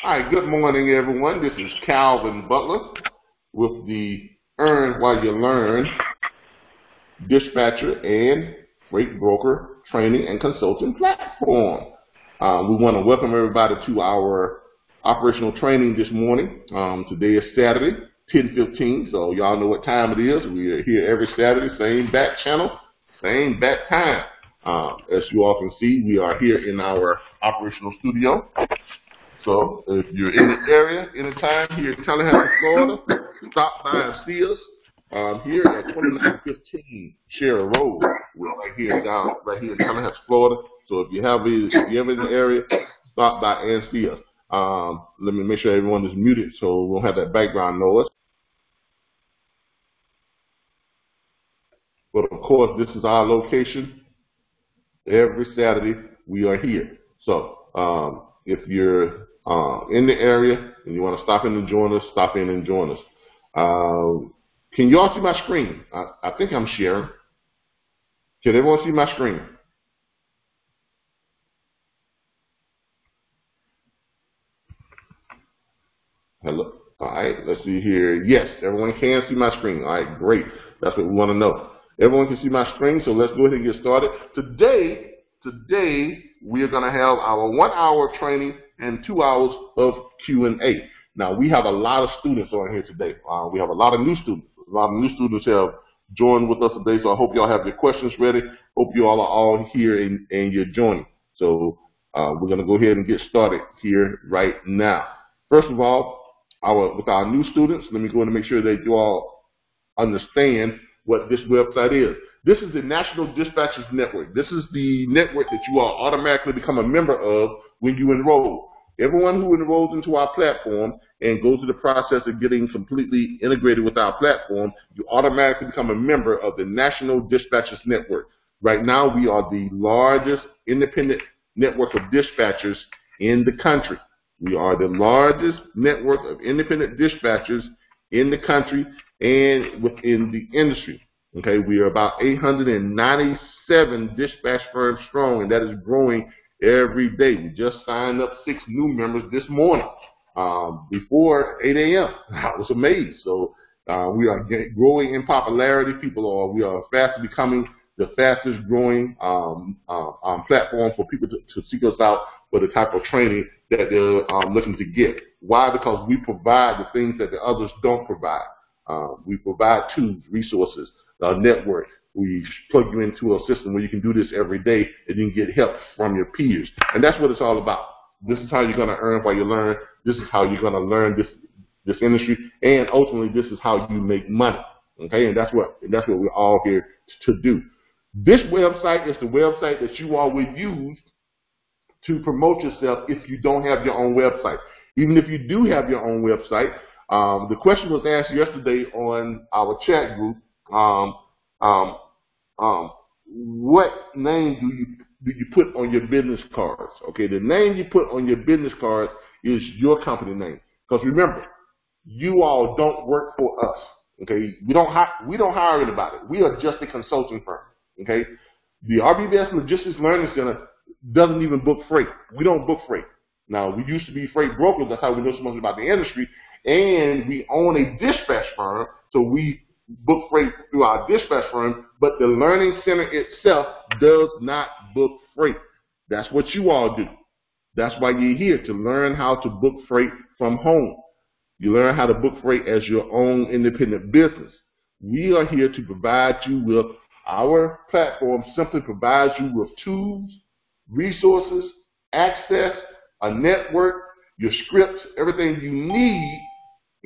Hi, good morning, everyone. This is Calvin Butler with the Earn While You Learn Dispatcher and Freight Broker Training and Consulting platform. We want to welcome everybody to our operational training this morning. Today is Saturday, 10:15, so y'all know what time it is. We are here every Saturday, same back channel, same back time. As you all can see, we are here in our operational studio. So if you're in the area, anytime here in Tallahassee, Florida, stop by and see us here at 2915 Sierra Road. We're right here in Tallahassee, Florida. So if you're in the area, stop by and see us. Let me make sure everyone is muted so we won't have that background noise. But of course, this is our location. Every Saturday we are here. So if you're in the area and you want to stop in and join us, stop in and join us. Can you all see my screen? I think I'm sharing. Can everyone see my screen? Hello. All right, let's see here. Yes, everyone can see my screen. All right, great. That's what we want to know. Everyone can see my screen, so let's go ahead and get started. Today we are going to have our 1 hour training and 2 hours of Q&A. Now, we have a lot of students on here today. We have a lot of new students. A lot of new students have joined with us today, so I hope y'all have your questions ready. Hope you all are all here and you're joining. So we're going to go ahead and get started here right now. First of all, with our new students, let me go ahead and make sure that you all understand what this website is. This is the National Dispatchers Network. This is the network that you all automatically become a member of when you enroll. Everyone who enrolls into our platform and goes through the process of getting completely integrated with our platform, you automatically become a member of the National Dispatchers Network. Right now, we are the largest independent network of dispatchers in the country. We are the largest network of independent dispatchers in the country and within the industry. Okay, we are about 897 dispatch firms strong, and that is growing every day. We just signed up 6 new members this morning before 8 a.m. I was amazed. So we are growing in popularity. We are fast becoming the fastest growing platform for people to seek us out for the type of training that they're looking to get. Why? Because we provide the things that the others don't provide. We provide tools, resources, network. We plug you into a system where you can do this every day and you can get help from your peers. And that's what it's all about. This is how you're going to earn while you learn. This is how you're going to learn this industry. And ultimately, this is how you make money. Okay, and that's what we're all here to do. This website is the website that you all would use to promote yourself if you don't have your own website. Even if you do have your own website, the question was asked yesterday on our chat group. What name do you put on your business cards? Okay, the name you put on your business cards is your company name. Because remember, you all don't work for us. Okay, we don't hire anybody. We are just a consulting firm. Okay, the RBBS Logistics Learning Center doesn't even book freight. We don't book freight. Now, we used to be freight brokers. That's how we know so much about the industry. And we own a dispatch firm, so we book freight through our dispatch firm, but the Learning Center itself does not book freight. That's what you all do. That's why you're here, to learn how to book freight from home. You learn how to book freight as your own independent business. We are here to provide you with, our platform simply provides you with tools, resources, access, a network, your scripts, everything you need.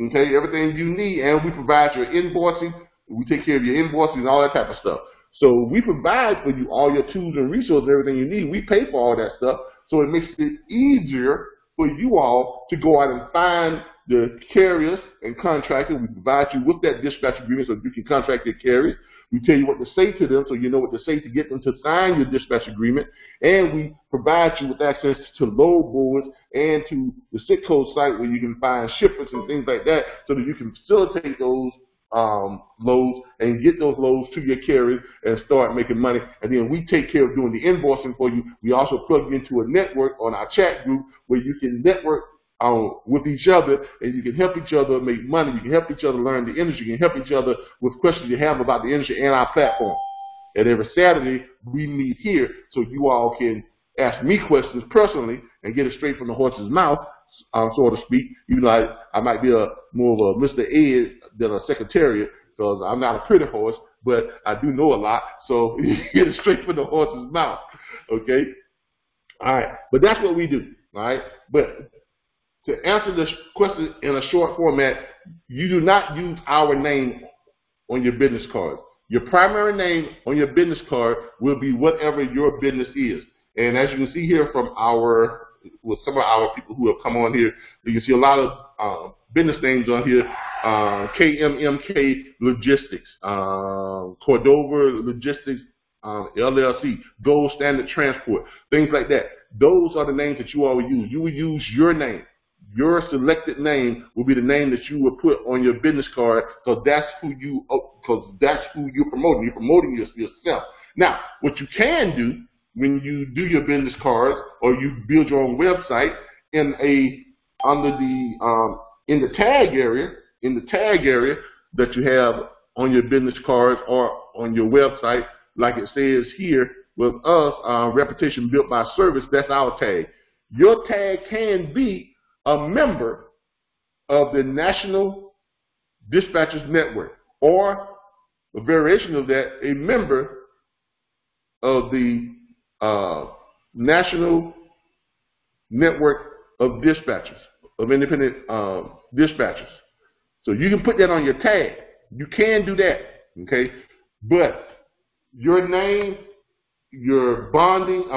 Okay, everything you need, and we provide your invoicing. We take care of your invoicing and all that type of stuff. So we provide for you all your tools and resources, everything you need. We pay for all that stuff, so it makes it easier for you all to go out and find the carriers and contractors. We provide you with that dispatch agreement so you can contract your carriers. We tell you what to say to them so you know what to say to get them to sign your dispatch agreement. And we provide you with access to load boards and to the SIT code site where you can find shipments and things like that so that you can facilitate those loads and get those loads to your carriers and start making money. And then we take care of doing the invoicing for you. We also plug you into a network on our chat group where you can network with each other, and you can help each other make money. You can help each other learn the industry. You can help each other with questions you have about the industry and our platform. And every Saturday, we meet here so you all can ask me questions personally and get it straight from the horse's mouth, so to speak. Even though I might be more of a Mr. Ed than a secretariat, because I'm not a pretty horse, but I do know a lot, so you get it straight from the horse's mouth, okay? All right, but that's what we do, all right? But to answer this question in a short format, you do not use our name on your business cards. Your primary name on your business card will be whatever your business is. And as you can see here from with some of our people who have come on here, you can see a lot of business names on here. KMMK Logistics, Cordova Logistics, LLC, Gold Standard Transport, things like that. Those are the names that you all use. You will use your name. Your selected name will be the name that you will put on your business card, because that's who you're promoting. You're promoting yourself. Now, what you can do when you do your business cards or you build your own website in the tag area that you have on your business cards or on your website, like it says here with us, reputation built by service, that's our tag. Your tag can be a member of the National Dispatchers Network, or a variation of that, a member of the National Network of Dispatchers, of Independent Dispatchers. So you can put that on your tag. You can do that, okay? But your name, your branding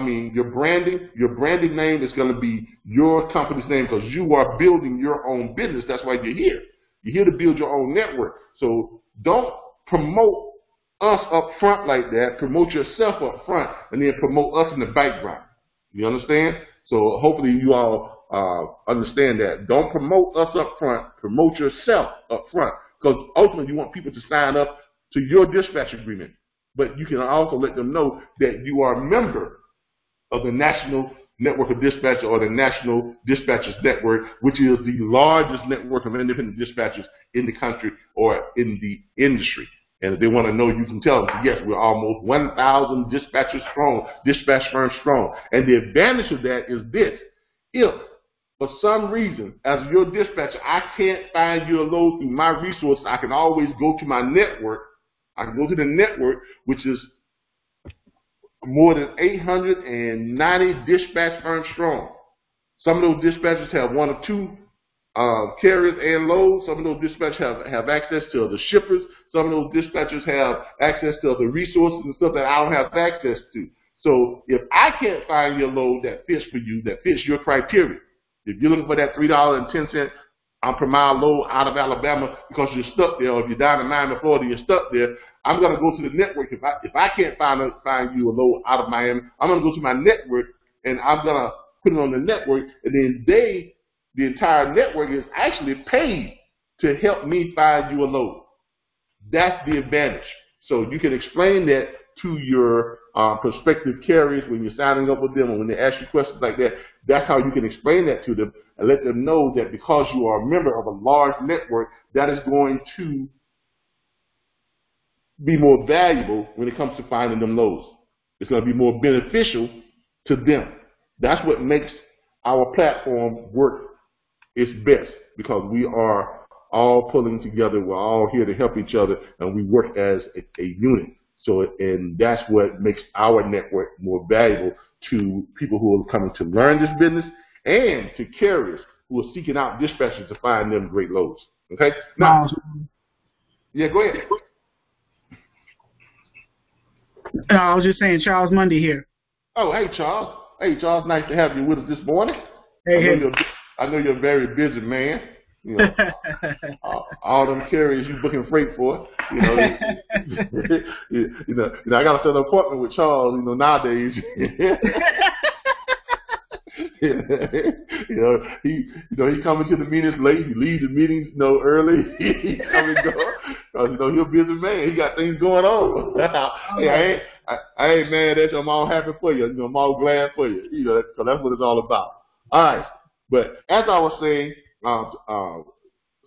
name is going to be your company's name, because you are building your own business. That's why you're here. You're here to build your own network. So don't promote us up front like that. Promote yourself up front and then promote us in the background. You understand? So hopefully you all understand that. Don't promote us up front. Promote yourself up front, because ultimately you want people to sign up to your dispatch agreement. But you can also let them know that you are a member of the National Network of Dispatchers, or the National Dispatchers Network, which is the largest network of independent dispatchers in the country or in the industry. And if they want to know, you can tell them, yes, we're almost 1,000 dispatchers strong, dispatch firms strong. And the advantage of that is this: if for some reason, as your dispatcher, I can't find your load through my resources, I can always go to my network. I can go to the network, which is more than 890 dispatch firms strong. Some of those dispatchers have one or two carriers and loads. Some of those dispatchers have access to the shippers. Some of those dispatchers have access to the resources and stuff that I don't have access to. So if I can't find your load that fits for you, that fits your criteria, if you're looking for that $3.10 per mile load out of Alabama because you're stuck there, or if you're down in Miami, Florida, you're stuck there, I'm going to go to the network. If I can't find you a load out of Miami, I'm going to go to my network, and I'm going to put it on the network, and then the entire network is actually paid to help me find you a load. That's the advantage. So you can explain that to your prospective carriers when you're signing up with them, or when they ask you questions like that. That's how you can explain that to them and let them know that because you are a member of a large network, that is going to be more valuable when it comes to finding them loads. It's going to be more beneficial to them. That's what makes our platform work its best, because we are all pulling together. We're all here to help each other, and we work as a unit. So, and that's what makes our network more valuable to people who are coming to learn this business, and to carriers who are seeking out dispatchers to find them great loads. Okay? Now, yeah, go ahead. I was just saying, Charles Mundy here. Oh, hey, Charles. Hey, Charles, nice to have you with us this morning. Hey, I know you're a very busy man. You know, all them carriers you booking freight for. You know, I got to set an appointment with Charles. You know, nowadays. He coming to the meetings late. He leaves the meetings, early. He come and go. Because he's a busy man. He got things going on. Hey, I ain't mad at you. I'm all happy for you. I'm all glad for you. Because that's what it's all about. All right. But as I was saying,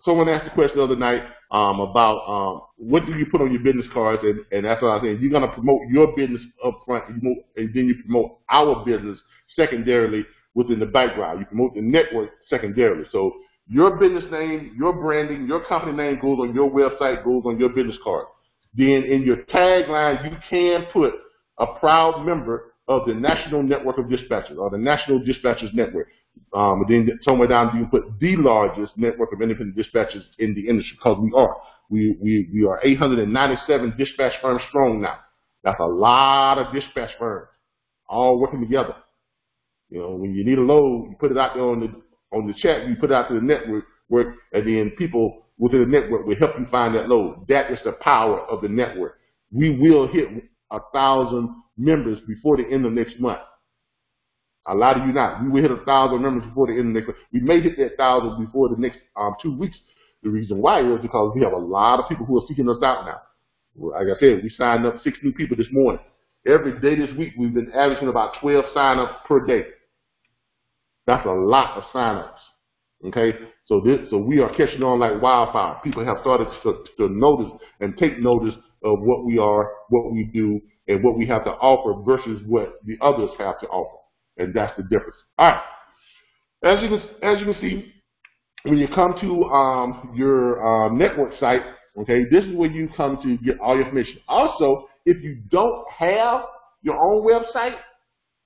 someone asked a question the other night about what do you put on your business cards, and that's what I was saying. You're going to promote your business up front, and then you promote our business secondarily within the background. You promote the network secondarily. So your business name, your branding, your company name goes on your website, goes on your business card. Then in your tagline, you can put a proud member of the National Network of Dispatchers or the National Dispatchers Network. And then somewhere down you can put the largest network of independent dispatchers in the industry, because we are. We are 897 dispatch firms strong now. That's a lot of dispatch firms all working together. You know, when you need a load, you put it out there on the chat, you put it out to the network, and then people within the network will help you find that load. That is the power of the network. We will hit 1,000 members before the end of next month. A lot of you not. We will hit 1,000 members before the end of next month. We may hit that 1,000 before the next 2 weeks. The reason why is because we have a lot of people who are seeking us out now. Like I said, we signed up 6 new people this morning. Every day this week, we've been averaging about 12 sign-ups per day. That's a lot of sign-ups. Okay, so we are catching on like wildfire. People have started to notice and take notice of what we are, what we do, and what we have to offer versus what the others have to offer, and that's the difference. All right, as you can see, when you come to your network site, okay, this is where you come to get all your information. Also, if you don't have your own website,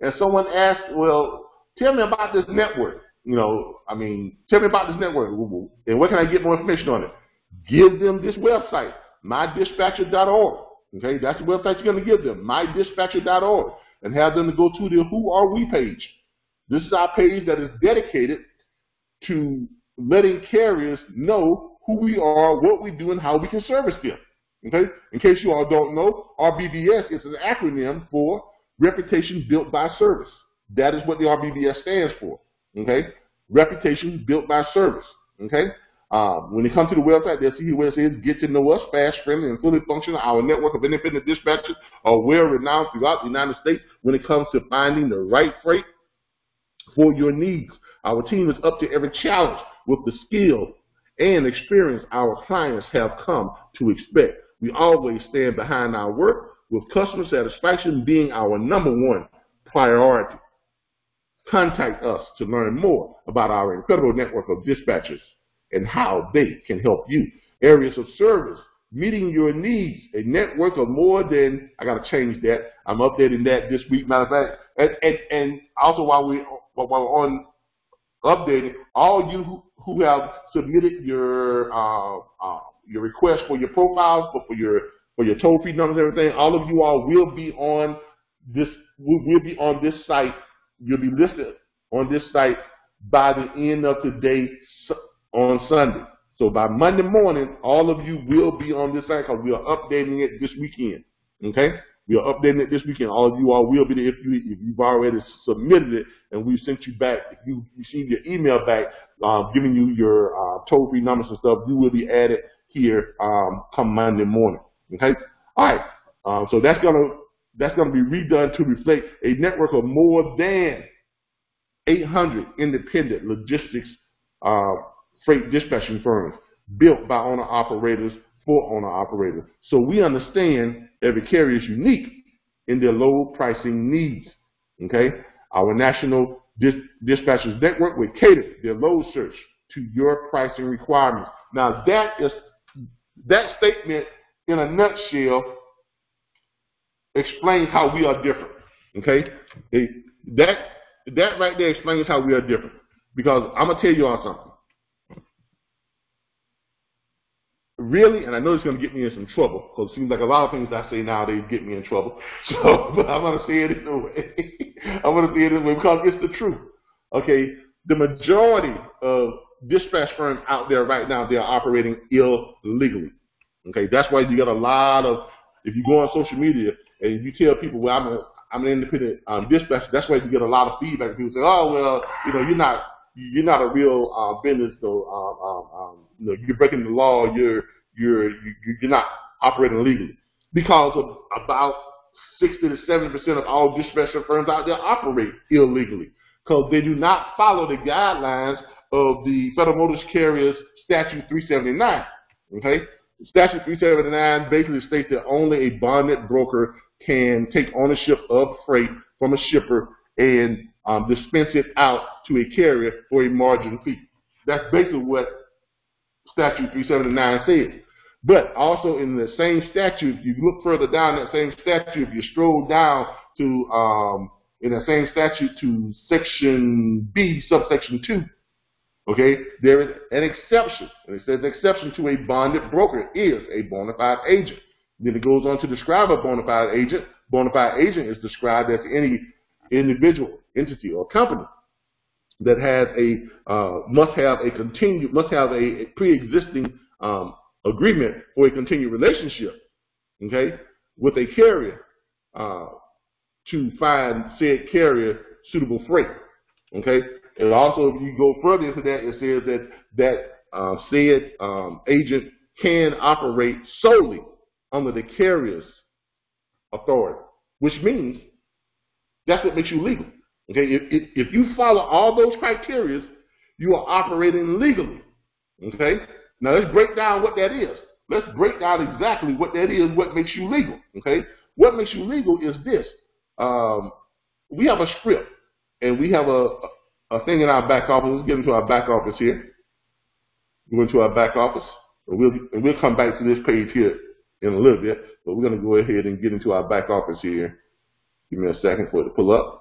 and someone asks, well, tell me about this network. You know, I mean, tell me about this network, and where can I get more information on it? Give them this website, mydispatcher.org. Okay, that's the website you're going to give them, mydispatcher.org, and have them to go to the Who Are We page. This is our page that is dedicated to letting carriers know who we are, what we do, and how we can service them. Okay, in case you all don't know, RBBS is an acronym for Reputation Built by Service. That is what the RBBS stands for. Okay, reputation built by service. Okay, when you come to the website, they'll see where it says "Get to know us, fast, friendly, and fully functional." Our network of independent dispatchers are well renowned throughout the United States when it comes to finding the right freight for your needs. Our team is up to every challenge with the skill and experience our clients have come to expect. We always stand behind our work, with customer satisfaction being our #1 priority. Contact us to learn more about our incredible network of dispatchers and how they can help you. Areas of service, meeting your needs, a network of more than, I got to change that. I'm updating that this week, matter of fact. And also while we're on updating, all you who have submitted your request for your profiles, for your toll-free numbers and everything, all of you all will be on this. Will be on this site. You'll be listed on this site by the end of today on Sunday. So by Monday morning, all of you will be on this site because we are updating it this weekend. Okay? We are updating it this weekend. All of you all will be there if you've already submitted it and we sent you back. If you received your email back giving you your toll-free numbers and stuff, you will be added here come Monday morning. Okay? All right. So that's gonna be redone to reflect a network of more than 800 independent logistics freight dispatching firms built by owner-operators for owner-operators. So we understand every carrier is unique in their load pricing needs. Okay, our national dispatchers network will cater their load search to your pricing requirements. Now that statement in a nutshell explains how we are different. Okay, that right there explains how we are different. Because I'm gonna tell you all something. Really, and I know it's gonna get me in some trouble because it seems like a lot of things I say nowadays get me in trouble. So, but I'm gonna say it anyway. I'm gonna say it anyway because it's the truth. Okay, the majority of dispatch firms out there right now, they are operating illegally. Okay, that's why you got a lot of. If you go on social media and you tell people, well, I'm an independent dispatcher, that's why you get a lot of feedback. People say, oh, well, you know, you're not a real business, so you know, you're breaking the law. You're not operating legally because of about 60 to 70% of all dispatcher firms out there operate illegally. because they do not follow the guidelines of the Federal Motor Carriers Statute 379. Okay? Statute 379 basically states that only a bonded broker can take ownership of freight from a shipper and dispense it out to a carrier for a margin fee. That's basically what Statute 379 says. But also in the same statute, if you look further down that same statute, if you scroll down to in that same statute to Section B, subsection 2, okay, there is an exception. And it says an exception to a bonded broker is a bona fide agent. Then it goes on to describe a bona fide agent. Bona fide agent is described as any individual, entity, or company that has must have a pre-existing agreement for a continued relationship, okay, with a carrier to find said carrier suitable freight, okay. And also, if you go further into that, it says that said agent can operate solely under the carrier's authority, which means that's what makes you legal. Okay, if you follow all those criteria, you are operating legally. Okay, now let's break down what that is. Let's break down exactly what that is, what makes you legal. Okay, what makes you legal is this. We have a script, and we have a thing in our back office. Let's get into our back office here. Go into our back office, and we'll come back to this page here in a little bit, but we're going to go ahead and get into our back office here. Give me a second for it to pull up.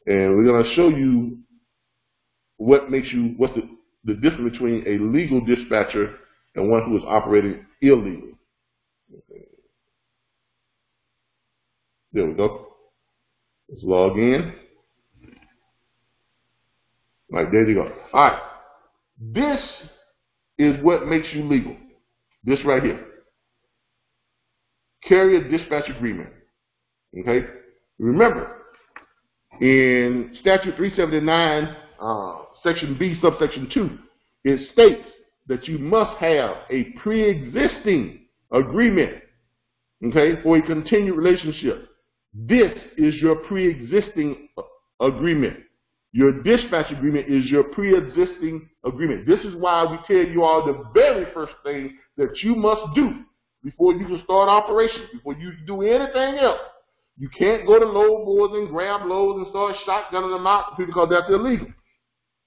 And we're going to show you what's the difference between a legal dispatcher and one who is operating illegally. Okay. There we go. Let's log in. All right, there you go. All right. This is what makes you legal. This right here. Carrier dispatch agreement. Okay? Remember, in Statute 379, Section B, subsection 2, it states that you must have a pre-existing agreement, okay, for a continued relationship. This is your pre-existing agreement. Your dispatch agreement is your pre-existing agreement. This is why we tell you all the very first thing that you must do before you can start operations, before you do anything else. You can't go to load boards and grab loads and start shotgunning them out because that's illegal.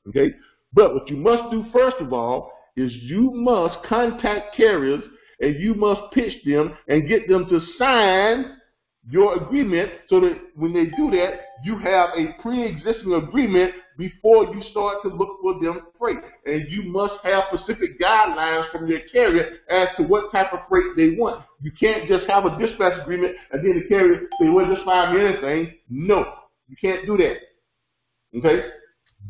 Okay? But what you must do first of all is you must contact carriers and you must pitch them and get them to sign your agreement so that when they do that, you have a pre-existing agreement before you start to look for them freight. And you must have specific guidelines from your carrier as to what type of freight they want. You can't just have a dispatch agreement and then the carrier say, well, just find me anything. No, you can't do that. Okay?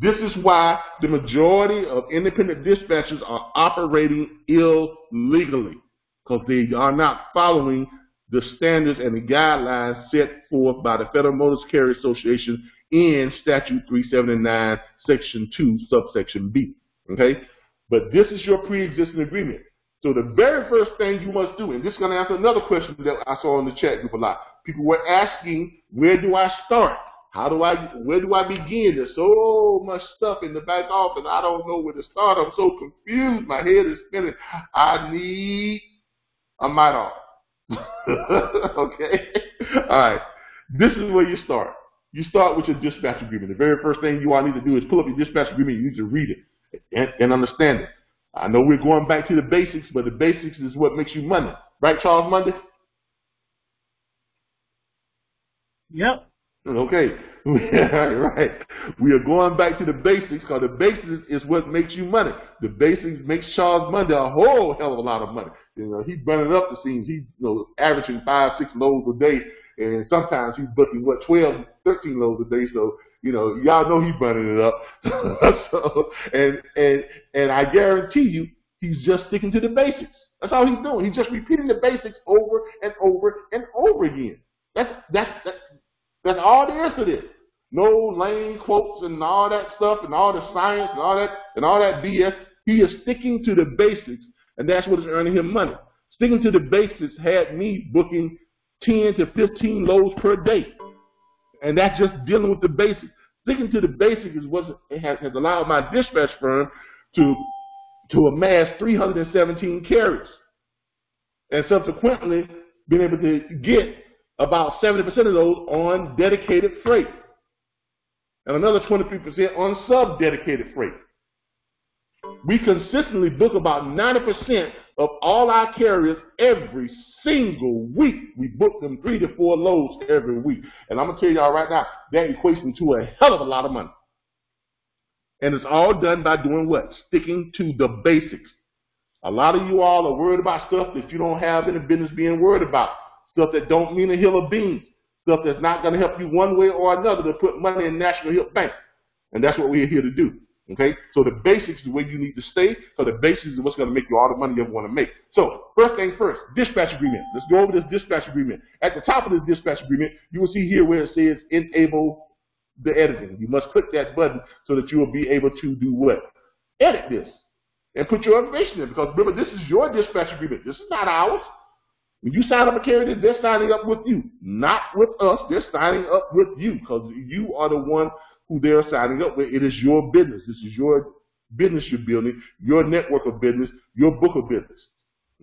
This is why the majority of independent dispatchers are operating illegally, because they are not following the standards and the guidelines set forth by the Federal Motor Carrier Association in Statute 379, Section 2, subsection B. Okay? But this is your pre-existing agreement. So the very first thing you must do, and this is going to answer another question that I saw in the chat group a lot. People were asking, where do I start? Where do I begin? There's so much stuff in the back office. I don't know where to start. I'm so confused. My head is spinning. I need a night off. Okay? All right. This is where you start. You start with your dispatch agreement. The very first thing you all need to do is pull up your dispatch agreement. You need to read it and understand it. I know we're going back to the basics, but the basics is what makes you money. Right, Charles Monday? Yep. Okay. Right. We are going back to the basics because the basics is what makes you money. The basics makes Charles Monday a whole hell of a lot of money. You know, he's burning up the scenes. He's averaging 5-6 loads a day, and sometimes he's booking 12, 13 loads a day. So y'all know he's burning it up. So, and I guarantee you, he's just sticking to the basics. That's all he's doing. He's just repeating the basics over and over and over again. That's all there is to this. No lame quotes and all that stuff and all the science and all that BS. He is sticking to the basics, and that's what is earning him money. Sticking to the basics had me booking 10 to 15 loads per day. And that's just dealing with the basics. Sticking to the basics is what has allowed my dispatch firm to amass 317 carriers, and subsequently been able to get about 70% of those on dedicated freight, and another 23% on sub-dedicated freight. We consistently book about 90% of all our carriers every single week. We book them 3 to 4 loads every week. And I'm going to tell y'all right now, that equates into a hell of a lot of money. And it's all done by doing what? Sticking to the basics. A lot of you all are worried about stuff that you don't have any business being worried about. Stuff that don't mean a hill of beans. Stuff that's not going to help you one way or another to put money in National Hill Bank. And that's what we're here to do. Okay? So the basics is where you need to stay. So the basics is what's going to make you all the money you ever want to make. So first thing first, dispatch agreement. Let's go over this dispatch agreement. At the top of this dispatch agreement, you will see here where it says enable the editing. You must click that button so that you will be able to do what? Edit this and put your information in, because remember, this is your dispatch agreement. This is not ours. When you sign up a carrier, they're signing up with you, not with us. They're signing up with you because you are the one who they're signing up with. It is your business. This is your business you're building, your network of business, your book of business.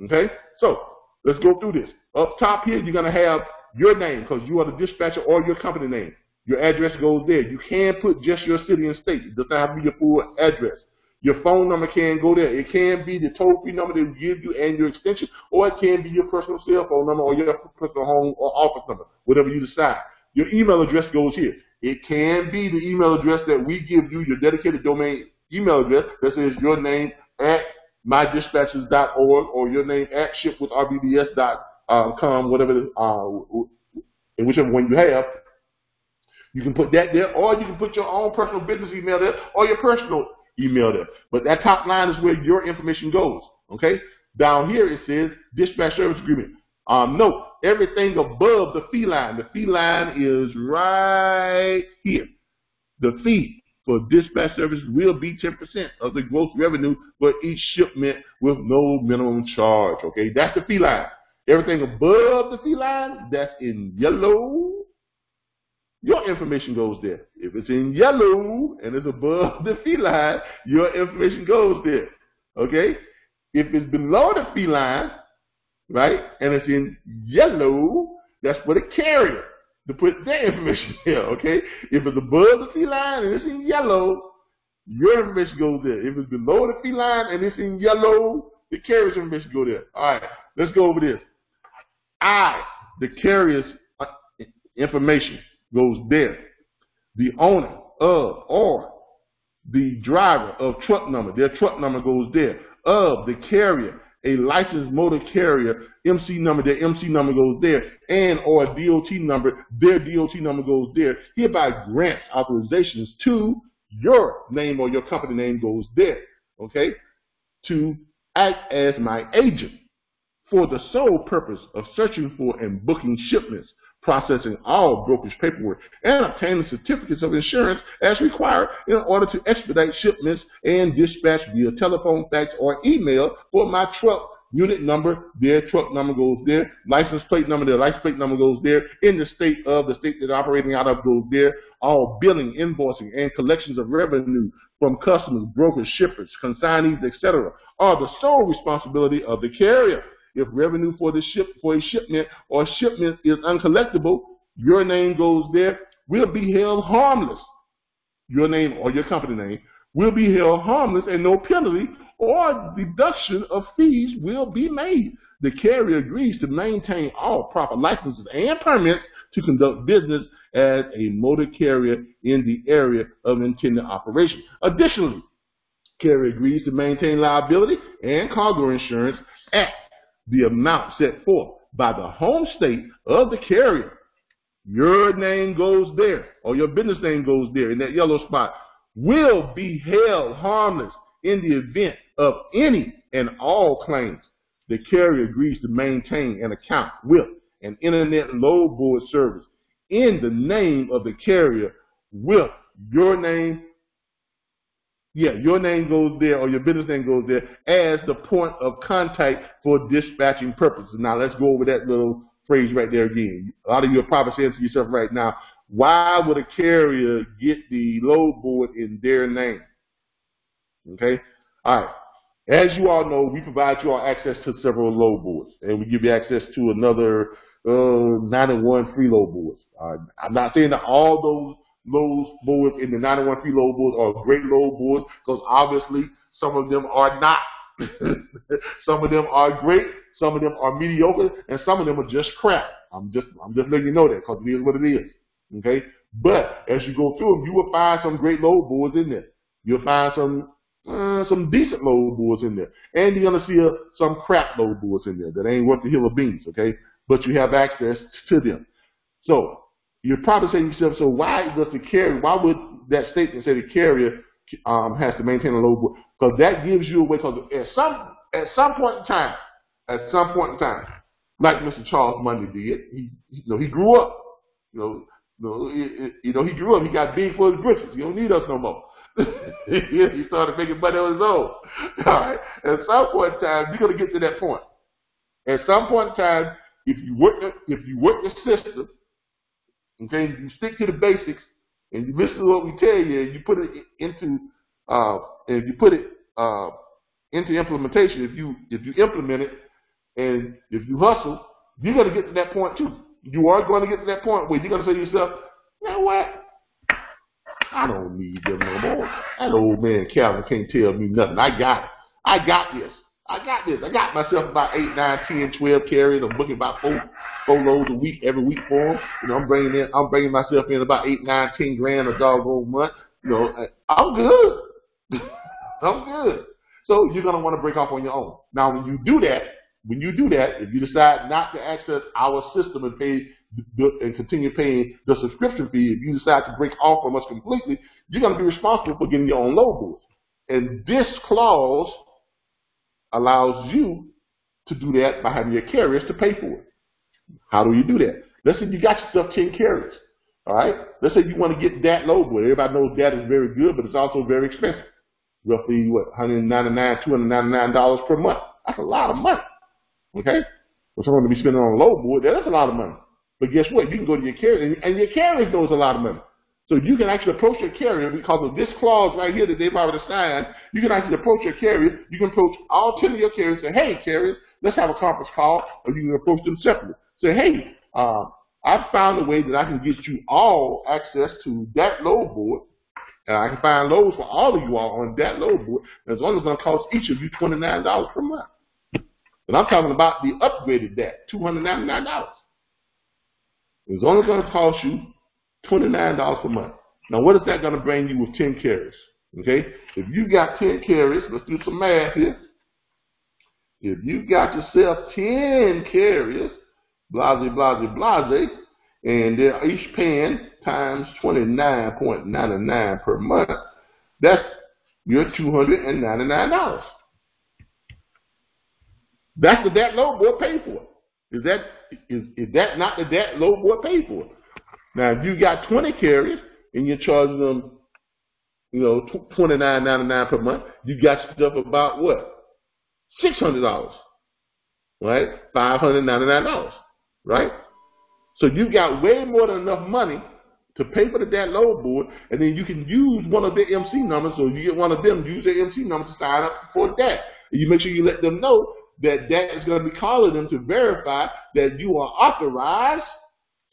Okay? So let's go through this. Up top here, you're going to have your name because you are the dispatcher, or your company name. Your address goes there. You can put just your city and state. It doesn't have to be your full address. Your phone number can go there. It can be the toll-free number they give you and your extension, or it can be your personal cell phone number or your personal home or office number, whatever you decide. Your email address goes here. It can be the email address that we give you, your dedicated domain email address that says your name at mydispatches.org or your name at shipwithRBBS.com, whatever it is, and whichever one you have. You can put that there, or you can put your own personal business email there, or your personal email there. But that top line is where your information goes. Okay? Down here it says dispatch service agreement. Note, everything above the fee line. The fee line is right here. The fee for dispatch service will be 10% of the gross revenue for each shipment with no minimum charge. Okay? That's the fee line. Everything above the fee line, that's in yellow. Your information goes there. If it's in yellow and it's above the fee line, your information goes there. Okay? If it's below the fee line, right, and it's in yellow, that's for the carrier to put their information there. Okay? If it's above the fee line and it's in yellow, your information goes there. If it's below the fee line and it's in yellow, the carrier's information goes there. All right, let's go over this. The carrier's information goes there. The owner of or the driver of truck number, their truck number goes there. Of the carrier, a licensed motor carrier, MC number, their MC number goes there. And or a DOT number, their DOT number goes there. Hereby grants authorizations to your name or your company name goes there. Okay? To act as my agent for the sole purpose of searching for and booking shipments, processing all brokerage paperwork, and obtaining certificates of insurance as required in order to expedite shipments and dispatch via telephone, fax, or email for my truck unit number. Their truck number goes there. License plate number, their license plate number goes there. In the state they're operating out of goes there. All billing, invoicing, and collections of revenue from customers, brokers, shippers, consignees, etc. are the sole responsibility of the carrier. If revenue for a shipment or shipment is uncollectible, your name goes there, will be held harmless. Your name or your company name will be held harmless, and no penalty or deduction of fees will be made. The carrier agrees to maintain all proper licenses and permits to conduct business as a motor carrier in the area of intended operation. Additionally, carrier agrees to maintain liability and cargo insurance at the amount set forth by the home state of the carrier. Your name goes there, or your business name goes there in that yellow spot, will be held harmless in the event of any and all claims. The carrier agrees to maintain an account with an internet load board service in the name of the carrier with your name. Your name goes there, or your business name goes there as the point of contact for dispatching purposes. Now let's go over that little phrase right there again. A lot of you are probably saying to yourself right now, why would a carrier get the load board in their name? Okay? All right. As you all know, we provide you all access to several load boards, and we give you access to another 91 free load boards. I'm not saying that all those load boards in the 91 free load boards are great load boards, because obviously some of them are not. Some of them are great, some of them are mediocre, and some of them are just crap. I'm just letting you know that, because it is what it is. Okay? But as you go through them, you will find some great load boards in there. You'll find some decent load boards in there, and you're gonna see some crap load boards in there that ain't worth the hill of beans. Okay? But you have access to them. So you're probably saying to yourself, so why would that statement say the carrier has to maintain a load board? Because that gives you a way. Because at some point in time, like Mr. Charles Monday did, he grew up. He grew up. He got big for his britches. He don't need us no more. He started making money on his own. All right. At some point in time, you're gonna get to that point. At some point in time, if you work the system, okay, you stick to the basics, and you listen to what we tell you, and you put it into implementation. If you implement it, and if you hustle, you're gonna get to that point too. You are going to get to that point where you're gonna say to yourself, you know what? I don't need them no more. That old man Calvin can't tell me nothing. I got it. I got this. I got myself about 8, 9, 10, 12 carriers. I'm booking about four loads a week, every week for them. I'm bringing myself in about 8, 9, 10 grand a doggone month. I'm good. I'm good. So you're gonna want to break off on your own. Now, when you do that, if you decide not to access our system and continue paying the subscription fee, if you decide to break off from us completely, you're gonna be responsible for getting your own load boards. And this clause allows you to do that by having your carriers to pay for it. How do you do that? Let's say you got yourself 10 carriers. All right? Let's say you want to get that load board. Everybody knows that is very good, but it's also very expensive. Roughly, $199, $299 per month. That's a lot of money. Okay? For someone to be spending on a load board, that's a lot of money. But guess what? You can go to your carrier, and your carrier knows a lot of money. So you can actually approach your carrier because of this clause right here that they've already signed. You can actually approach your carrier. You can approach all 10 of your carriers and say, hey, carriers, let's have a conference call. Or you can approach them separately. Say, hey, I've found a way that I can get you all access to that load board. And I can find loads for all of you all on that load board. And it's only going to cost each of you $29 per month. And I'm talking about the upgraded that, $299. It's only going to cost you $29 per month. Now, what is that going to bring you with 10 carriers? Okay? If you got 10 carriers, let's do some math here. If you got yourself 10 carriers, and they're each paying times 29.99 per month, that's your $299. That's the that load board paid for. Is that not the that load board paid for? Now, if you got 20 carriers and you're charging them, $29.99 per month, you got stuff about what? $600, right? $599, right? So you got way more than enough money to pay for the that load board, and then you can use one of their MC numbers, so you get one of them, use their MC number to sign up for that. And you make sure you let them know that that is going to be calling them to verify that you are authorized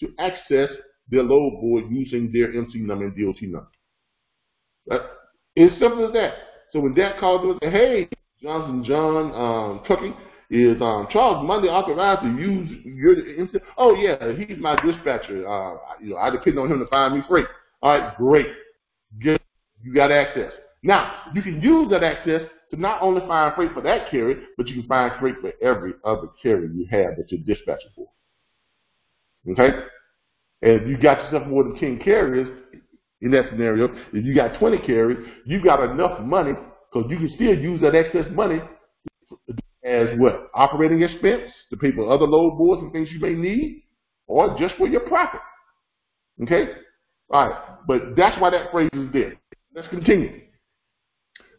to access their load board using their MC number and DOT number. Right? It's simple as that. So when that calls them and says, hey, Johnson John Trucking, is Charles Monday authorized to use your MC? Oh yeah, he's my dispatcher. I depend on him to find me freight. All right, great. Good. You got access. Now, you can use that access to not only find freight for that carrier, but you can find freight for every other carrier you have that you're dispatching for. Okay? And if you got yourself more than 10 carriers, in that scenario, if you got 20 carriers, you got enough money, because you can still use that excess money as what? Operating expense to pay for other load boards and things you may need, or just for your profit. Okay? All right. But that's why that phrase is there. Let's continue.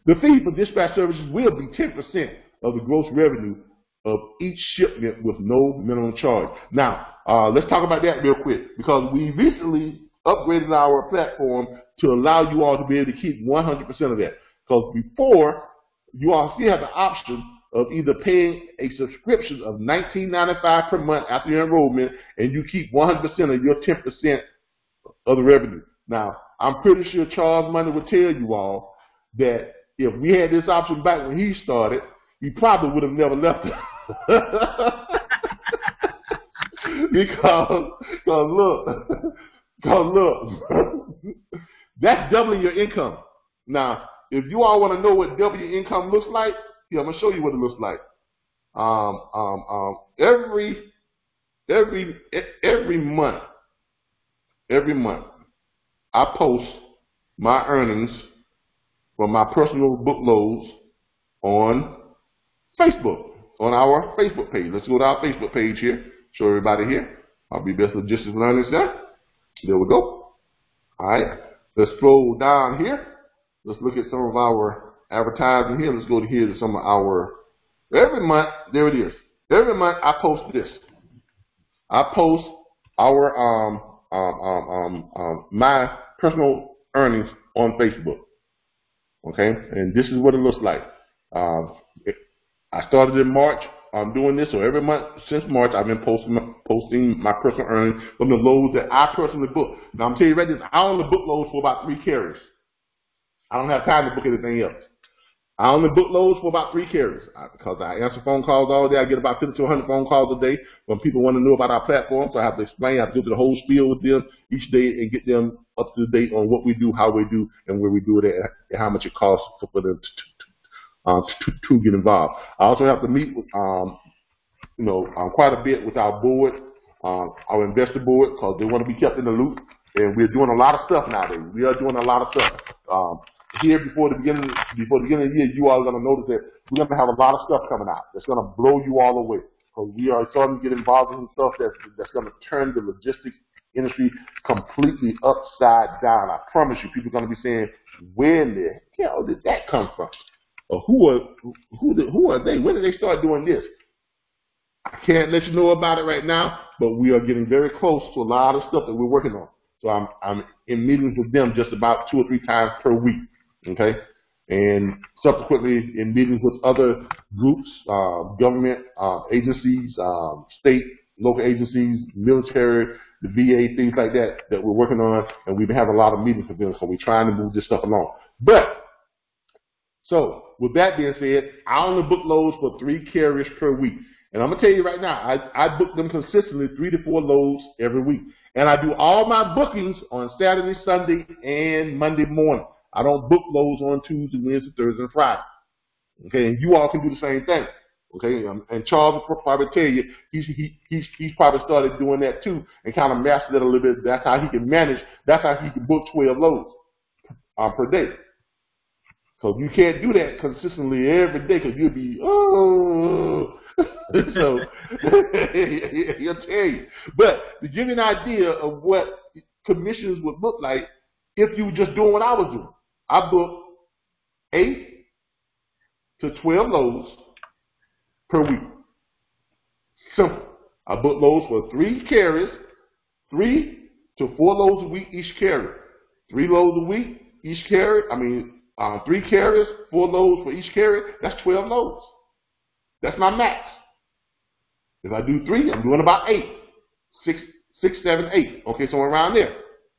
The fee for dispatch services will be 10% of the gross revenue of each shipment with no minimum charge. Now, let's talk about that real quick, because we recently upgraded our platform to allow you all to be able to keep 100% of that. Because before, you all still have the option of either paying a subscription of $19.95 per month after your enrollment, and you keep 100% of your 10% of the revenue. Now, I'm pretty sure Charles Money would tell you all that if we had this option back when he started, he probably would have never left it. because look, that's doubling your income. Now, if you all want to know what doubling your income looks like, here, I'm gonna show you what it looks like. Every month, I post my earnings from my personal book loads on Facebook, on our Facebook page. Let's go to our Facebook page here. Show everybody here. RBBS Logistics Learning Center. There we go. All right. Let's scroll down here. Let's look at some of our advertising here. Let's go to here to some of our. Every month, there it is. Every month I post this. I post our my personal earnings on Facebook. Okay, and this is what it looks like. I started in March. I'm doing this, so every month since March, I've been posting my personal earnings from the loads that I personally book. Now, I'm telling you right this, I only book loads for about 3 carriers. I don't have time to book anything else. I only book loads for about 3 carriers because I answer phone calls all day. I get about 50 to 100 phone calls a day when people want to know about our platform. So I have to explain, I have to go through the whole spiel with them each day and get them up to date on what we do, how we do, and where we do it at, and how much it costs for them to get involved. I also have to meet with, quite a bit with our board, our investor board, because they want to be kept in the loop. And we're doing a lot of stuff nowadays. We are doing a lot of stuff. Here before the beginning of the year, you all are going to notice that we're going to have a lot of stuff coming out that's going to blow you all away. Because we are starting to get involved in stuff that's going to turn the logistics industry completely upside down. I promise you, people are going to be saying, where in the hell did that come from? Or who are they? When did they start doing this? I can't let you know about it right now, but we are getting very close to a lot of stuff that we're working on. So I'm in meetings with them just about 2 or 3 times per week, okay? And subsequently in meetings with other groups, government agencies, state, local agencies, military, the VA, things like that we're working on, and we've been having a lot of meetings with them, so we're trying to move this stuff along. So with that being said, I only book loads for 3 carriers per week. And I'm going to tell you right now, I book them consistently 3 to 4 loads every week. And I do all my bookings on Saturday, Sunday, and Monday morning. I don't book loads on Tuesday, Wednesday, Thursday, and Friday. Okay, and you all can do the same thing. Okay, and Charles will probably tell you he's probably started doing that too and kind of mastered it a little bit. That's how he can manage. That's how he can book 12 loads per day. So you can't do that consistently every day because you'll be, so he'll tell you. But to give you an idea of what commissions would look like if you were just doing what I was doing, I book 8 to 12 loads per week. Simple. I book loads for 3 carriers, 3 to 4 loads a week each carrier. 3 loads a week each carrier. 3 carriers, 4 loads for each carrier. That's 12 loads. That's my max. If I do 3, I'm doing about 8. 6, 7, 8. Okay, somewhere around there.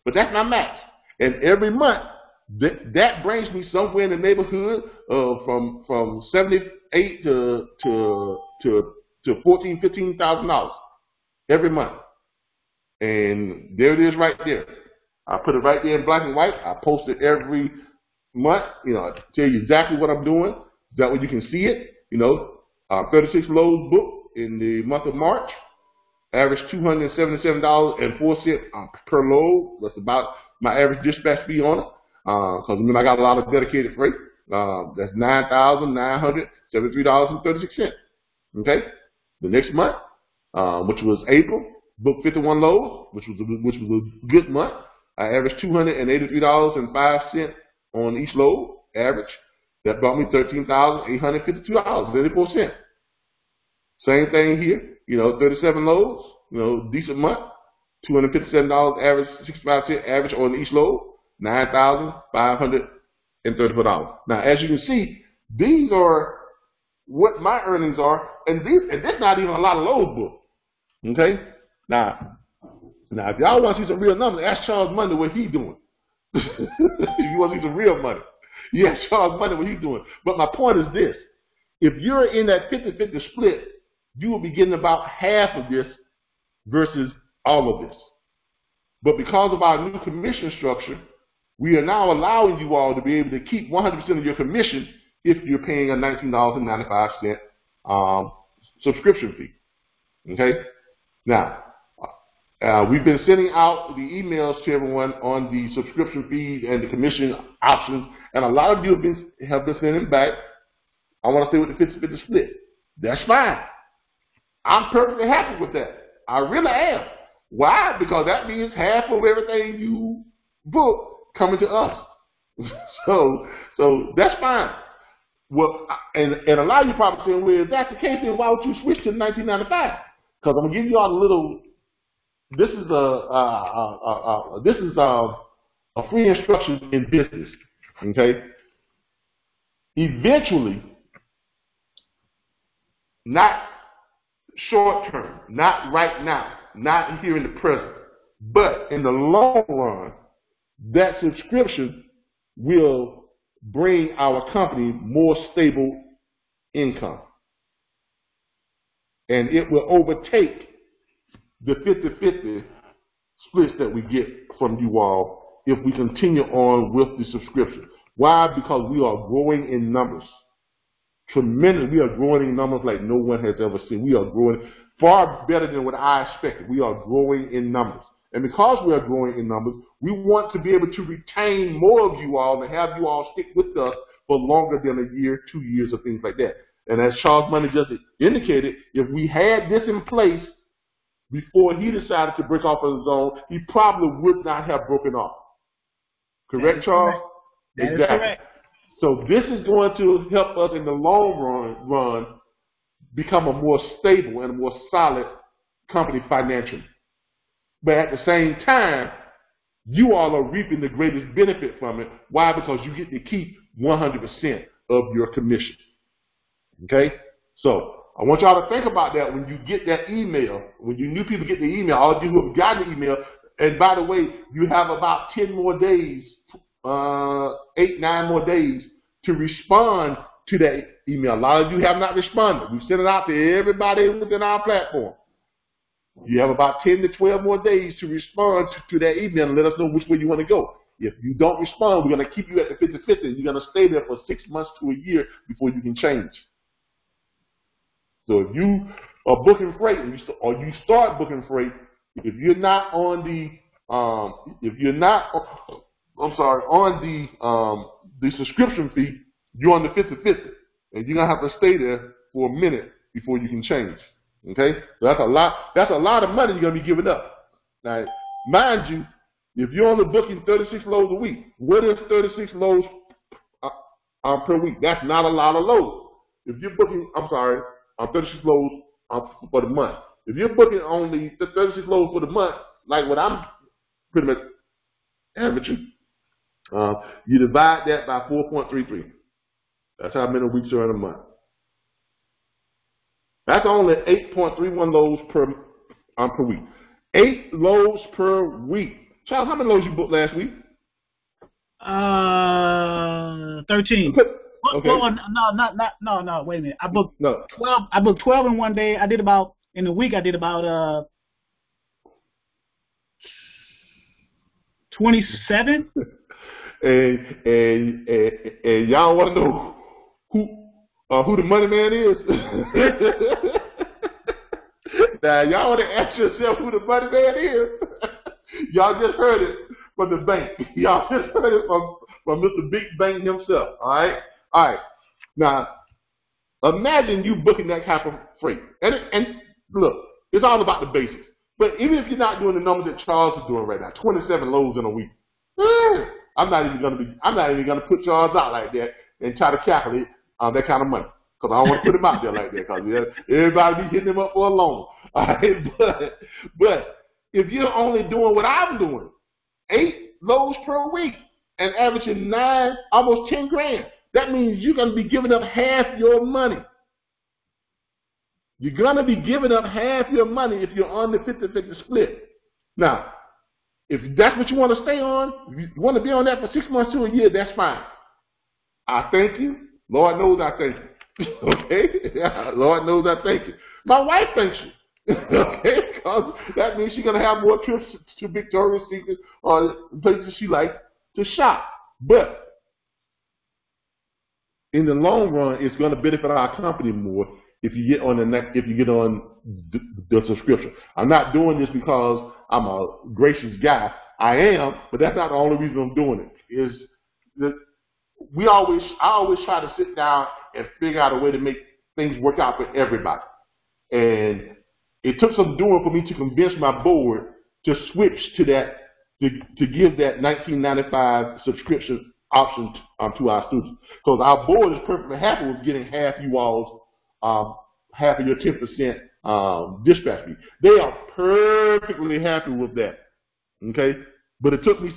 But that's my max. And every month, that brings me somewhere in the neighborhood of from $78,000 to $14,000, $15,000 every month. And there it is right there. I put it right there in black and white. I post it every month. I tell you exactly what I'm doing. That way you can see it. 36 loads booked in the month of March. Average $277.04 per load. That's about my average dispatch fee on it. Because I got a lot of dedicated freight. That's $9,973.36. Okay. The next month, which was April, booked 51 loads, which was a good month. I averaged $283.05 on each load, average. That brought me $13,852.84. Same thing here, 37 loads, decent month. $257 average, 65-cent average on each load, $9,534. Now, as you can see, these are what my earnings are, and that's not even a lot of loads booked. Okay? Now, if y'all want to see some real numbers, ask Charles Monday what he's doing. If you want to see some real money, you ask Charles Monday what he's doing. But my point is this. If you're in that 50-50 split, you will be getting about half of this versus all of this. But because of our new commission structure, we are now allowing you all to be able to keep 100% of your commission if you're paying a $19.95 subscription fee. Okay? Now, we've been sending out the emails to everyone on the subscription fees and the commission options, and a lot of you have been sending back, I want to stay with the 50-50 split. That's fine. I'm perfectly happy with that. I really am. Why? Because that means half of everything you book coming to us. So that's fine. Well, and a lot of you probably saying, well, if that's the case, then why would you switch to $19.95? Because I'm gonna give you all a little. This is a free instruction in business. Okay. Eventually, not short term, not right now, not here in the present, but in the long run, that subscription will bring our company more stable income. And it will overtake the 50-50 splits that we get from you all if we continue on with the subscription. Why? Because we are growing in numbers. Tremendous. We are growing in numbers like no one has ever seen. We are growing far better than what I expected. We are growing in numbers. And because we are growing in numbers, we want to be able to retain more of you all and have you all stick with us for longer than a year, 2 years, or things like that. And as Charles Money just indicated, if we had this in place before he decided to break off on his own, he probably would not have broken off. Correct, Charles? That exactly. Is correct. So this is going to help us in the long run become a more stable and a more solid company financially. But at the same time, you all are reaping the greatest benefit from it. Why? Because you get to keep 100% of your commission. Okay? So I want y'all to think about that when you get that email. When you new people get the email, all of you who have gotten the email, and by the way, you have about 10 more days, 8, 9 more days to respond to that email. A lot of you have not responded. We sent it out to everybody within our platform. You have about 10 to 12 more days to respond to that email and let us know which way you want to go. If you don't respond, we're going to keep you at the 50-50. You're going to stay there for 6 months to a year before you can change. So if you are booking freight or you start booking freight, if you're not on the subscription fee, you're on the 50-50, and you're gonna have to stay there for a minute before you can change. Okay, so that's a lot of money you're gonna be giving up. Now, mind you, if you're only booking 36 loads a week, what is 36 loads per week? That's not a lot of loads. If you're booking, 36 loads for the month. If you're booking only 36 loads for the month, like what I'm pretty much averaging, you divide that by 4.33. That's how many weeks are in a month. That's only 8.31 loads per week. 8 loads per week. Charles, how many loads you booked last week? 13. Okay. Well, no. Wait a minute. I booked 12. I booked 12 in one day. In a week. I did about 27. and y'all want to know who the money man is? Now y'all want to ask yourself who the money man is? Y'all just heard it from the bank. Y'all just heard it from Mr. Big Bank himself. All right. Now imagine you booking that type of freight, and look, it's all about the basics. But even if you're not doing the numbers that Charles is doing right now, 27 loads in a week, I'm not even gonna put Charles out like that and try to calculate that kind of money, because I don't want to put him out there like that, because everybody be hitting him up for a loan. All right, but if you're only doing what I'm doing, 8 loads per week and averaging 9, almost 10 grand, that means you're going to be giving up half your money. You're going to be giving up half your money if you're on the 50-50 split. Now, if that's what you want to stay on, if you want to be on that for 6 months to a year, that's fine. I thank you. Lord knows I thank you. Okay? Lord knows I thank you. My wife thanks you. Okay? Because that means she's going to have more trips to Victoria's Secret or places she likes to shop. But in the long run, it's going to benefit our company more if you get on the subscription. I'm not doing this because I'm a gracious guy. I am, but that's not the only reason I'm doing it. I always try to sit down and figure out a way to make things work out for everybody. And it took some doing for me to convince my board to switch to that, to give that $19.95 subscription option to our students. Because our board is perfectly happy with getting half you all's, half of your 10% dispatch fee. They are perfectly happy with that. Okay? But it took me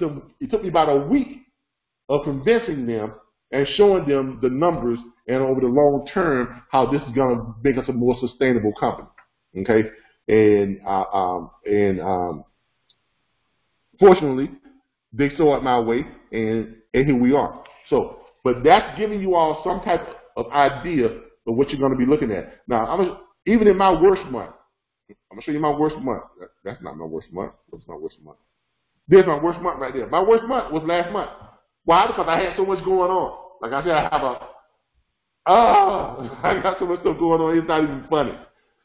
about a week of convincing them and showing them the numbers and over the long term how this is going to make us a more sustainable company. Okay? And fortunately, they saw it my way, and here we are. So, but that's giving you all some type of idea of what you're going to be looking at. Now, even in my worst month, I'm going to show you my worst month. That's not my worst month. What's my worst month? There's my worst month right there. My worst month was last month. Why? Because I had so much going on. Like I said, I got so much stuff going on, it's not even funny.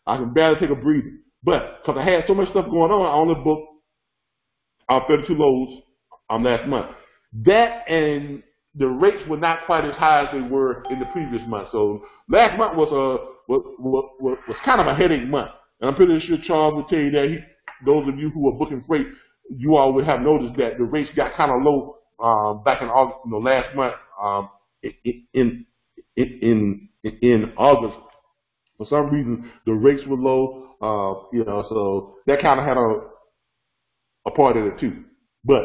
I can barely take a breather. But because I had so much stuff going on, I only booked 32 loads last month. That and the rates were not quite as high as they were in the previous month. So last month was kind of a headache month. And I'm pretty sure Charles will tell you that those of you who are booking freight, you all would have noticed that the rates got kind of low back in August, last month in August. For some reason, the rates were low, so that kind of had a part of it too. But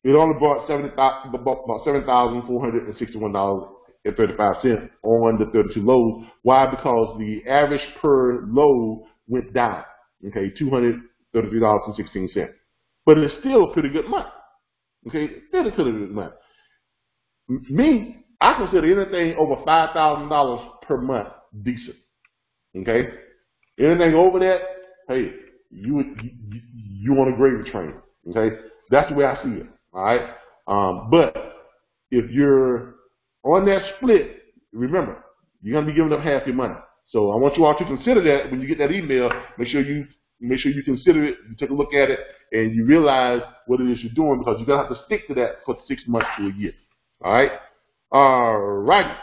it only brought about $7,461.35 on the 32 loads. Why? Because the average per load went down. Okay, $233.16. But it's still a pretty good month. Okay, still a pretty good month. Me, I consider anything over $5,000 per month decent. Okay, anything over that, hey, you on a gravy train. Okay, that's the way I see it. All right, but if you're on that split, remember you're gonna be giving up half your money. So I want you all to consider that when you get that email. Make sure you consider it. You take a look at it, and you realize what it is you're doing, because you're gonna have to stick to that for 6 months to a year. All right. All right.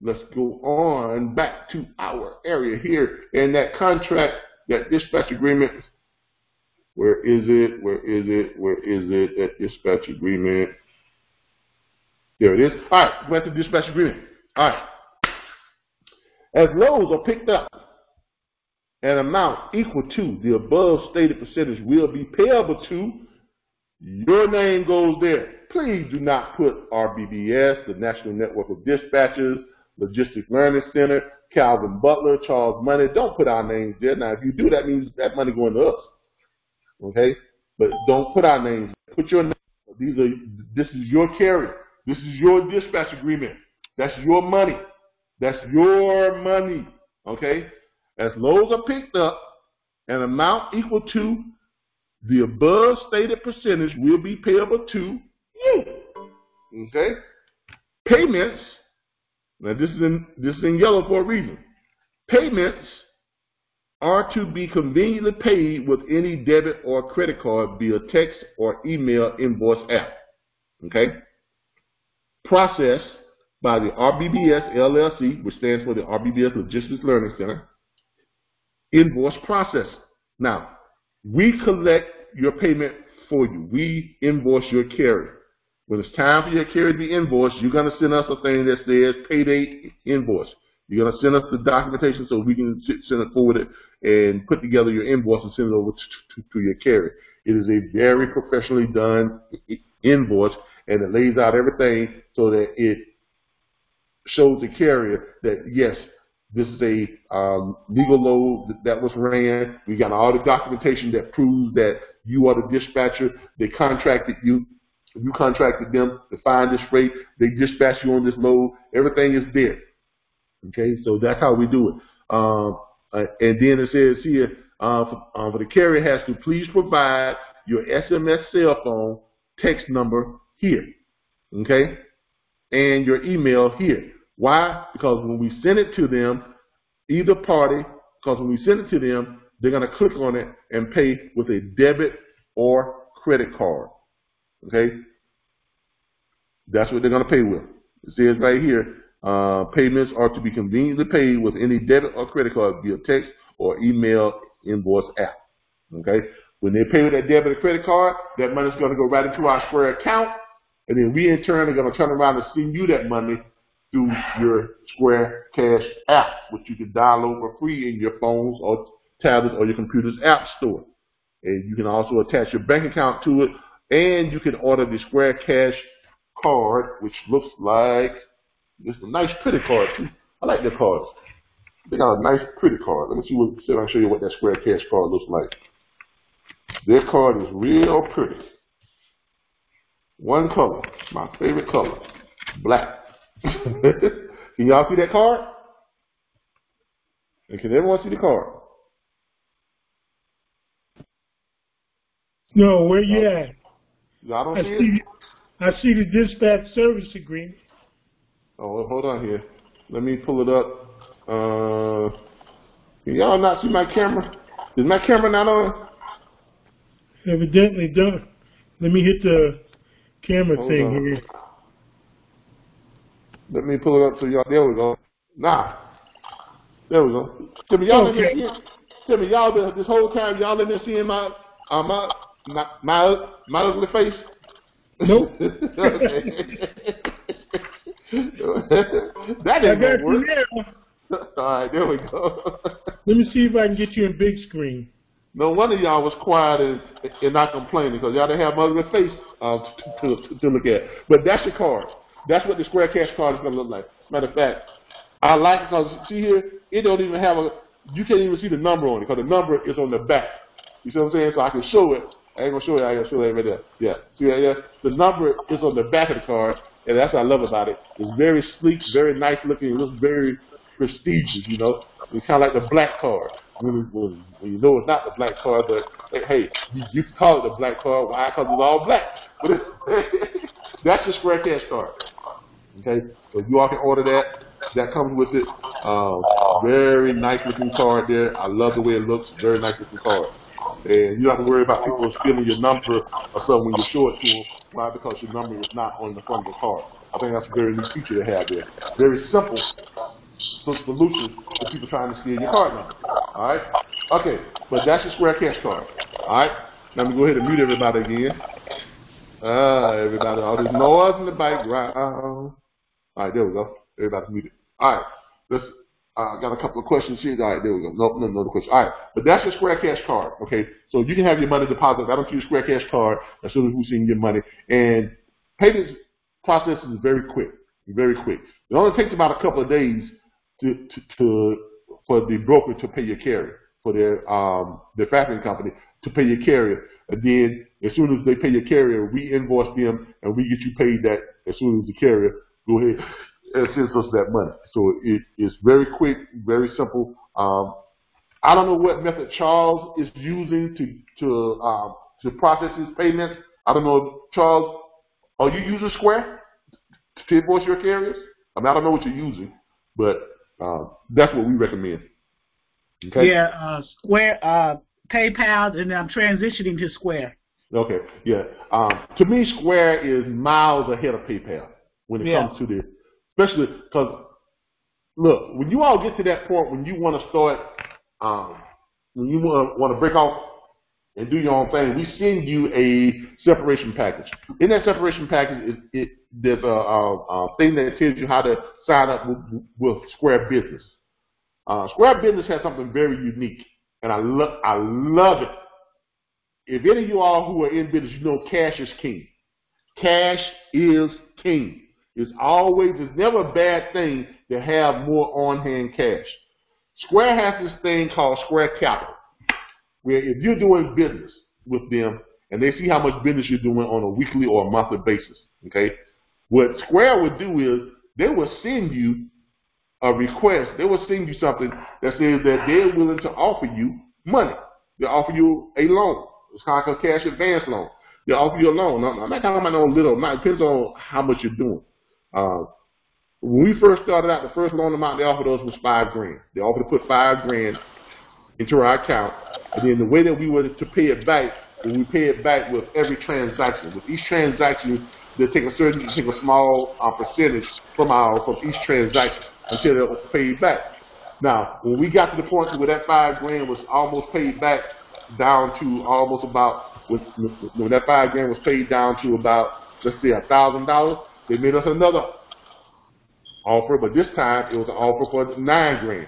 Let's go on back to our area here in that contract, that dispatch agreement. Where is it? That dispatch agreement. There it is. All right, back to the dispatch agreement. All right. As loads are picked up, an amount equal to the above stated percentage will be payable to, your name goes there. Please do not put RBBS, the National Network of Dispatchers, Logistics Learning Center, Calvin Butler, Charles Money. Don't put our names there. Now, if you do, that means that money going to us. Okay? But don't put our names. Put your name. This is your carrier. This is your dispatch agreement. That's your money. That's your money. Okay? As loads are picked up, an amount equal to the above stated percentage will be payable to you. Okay? Payments. Now this is in yellow for a reason. Payments are to be conveniently paid with any debit or credit card via text or email invoice app. Okay? Processed by the RBBS LLC, which stands for the RBBS Logistics Learning Center. Invoice process. Now, we collect your payment for you. We invoice your carrier. When it's time for your carrier to be invoiced, you're going to send us a thing that says pay date invoice. You're going to send us the documentation so we can send it forward and put together your invoice and send it over to your carrier. It is a very professionally done invoice, and it lays out everything so that it shows the carrier that, yes, this is a legal load that was ran. We got all the documentation that proves that you are the dispatcher. They contracted you. You contracted them to find this freight. They dispatch you on this load. Everything is there. Okay, so that's how we do it. And then it says here, for the carrier has to please provide your SMS cell phone text number here. Okay, and your email here. Why? Because when we send it to them, either party, because when we send it to them, they're going to click on it and pay with a debit or credit card. Okay? That's what they're going to pay with. It says right here, payments are to be conveniently paid with any debit or credit card via text or email invoice app. Okay? When they pay with that debit or credit card, that money is going to go right into our Square account, and then we in turn are going to turn around and send you that money through your Square Cash app, which you can download for free in your phones or tablets or your computer's app store. And you can also attach your bank account to it, and you can order the Square Cash card, which looks like it's a nice, pretty card too. I like their cards. They got a nice, pretty card. Let me see I'll show you what that Square Cash card looks like. Their card is real pretty. One color, my favorite color, black. Can y'all see that card? And can everyone see the card? No, where you at? Y'all don't see it? I see the dispatch service agreement. Oh, well, hold on here. Let me pull it up. Can y'all not see my camera? Is my camera not on? Evidently done. Let me hit the camera thing here. Let me pull it up so y'all. There we go. Nah. There we go. Tell me, y'all been this whole time y'all in there seeing my ugly face? Nope. That didn't work. All right, there we go. Let me see if I can get you in big screen. No wonder y'all was quiet and not complaining, because y'all didn't have my ugly face to look at. But that's your card. That's what the Square Cash card is going to look like. Matter of fact, I like it because, see here, it don't even have you can't even see the number on it, because the number is on the back. You see what I'm saying? So I can show it. I ain't going to show you. I got to show that right there. Yeah. See right there? The number is on the back of the card, and that's what I love about it. It's very sleek, very nice looking. It looks very prestigious, you know. It's kind of like the black card. When you know it's not the black card, but hey, you can call it the black card. Why? Because it's all black. But that's the Square Cash card. Okay, so you all can order that. That comes with it. Very nice looking card there. I love the way it looks. Very nice looking card. And you don't have to worry about people stealing your number or something when you show it to them. Why? Because your number is not on the front of the card. I think that's a very neat feature to have there. Very simple solution for people trying to steal your card number. All right? Okay, but that's your Square Cash card. All right? Now I'm going to go ahead and mute everybody again. Everybody, all this noise in the background. All right, there we go. Everybody's muted. All right, let's. Got a couple of questions here. All right, there we go. No other questions. All right, but that's your Square Cash card. Okay, so you can have your money deposited right onto your Square Cash card as soon as we send your money. And payment process is very quick. Very quick. It only takes about a couple of days for the broker to pay your carrier, for their factoring company to pay your carrier. And then as soon as they pay your carrier, we invoice them and we get you paid that as soon as the carrier go ahead and sends us that money. So it is very quick, very simple. I don't know what method Charles is using to process his payments. I don't know, Charles, are you using Square to invoice your carriers? I mean, I don't know what you're using, but that's what we recommend. Okay? Yeah, Square, PayPal, and I'm transitioning to Square. Okay, yeah. To me, Square is miles ahead of PayPal when it comes to this. Especially because, look, when you all get to that point when you want to start, when you want to break off and do your own thing, we send you a separation package. In that separation package, there's a thing that tells you how to sign up with Square Business. Square Business has something very unique, and I love it. If any of you all who are in business, you know cash is king. Cash is king. It's never a bad thing to have more on-hand cash. Square has this thing called Square Capital, where if you're doing business with them and they see how much business you're doing on a weekly or a monthly basis, okay, what Square would do is they will send you a request. They will send you something that says that they're willing to offer you money. They'll offer you a loan. It's kind of like a cash advance loan. They'll offer you a loan. Now, I'm not talking about no little amount. It depends on how much you're doing. When we first started out, the first loan amount they offered us was $5,000. They offered to put $5,000 into our account, and then the way that we were to pay it back, when we pay it back with every transaction. With each transaction, they take a small percentage from each transaction until it was paid back. Now, when we got to the point where that $5,000 was almost paid back down to almost about, when that $5,000 was paid down to about, let's say, $1,000, they made us another offer, but this time it was an offer for $9,000.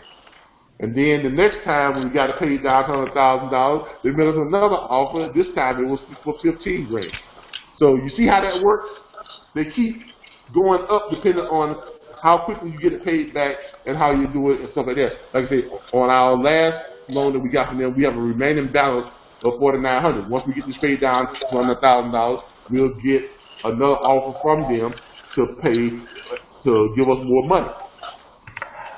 And then the next time when we got it paid down to $100,000, they made us another offer. This time it was for $15,000. So you see how that works? They keep going up depending on how quickly you get it paid back and how you do it and stuff like that. Like I said, on our last loan that we got from them, we have a remaining balance of $4,900. Once we get this paid down to $100,000, we'll get another offer from them to give us more money.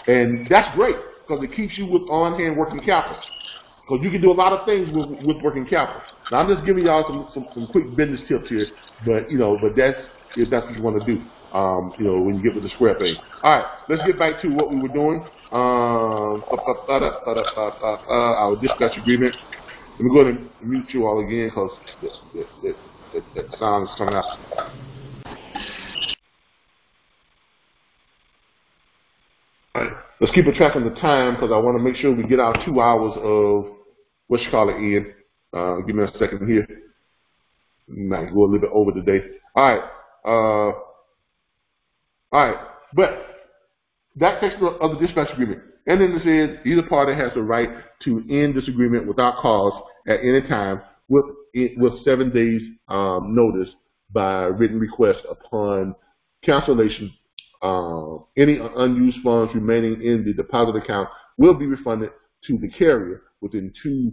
And that's great because it keeps you with on-hand working capital. Because you can do a lot of things with working capital. Now I'm just giving y'all some quick business tips here, but that's if that's what you want to do. When you get with the Square thing. All right, let's get back to what we were doing. Our dispatch agreement. Let me go ahead and mute you all again because that sound is coming out. All right, let's keep a track of the time because I want to make sure we get our 2 hours of in. Give me a second here. Might go a little bit over today. All right, but that takes of the dispatch agreement. And then it says either party has the right to end this agreement without cause at any time with 7 days notice by written request upon cancellation. Any unused funds remaining in the deposit account will be refunded to the carrier within 2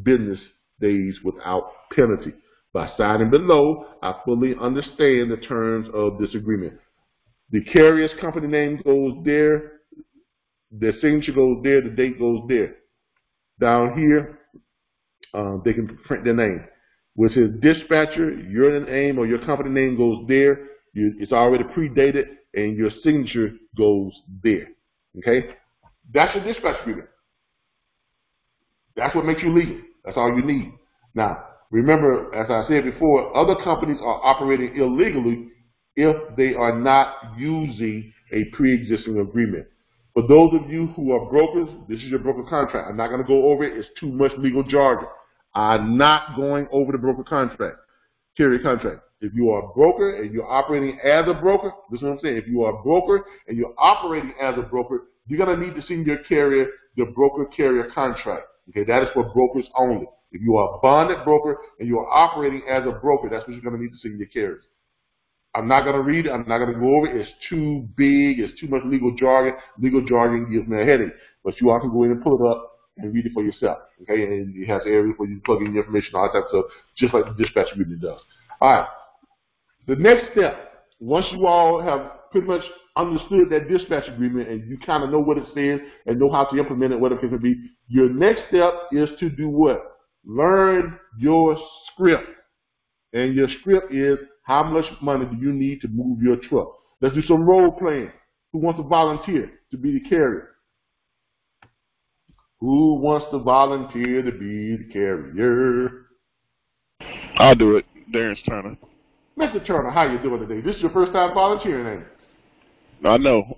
business days without penalty. By signing below, I fully understand the terms of this agreement. The carrier's company name goes there, their signature goes there, the date goes there. Down here, they can print their name. Which says dispatcher, your name or your company name goes there. It's already predated, and your signature goes there. Okay? That's your dispatch agreement. That's what makes you legal. That's all you need. Now, remember, as I said before, other companies are operating illegally if they are not using a pre-existing agreement. For those of you who are brokers, this is your broker contract. I'm not going to go over it. It's too much legal jargon. I'm not going over the broker contract, carrier contract. If you are a broker and you're operating as a broker, this is what I'm saying. If you are a broker and you're operating as a broker, you're going to need to send your carrier the broker-carrier contract. Okay, that is for brokers only. If you are a bonded broker and you are operating as a broker, that's what you're going to need to send your carriers. I'm not going to read it. I'm not going to go over it. It's too big. It's too much legal jargon. Legal jargon gives me a headache. But you all can go in and pull it up and read it for yourself. Okay, and it has areas where you plug in your information, all that type of stuff, just like the dispatch agreement does. All right. The next step, once you all have pretty much understood that dispatch agreement and you kind of know what it says and know how to implement it, whatever it can be, your next step is to do what? Learn your script. And your script is how much money do you need to move your truck. Let's do some role playing. Who wants to volunteer to be the carrier? Who wants to volunteer to be the carrier? I'll do it. Darren's Turner. Mr. Turner, how you doing today? This is your first time volunteering, ain't it? I know.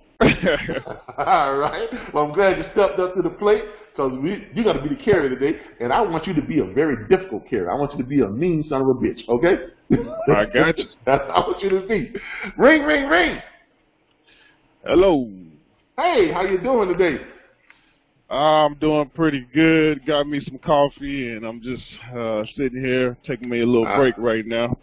All right. Well, I'm glad you stepped up to the plate because you're going to be the carrier today, and I want you to be a very difficult carrier. I want you to be a mean son of a bitch, okay? I got you. That's what I want you to be. Ring, ring, ring. Hello. Hey, how you doing today? I'm doing pretty good. Got me some coffee, and I'm just sitting here taking me a little break right now.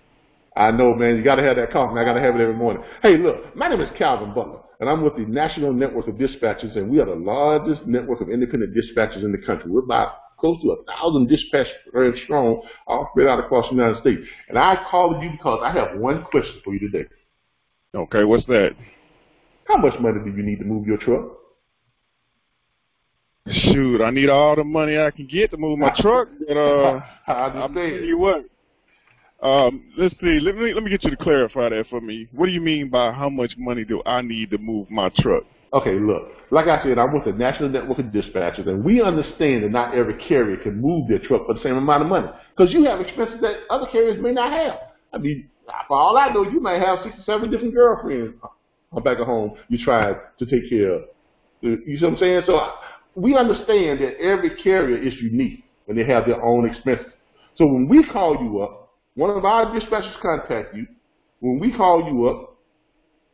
I know, man. You got to have that coffee. I got to have it every morning. Hey, look, my name is Calvin Butler, and I'm with the National Network of Dispatchers, and we are the largest network of independent dispatchers in the country. We're about close to 1,000 dispatchers strong, all spread out across the United States. And I called you because I have one question for you today. Okay, what's that? How much money do you need to move your truck? Shoot, I need all the money I can get to move my truck. But I'll tell you what. Let's see. Let me get you to clarify that for me. What do you mean by how much money do I need to move my truck? Okay, look. Like I said, I'm with the National Network of Dispatchers, and we understand that not every carrier can move their truck for the same amount of money because you have expenses that other carriers may not have. I mean, for all I know, you might have 6 or 7 different girlfriends back at home you tried to take care of. You see what I'm saying? So we understand that every carrier is unique when they have their own expenses. So when we call you up, one of our dispatchers contact you. When we call you up,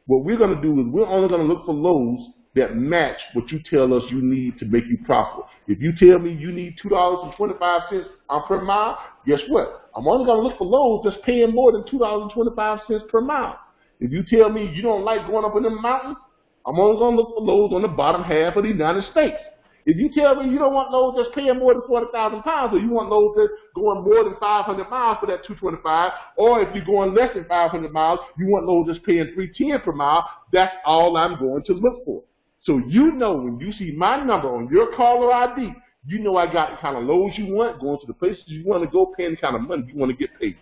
what we're going to do is we're only going to look for loads that match what you tell us you need to make you profitable. If you tell me you need $2.25 per mile, guess what? I'm only going to look for loads that's paying more than $2.25 per mile. If you tell me you don't like going up in the mountains, I'm only going to look for loads on the bottom half of the United States. If you tell me you don't want loads that's paying more than 40,000 pounds, or you want loads that's going more than 500 miles for that 225, or if you're going less than 500 miles, you want loads that's paying 310 per mile, that's all I'm going to look for. So you know when you see my number on your caller ID, you know I got the kind of loads you want, going to the places you want to go, paying the kind of money you want to get paid.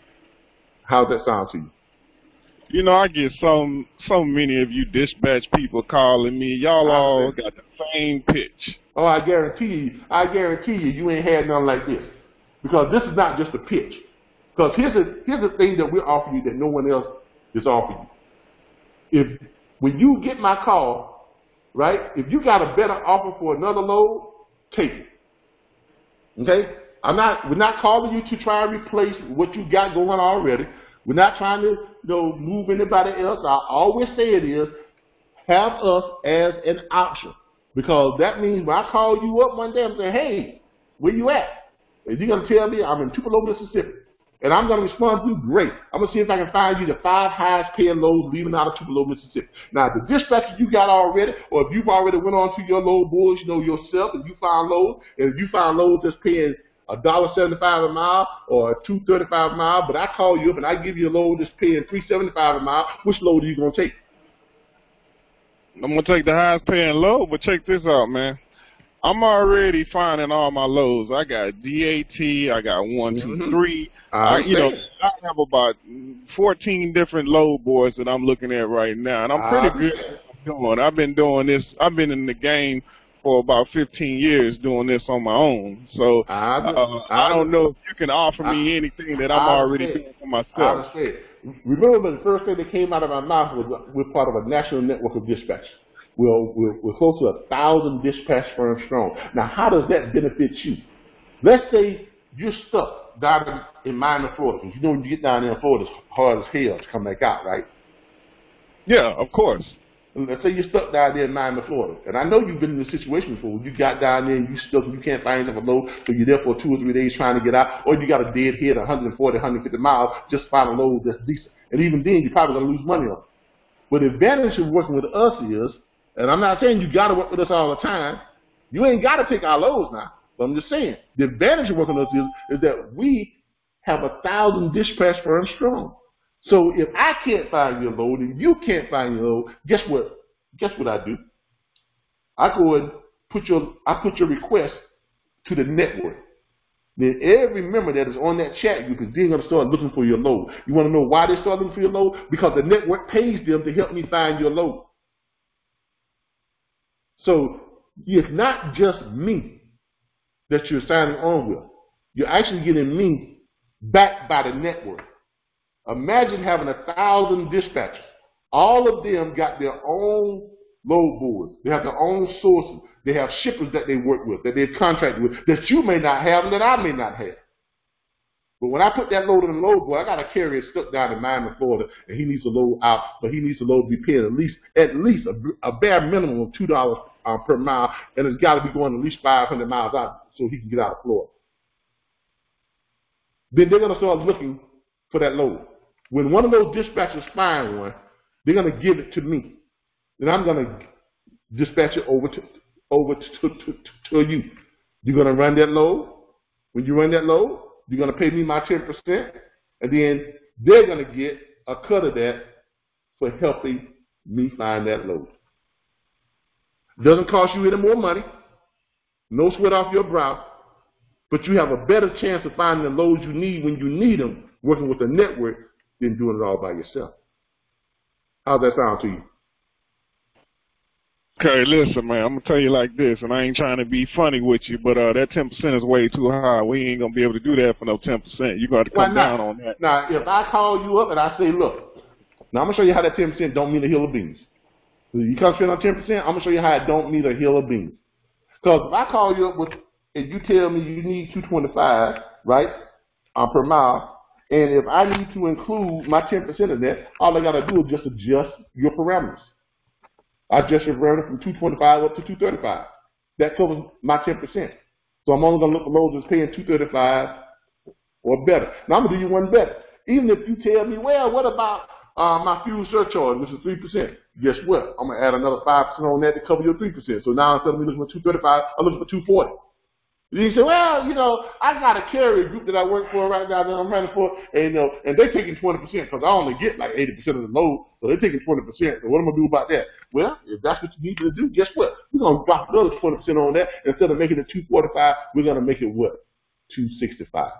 How's that sound to you? You know, I get so many of you dispatch people calling me. Y'all all got the same pitch. Oh, I guarantee you, you ain't had nothing like this. Because this is not just a pitch. Because here's the thing that we're offering you that no one else is offering you. When you get my call, right, if you got a better offer for another load, take it. Okay? We're not calling you to try and replace what you got going already. We're not trying to, move anybody else. I always say it is, have us as an option. Because that means when I call you up one day, I'm saying, hey, where you at? And you're going to tell me I'm in Tupelo, Mississippi. And I'm going to respond to you, great. I'm going to see if I can find you the 5 highest paying loads leaving out of Tupelo, Mississippi. Now, the dispatches you got already, or if you've already went on to your load boards, yourself, and you found loads, and if you found loads that's paying $1.75 a mile or $2.35 a mile, but I call you up and I give you a load that's paying $3.75 a mile, which load are you going to take? I'm going to take the highest paying load, but check this out, man. I'm already finding all my loads. I got DAT, I got 1, 2, 3. I have about 14 different load boards that I'm looking at right now, and I'm pretty good at what I'm doing. I've been doing this. I've been in the game for about 15 years doing this on my own. So I don't know if you can offer me anything that I'm already doing for myself. Remember, the first thing that came out of my mouth was we're part of a national network of dispatch. We're close to 1,000 dispatch firms strong. Now, how does that benefit you? Let's say you're stuck down in Miami, Florida. Because when you get down there in Florida, it's hard as hell to come back out, right? Yeah, of course. Let's say you're stuck down there in Miami, Florida. And I know you've been in this situation before. You got down there and you stuck and you can't find yourself a load, so you're there for 2 or 3 days trying to get out, or you got a dead head 140, 150 miles, just find a load that's decent. And even then, you're probably going to lose money on it. But the advantage of working with us is, and I'm not saying you got to work with us all the time. You ain't got to take our loads now. But I'm just saying, the advantage of working with us is that we have 1,000 dispatch firms strong. So if I can't find your load and you can't find your load, guess what? Guess what I do? I go and put your request to the network. Then every member that is on that chat group is then going to start looking for your load. You want to know why they start looking for your load? Because the network pays them to help me find your load. So it's not just me that you're signing on with. You're actually getting me backed by the network. Imagine having 1,000 dispatchers. All of them got their own load boards. They have their own sources. They have shippers that they work with, that they've contracted with, that you may not have and that I may not have. But when I put that load in the load board, I got a carrier stuck down in Miami, Florida, and he needs a load out, but he needs a load to be paying at least a bare minimum of $2 per mile, and it's got to be going at least 500 miles out so he can get out of Florida. Then they're going to start looking for that load. When one of those dispatchers find one, they're going to give it to me. Then I'm going to dispatch it over to you. You're going to run that load. When you run that load, you're going to pay me my 10%, and then they're going to get a cut of that for helping me find that load. Doesn't cost you any more money. No sweat off your brow. But you have a better chance of finding the loads you need when you need them, working with a network, than doing it all by yourself. How's that sound to you? Okay, listen, man, I'm going to tell you like this, and I ain't trying to be funny with you, but that 10% is way too high. We ain't going to be able to do that for no 10%. You're going to come down on that. Now, if I call you up and I say, look, now I'm going to show you how that 10% don't mean a hill of beans. You come spend on 10%, I'm going to show you how it don't mean a hill of beans. Because if I call you up with, and you tell me you need 225, right, per mile, and if I need to include my 10% of that, all I got to do is just adjust your parameters. I adjust your parameter from 225 up to 235. That covers my 10%. So I'm only going to look for loads that's paying 235 or better. Now I'm going to do you one better. Even if you tell me, well, what about my fuel surcharge, which is 3%? Guess what? I'm going to add another 5% on that to cover your 3%. So now instead of me looking for 235, I'm looking for 240. You say, well, you know, I got a carrier group that I work for right now that I'm running for, and and they're taking 20% because I only get like 80% of the load, so they're taking 20%. So what am I going to do about that? Well, if that's what you need to do, guess what? We're going to drop another 20% on that. Instead of making it 245, we're going to make it what? 265.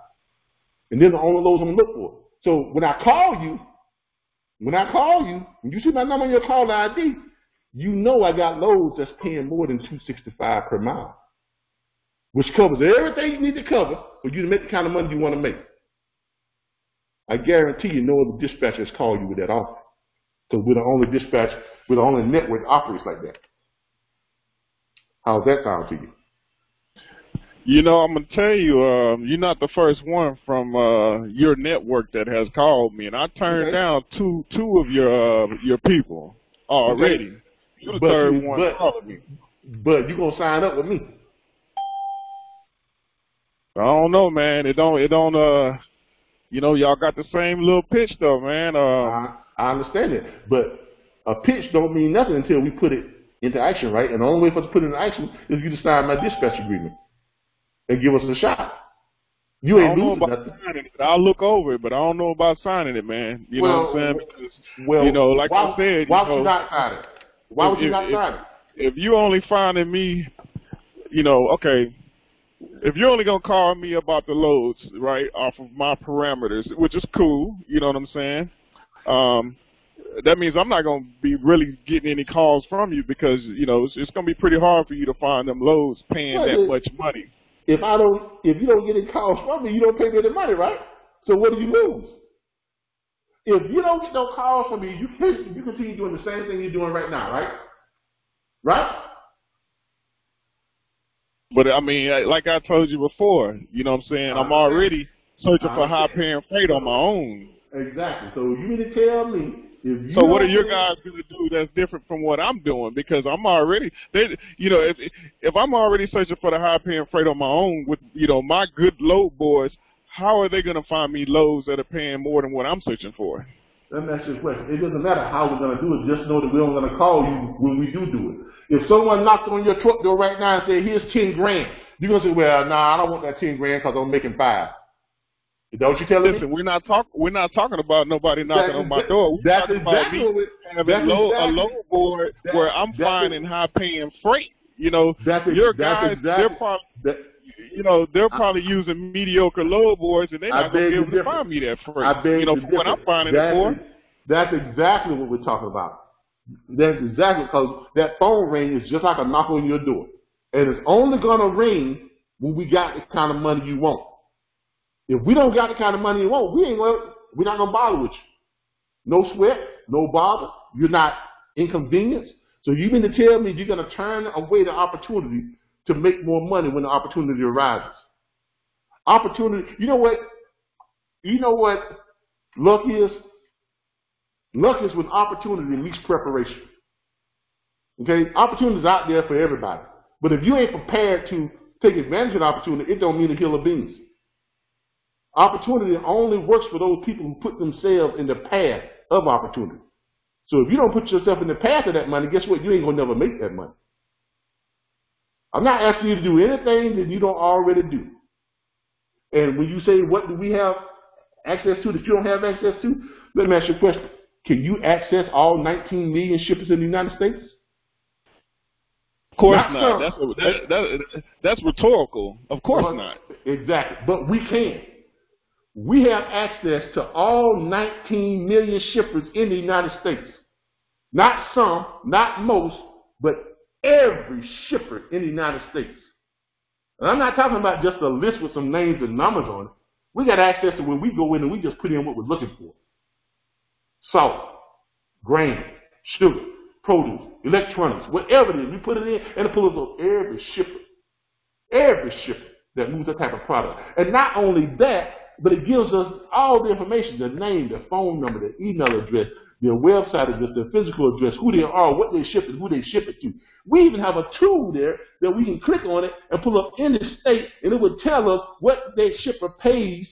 And then the only loads I'm going to look for. So when I call you, when you see my number on your call ID, you know I got loads that's paying more than 265 per mile, which covers everything you need to cover for you to make the kind of money you want to make. I guarantee you no other dispatchers call you with that offer. Because we're the only network operates like that. How's that sound to you? You know, I'm going to tell you, you're not the first one from your network that has called me, and I turned down two of your people already. Okay. You're the third one calling me. But you're going to sign up with me. I don't know, man. It don't, you know, y'all got the same little pitch though, man. I understand it, but a pitch don't mean nothing until we put it into action, right? And the only way for us to put it into action is you to sign my dispatch agreement and give us a shot. You ain't losing nothing. I'll look over it, but I don't know about signing it, man. You know what I'm saying? Because, you know, like I said, why would you not sign it? Why would you not sign it? If you only finding me, you know, okay. If you're only going to call me about the loads, right, off of my parameters, which is cool, you know what I'm saying, that means I'm not going to be really getting any calls from you because, you know, it's going to be pretty hard for you to find them loads paying that much money. If you don't get any calls from me, you don't pay me the money, right? So what do you lose? If you don't get no calls from me, you continue doing the same thing you're doing right now, right? Right? But, I mean, like I told you before, you know what I'm saying, I'm already searching for high-paying freight on my own. Exactly. So you mean to tell me if you So what are your guys going to do that's different from what I'm doing? Because I'm already, you know, if I'm already searching for the high-paying freight on my own with, you know, my good load boys, how are they going to find me loads that are paying more than what I'm searching for? Let me ask you a question. It doesn't matter how we're going to do it. Just know that we're only going to call you when we do it. If someone knocks on your truck door right now and says, here's 10 grand, you're going to say, well, nah, I don't want that 10 grand because I'm making 5. Is that what you're telling me? Listen, we're not talking about nobody knocking on my door. We're talking about me having a load board where I'm finding high-paying freight. You know, your guys, they're probably using mediocre load boards, and they're not going to be able to find me that freight. You know, for what I'm finding it for. That's exactly what we're talking about. That's exactly because that phone ring is just like a knock on your door. And it's only going to ring when we got the kind of money you want. If we don't got the kind of money you want, we're not going to bother with you. No sweat, no bother. You're not inconvenienced. So you mean to tell me you're going to turn away the opportunity to make more money when the opportunity arises? Opportunity, you know what luck is? Luck is when opportunity meets preparation. Okay, opportunities out there for everybody. But if you ain't prepared to take advantage of the opportunity, it don't mean a hill of beans. Opportunity only works for those people who put themselves in the path of opportunity. So if you don't put yourself in the path of that money, guess what? You ain't gonna never make that money. I'm not asking you to do anything that you don't already do. And when you say, what do we have access to that you don't have access to? Let me ask you a question. Can you access all 19 million shippers in the United States? Of course not. That's rhetorical. Of course not. Exactly. But we can. We have access to all 19 million shippers in the United States. Not some, not most, but every shipper in the United States. And I'm not talking about just a list with some names and numbers on it. We got access to when we go in and we just put in what we're looking for. Salt, grain, sugar, produce, electronics, whatever it is, we put it in and it pulls up every shipper that moves that type of product. And not only that, but it gives us all the information, the name, the phone number, the email address, their website address, their physical address, who they are, what they ship it, who they ship it to. We even have a tool there that we can click on it and pull up in the state, and it would tell us what their shipper pays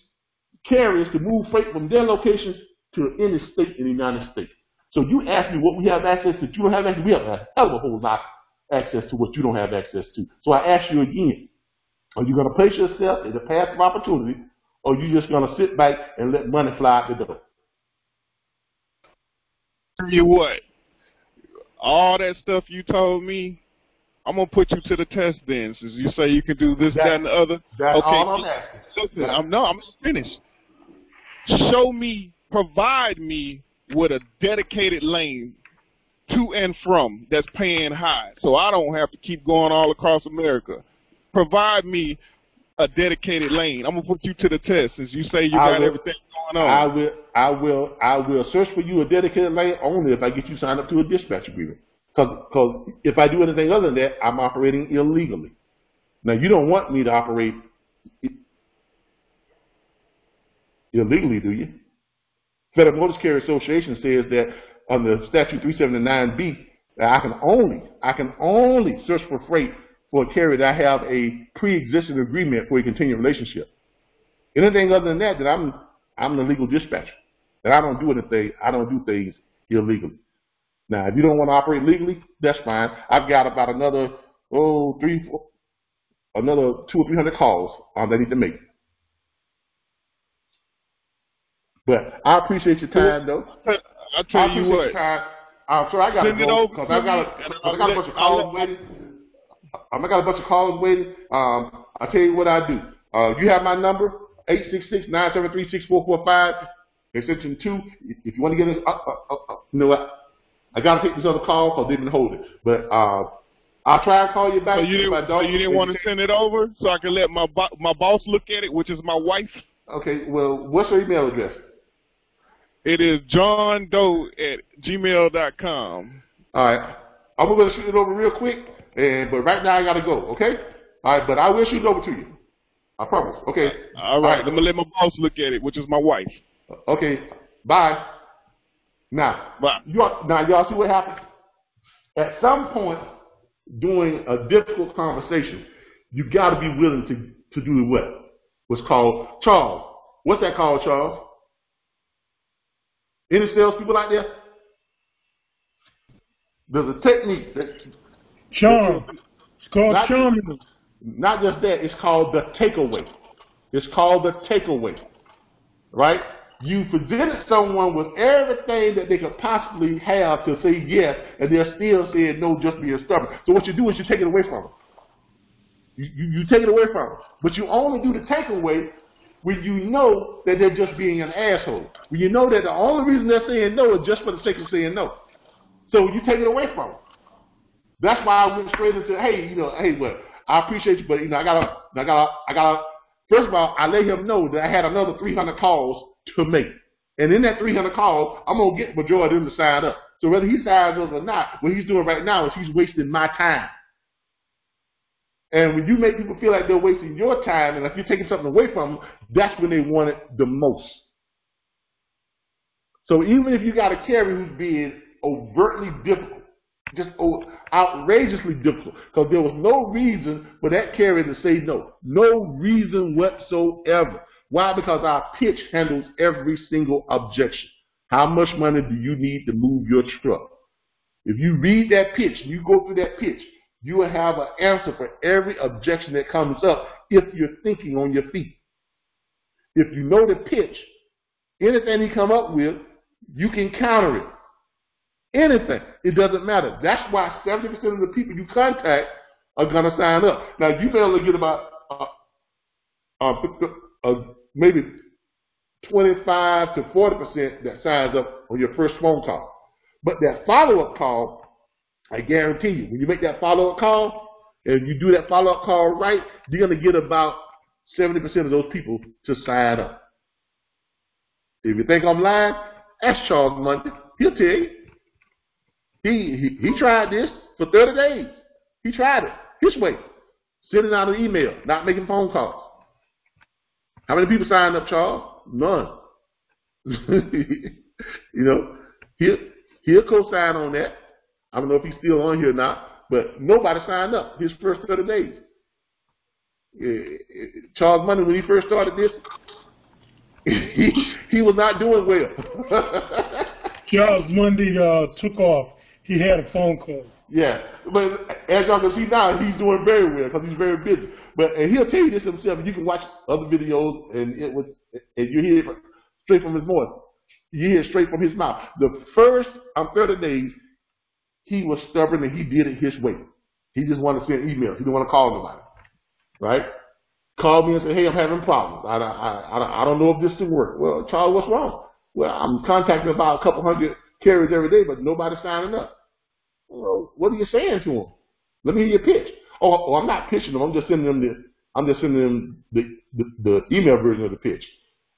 carriers to move freight from their location to any state in the United States. So you ask me what we have access to, you don't have access to. We have a hell of a whole lot of access to what you don't have access to. So I ask you again, are you going to place yourself in the path of opportunity, or are you just going to sit back and let money fly out the door? Tell you what, all that stuff you told me, I'm going to put you to the test then, since you say you can do this, that, and the other. That's okay, all I'm asking. Listen, I'm finished. Show me, provide me with a dedicated lane to and from that's paying high, so I don't have to keep going all across America. Provide me a dedicated lane. I'm gonna put you to the test, since you say you got everything going on. I will search for you a dedicated lane only if I get you signed up to a dispatch agreement. Because if I do anything other than that, I'm operating illegally. Now you don't want me to operate illegally, do you? Federal Motor Carrier Association says that under Statute 379B, that I can only search for freight for a carrier that I have a pre-existing agreement for a continuing relationship. Anything other than that, I'm an illegal dispatcher. And I don't do anything, I don't do things illegally. Now, if you don't want to operate legally, that's fine. I've got about another 200 or 300 calls I need to make. But I appreciate your time, though. I tell you what. I'm sorry, I got to go because I got a bunch of calls waiting. I got a bunch of calls waiting. I'll tell you what I do. You have my number, 866-973-6445, extension 2. If you want to get this, you know what? I got to take this other call because they've been holding. But I'll try and call you back. So you didn't want to send it over so I can let my boss look at it, which is my wife? Okay, well, what's your email address? It is johndoe@gmail.com. All right. I'm going to shoot it over real quick, but right now I got to go, okay? All right, but I will shoot it over to you. I promise, okay? All right. I'm going to let my boss look at it, which is my wife. Okay, bye. Now, y'all see what happens? At some point during a difficult conversation, you got to be willing to do what's called, Charles. What's that called, Charles? Any salespeople out there? There's a technique that charm. It's called charming. Not just that, it's called the takeaway. It's called the takeaway. Right? You presented someone with everything that they could possibly have to say yes, and they're still saying no, just being stubborn. So what you do is you take it away from them. You take it away from them. But you only do the takeaway when you know that they're just being an asshole. When you know that the only reason they're saying no is just for the sake of saying no. So you take it away from them. That's why I went straight into, hey, well, I appreciate you, but I gotta. First of all, I let him know that I had another 300 calls to make, and in that 300 calls, I'm gonna get the majority of them to sign up. So whether he signs up or not, what he's doing right now is he's wasting my time. And when you make people feel like they're wasting your time, and if you're taking something away from them, that's when they want it the most. So even if you got a carrier who's being overtly difficult, just outrageously difficult, because there was no reason for that carrier to say no. No reason whatsoever. Why? Because our pitch handles every single objection. How much money do you need to move your truck? If you read that pitch, you go through that pitch, you will have an answer for every objection that comes up if you're thinking on your feet. If you know the pitch, anything he come up with, you can counter it. Anything. It doesn't matter. That's why 70% of the people you contact are going to sign up. Now, you may only get about maybe 25 to 40% that signs up on your first phone call. But that follow-up call, I guarantee you, when you make that follow-up call, and you do that follow-up call right, you're going to get about 70% of those people to sign up. If you think I'm lying, ask Charles Monday. He'll tell you. He tried this for 30 days. He tried it his way. Sending out an email, not making phone calls. How many people signed up, Charles? None. You know, he'll co-sign on that. I don't know if he's still on here or not, but nobody signed up his first 30 days. Charles Monday, when he first started this, he was not doing well. Charles Monday took off. He had a phone call. Yeah, but as y'all can see now, he's doing very well because he's very busy. And he'll tell you this himself. You can watch other videos, and you hear it straight from his voice. You hear it straight from his mouth. The first 30 days, he was stubborn and he did it his way. He just wanted to send emails. He didn't want to call nobody. Right? Called me and said, "Hey, I'm having problems. I don't know if this will work." Well, Charles, what's wrong? Well, I'm contacting about a couple hundred carriers every day, but nobody's signing up. Well, what are you saying to them? Let me hear your pitch. Oh, I'm not pitching them. I'm just sending them the email version of the pitch.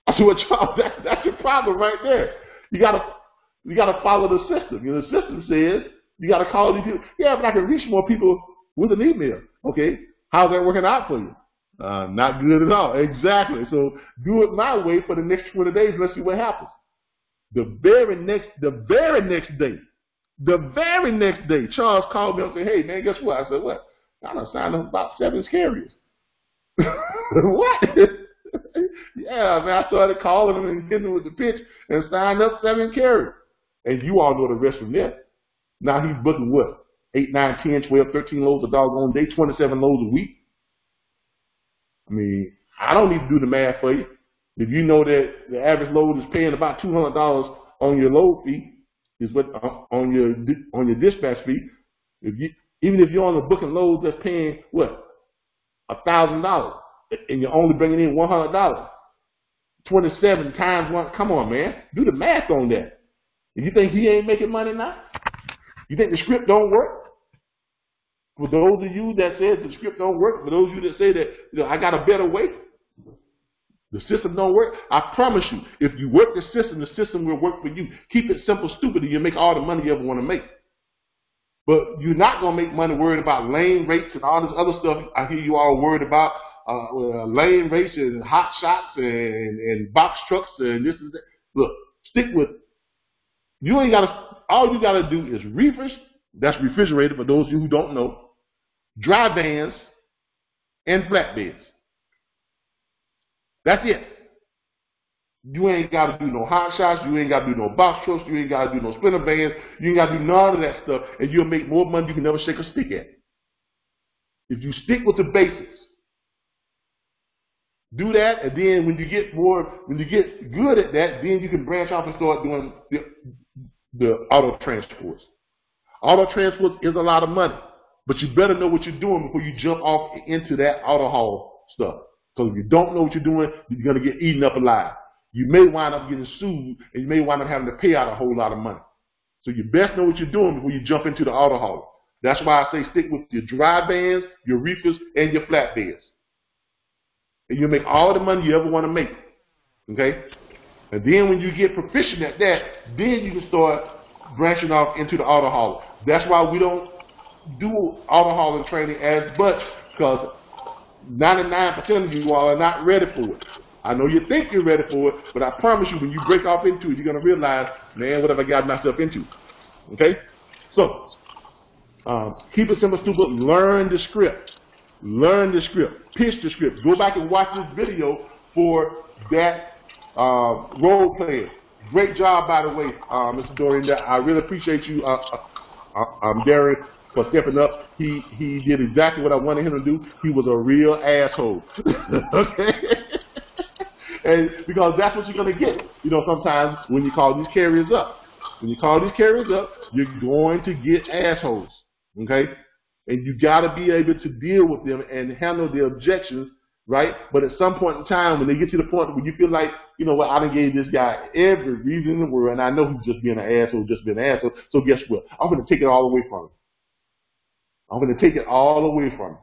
I said, "Well, Charles, that's your problem right there. You gotta follow the system. You know, the system says you gotta call these people. Yeah, but I can reach more people with an email. Okay, how's that working out for you? Not good at all. Exactly. So do it my way for the next 20 days. Let's see what happens." The very next day, Charles called me and said, "Hey, man, guess what?" I said, "What?" "I done signed up about 7 carriers." What? Yeah, man, I started calling them and hitting them with the pitch and signed up 7 carriers. And you all know the rest from there. Now he's booking what? 8, 9, 10, 12, 13 loads a doggone day, 27 loads a week. I mean, I don't need to do the math for you. If you know that the average load is paying about $200 on your load fee, is what on your dispatch fee. Even if you're on the booking loads that's paying what, $1,000, and you're only bringing in $100, 27 times 1. Come on, man, do the math on that. And you think he ain't making money now? You think the script don't work? For those of you that says the script don't work, for those of you that say that I got a better way, the system don't work, I promise you, if you work the system will work for you. Keep it simple, stupid, and you'll make all the money you ever want to make. But you're not going to make money worried about lane rates and all this other stuff. I hear you all worried about lane rates and hot shots and box trucks and this and that. Look, stick with it. All you got to do is reefers, that's refrigerated for those of you who don't know, dry vans, and flatbeds. That's it. You ain't got to do no hot shots. You ain't got to do no box trucks. You ain't got to do no sprinter vans. You ain't got to do none of that stuff, and you'll make more money you can never shake a stick at. If you stick with the basics, do that, and then when you get good at that, then you can branch off and start doing the auto transports. Auto transports is a lot of money, but you better know what you're doing before you jump off into that auto haul stuff. Because if you don't know what you're doing, you're going to get eaten up alive. You may wind up getting sued, and you may wind up having to pay out a whole lot of money. So you best know what you're doing before you jump into the auto haul. That's why I say stick with your dry vans, your reefers, and your flatbeds. And you'll make all the money you ever want to make. Okay? And then when you get proficient at that, then you can start branching off into the auto hauler. That's why we don't do auto hauling training as much, because 99% of you all are not ready for it. I know you think you're ready for it, but I promise you, when you break off into it, you're going to realize, man, what have I got myself into? Okay? So, Keep it simple, stupid. Learn the script. Learn the script. Pitch the script. Go back and watch this video for that role play. Great job, by the way, Mr. Dorian. I really appreciate you, Darren, for stepping up. He did exactly what I wanted him to do. He was a real asshole. Okay? And because that's what you're going to get. You know, sometimes when you call these carriers up. When you call these carriers up, you're going to get assholes. Okay? And you got to be able to deal with them and handle their objections, right? But at some point in time, when they get to the point where you feel like, you know what, I done gave this guy every reason in the world, and I know he's just being an asshole, so guess what? I'm going to take it all away from him. I'm going to take it all away from him.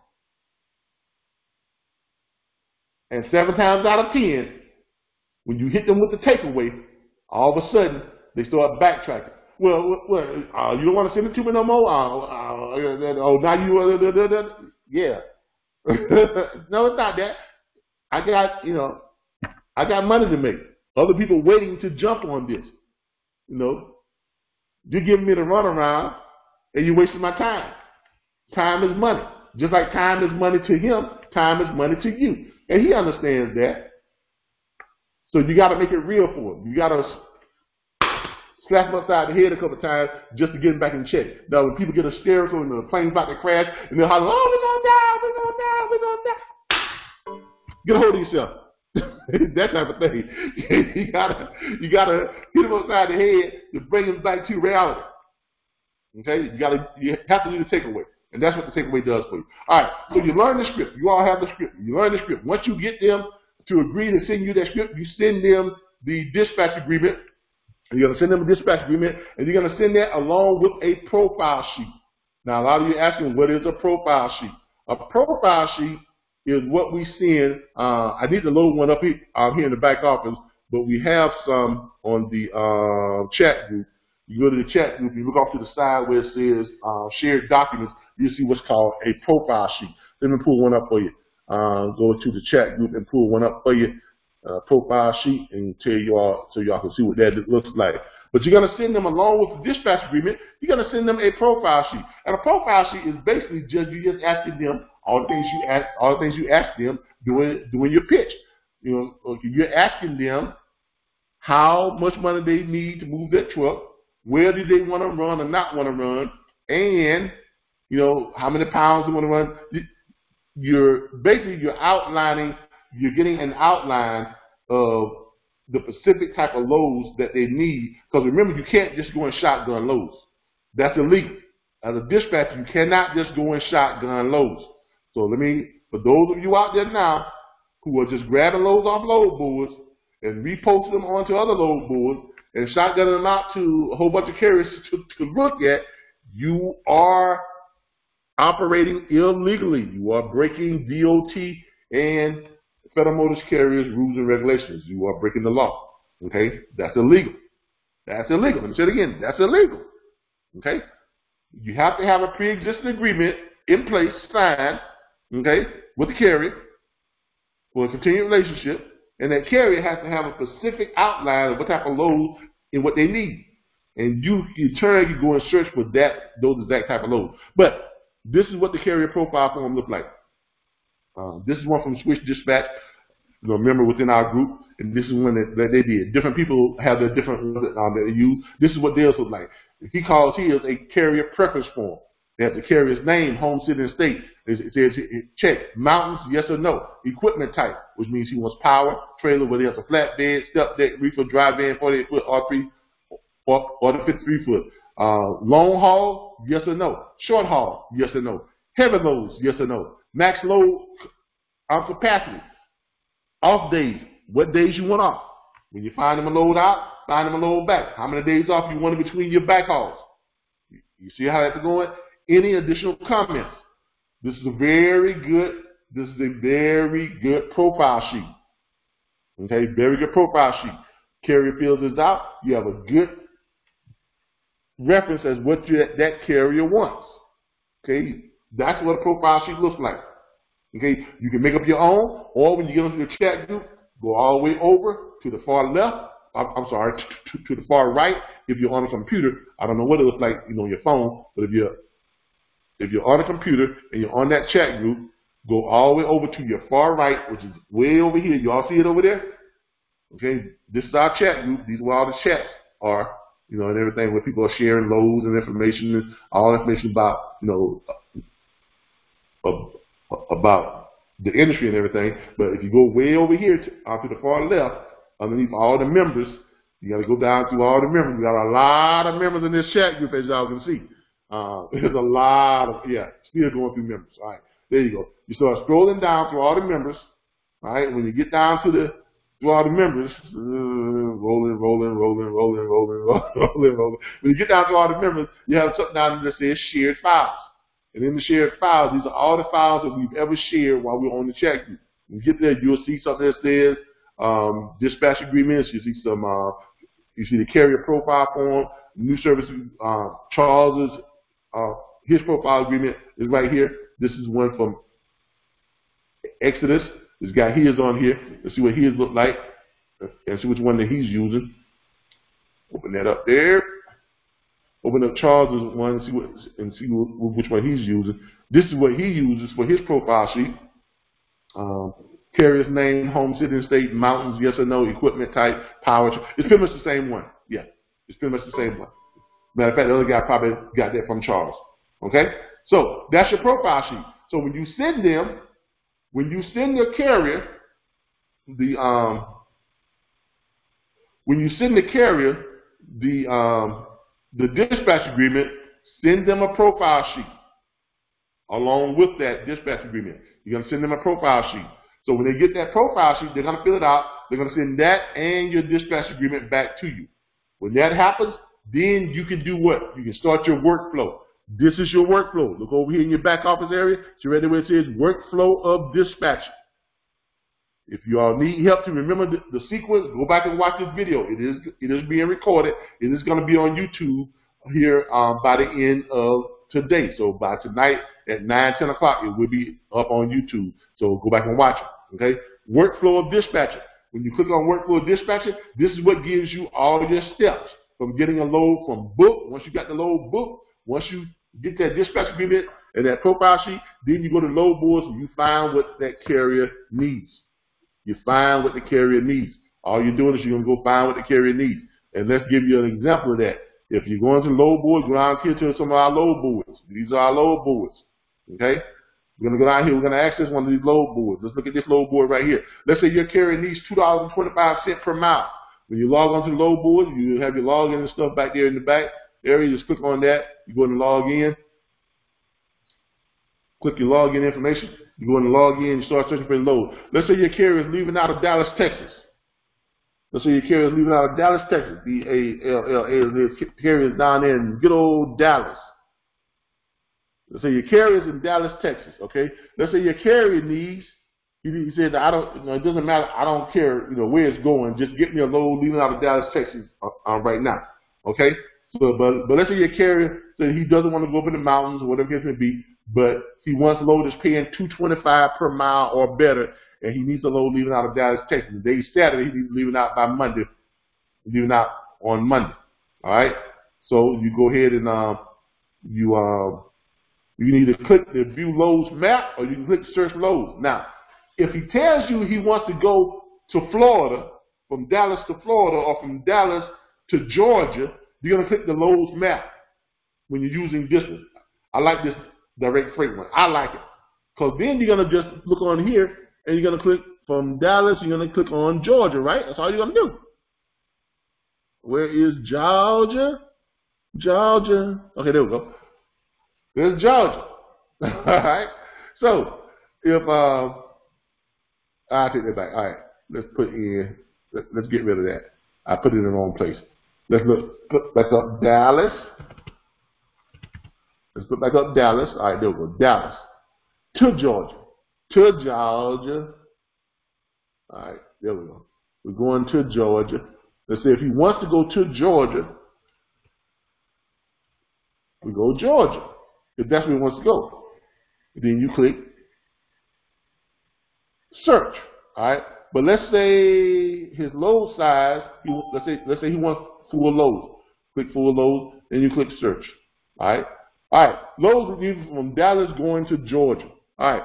And 7 times out of 10, when you hit them with the takeaway, all of a sudden, they start backtracking. Well, you don't want to send it to me no more? Oh, now you, yeah. No, it's not that. I got money to make. Other people waiting to jump on this. You know, you're giving me the runaround, and you're wasting my time. Time is money. Just like time is money to him, time is money to you. And he understands that. So you got to make it real for him. You got to slap him upside the head a couple of times just to get him back in check. Now, when people get hysterical and the plane's about to crash, and they're hollering, oh, we're going to die. Get a hold of yourself. That type of thing. you gotta hit him upside the head to bring him back to reality. Okay? You have to do the takeaway. And that's what the takeaway does for you. All right, so you learn the script. You all have the script. You learn the script. Once you get them to agree to send you that script, you send them the dispatch agreement. You're going to send them a dispatch agreement, and you're going to send that along with a profile sheet. Now, a lot of you are asking, what is a profile sheet? A profile sheet is what we send. I need to load one up here in the back office, but we have some on the chat group. You go to the chat group, you look off to the side where it says shared documents, you see what's called a profile sheet. Let me pull one up for you. Go to the chat group and pull one up for you, profile sheet, and tell you all so y'all can see what that looks like. But you're going to send them along with the dispatch agreement. You're going to send them a profile sheet, and a profile sheet is basically just you just asking them all the things you ask them doing your pitch. You know, you're asking them how much money they need to move that truck, where do they want to run or not want to run, and you know how many pounds they want to run. You're outlining. You're getting an outline of the specific type of loads that they need. Because remember, you can't just go and shotgun loads. That's illegal. As a dispatcher, you cannot just go and shotgun loads. So for those of you out there now who are just grabbing loads off load boards and reposting them onto other load boards and shotgunning them out to a whole bunch of carriers to look at, you are operating illegally. You are breaking DOT and Federal Motor Carriers rules and regulations. You are breaking the law. Okay? That's illegal. That's illegal. Let me say it again. That's illegal. Okay? You have to have a pre-existing agreement in place, signed, okay, with the carrier for a continued relationship, and that carrier has to have a specific outline of what type of load and what they need. And you, in turn, you go and search for those exact type of loads. But this is what the carrier profile form looks like. This is one from Switch Dispatch, member within our group, and this is one that they did. Different people have their different ones that they use. This is what theirs look like. He calls his a carrier preference form. They have the carrier's name, home, city, and state. It says check mountains, yes or no. Equipment type, which means he wants power, trailer, whether he has a flatbed, step deck, reefer, dry van, 48-foot, R3, or the 53-foot. Long haul, yes or no. Short haul, yes or no. Heavy loads, yes or no. Max load capacity. Off days, what days you want off. When you find them a load out, find them a load back. How many days off you want in between your back hauls. You see how that's going? Any additional comments? This is a very good profile sheet. Okay, very good profile sheet. Carrier fills this out. You have a good reference as what that carrier wants. Okay, that's what a profile sheet looks like. Okay, you can make up your own, or when you get onto your chat group, go all the way over to the far left. I'm sorry, to the far right. If you're on a computer, I don't know what it looks like, on your phone, but if you're if you're on a computer and you're on that chat group, go all the way over to your far right, which is way over here. You all see it over there? Okay, this is our chat group. These are where all the chats are, you know, and everything where people are sharing loads and information and all information about, you know, about the industry and everything. But if you go way over here to the far left, underneath all the members, you got to go down through all the members. We got a lot of members in this chat group, as y'all can see. There's a lot of, still going through members. All right, there you go. You start scrolling down through all the members. All right, when you get down to through all the members, rolling. When you get down to all the members, you have something down there that says shared files. And in the shared files, these are all the files that we've ever shared while we're on the chat group. When you get there, you'll see something that says dispatch agreements. You see some, you see the carrier profile form, new service, Charles's, his profile agreement is right here. This is one from Exodus. It's got his on here. Let's see what his look like and see which one that he's using. Open that up there. Open up Charles's one and see which one he's using. This is what he uses for his profile sheet. Carrier's name, home, city, and state, mountains, yes or no, equipment type, power. It's pretty much the same one. Yeah, it's pretty much the same one. Matter of fact, the other guy probably got that from Charles. Okay, so that's your profile sheet. So when you send them, when you send the carrier the dispatch agreement, send them a profile sheet along with that dispatch agreement. You're going to send them a profile sheet. So when they get that profile sheet, they're going to fill it out. They're going to send that and your dispatch agreement back to you. When that happens, then you can do what? You can start your workflow. This is your workflow. Look over here in your back office area. See right there where it says workflow of dispatch. If you all need help to remember the sequence, go back and watch this video. It is being recorded. It is going to be on YouTube here by the end of today. So by tonight at 9, 10 o'clock, it will be up on YouTube. So go back and watch it. Okay? Workflow of dispatching. When you click on workflow of dispatching, this is what gives you all your steps from getting a load from book. Once you got the load booked, once you get that dispatch agreement and that profile sheet, then you go to load boards and you find what that carrier needs. You find what the carrier needs. All you're doing is you're going to go find what the carrier needs. And let's give you an example of that. If you're going to load boards, go down here to some of our load boards. These are our load boards. Okay? We're going to go down here. We're going to access one of these load boards. Let's look at this load board right here. Let's say your carrier needs $2.25 per mile. When you log onto the load board, you have your login and stuff back there in the back area. Just click on that. You go and log in. Click your login information. You go and log in and start searching for the load. Let's say your carrier is leaving out of Dallas, Texas. Let's say your carrier is leaving out of Dallas, Texas. D-A-L-L-A-S. Carrier is down there in good old Dallas. Let's say your carrier is in Dallas, Texas. Okay. Let's say your carrier needs. He said, it doesn't matter. I don't care, where it's going. Just get me a load leaving out of Dallas, Texas, right now. Okay. So, but let's say your carrier said he doesn't want to go up in the mountains or whatever it may be, but he wants a load that's paying $2.25 per mile or better, and he needs a load leaving out of Dallas, Texas. Today's Saturday, he's leaving out by Monday, leaving out on Monday. All right. So you go ahead and you can either click the view loads map or you can click search loads. Now, if he tells you he wants to go to Florida, from Dallas to Florida or from Dallas to Georgia, you're going to click the loads map when you're using this one. I like this direct freight one. I like it. Because then you're going to just look on here and you're going to click from Dallas, you're going to click on Georgia, right? That's all you're going to do. Where is Georgia? Georgia. Okay, there we go. There's Georgia. All right. So if I'll take that back. All right. Let's put in. Let's get rid of that. I put it in the wrong place. Let's put back up Dallas. Let's put back up Dallas. All right, there we go. Dallas to Georgia. To Georgia. All right, there we go. We're going to Georgia. Let's say if he wants to go to Georgia, we go Georgia. If that's where he wants to go, then you click search. All right. But let's say his load size. Let's say he wants full load. Click full load, and you click search. All right. All right, loads from Dallas going to Georgia. All right,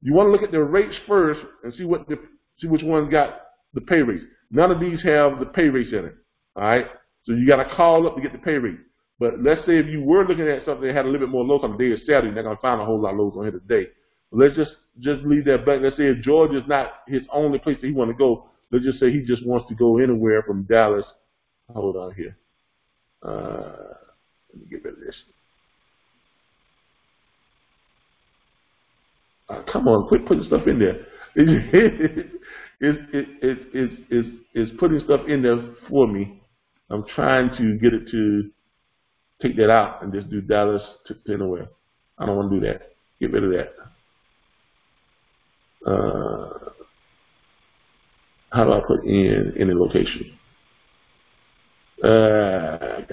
you want to look at the rates first and see which ones got the pay rates. None of these have the pay rates in it. All right, so you got to call up to get the pay rate. But let's say if you were looking at something that had a little bit more loads on the day of Saturday, you're not going to find a whole lot of loads on here today. Let's just leave that back. Let's say if Georgia is not his only place that he want to go, let's just say he just wants to go anywhere from Dallas. Hold on here. Let me get rid of this. Come on, quit putting stuff in there. It's putting stuff in there for me. I'm trying to get it to take that out and just do Dallas to anywhere. I don't want to do that. Get rid of that. How do I put in any location? I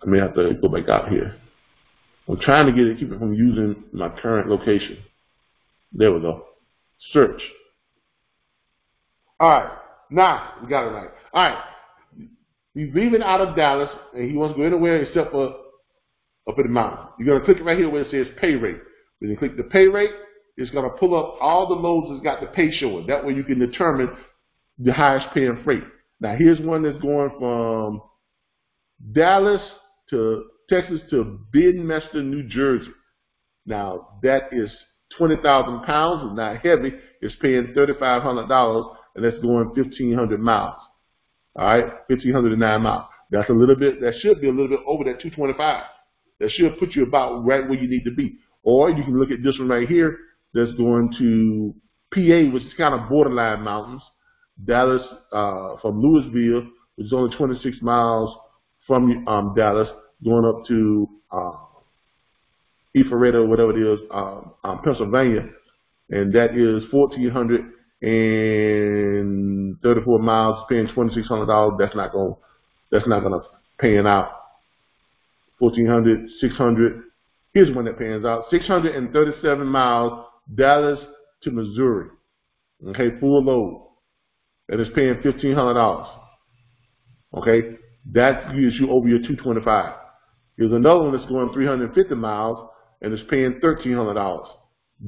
may have to go back out here. I'm trying to keep it from using my current location. There we go. Search. All right. Now we got it right. All right. He's leaving out of Dallas and he wants to go anywhere except for up in the mountain. You're going to click right here where it says pay rate. When you click the pay rate, it's going to pull up all the loads that's got the pay showing. That way you can determine the highest paying freight. Now here's one that's going from Dallas to Texas to Bedminster, New Jersey. Now that is 20,000 pounds. It's not heavy. It's paying $3,500 and that's going 1,500 miles. All right, 1,509 miles. That's a little bit. That should be a little bit over that 225. That should put you about right where you need to be. Or you can look at this one right here. That's going to PA, which is kind of borderline mountains. Dallas from Louisville, which is only 26 miles from Dallas, going up to Ephrata, or whatever it is, Pennsylvania, and that is 1,434 miles, paying $2,600. That's not gonna pan out. 1,400, 600. Here's one that pans out: 637 miles, Dallas to Missouri. Okay, full load. That is paying $1,500. Okay, that gives you over your 225. Here's another one that's going 350 miles and it's paying $1,300.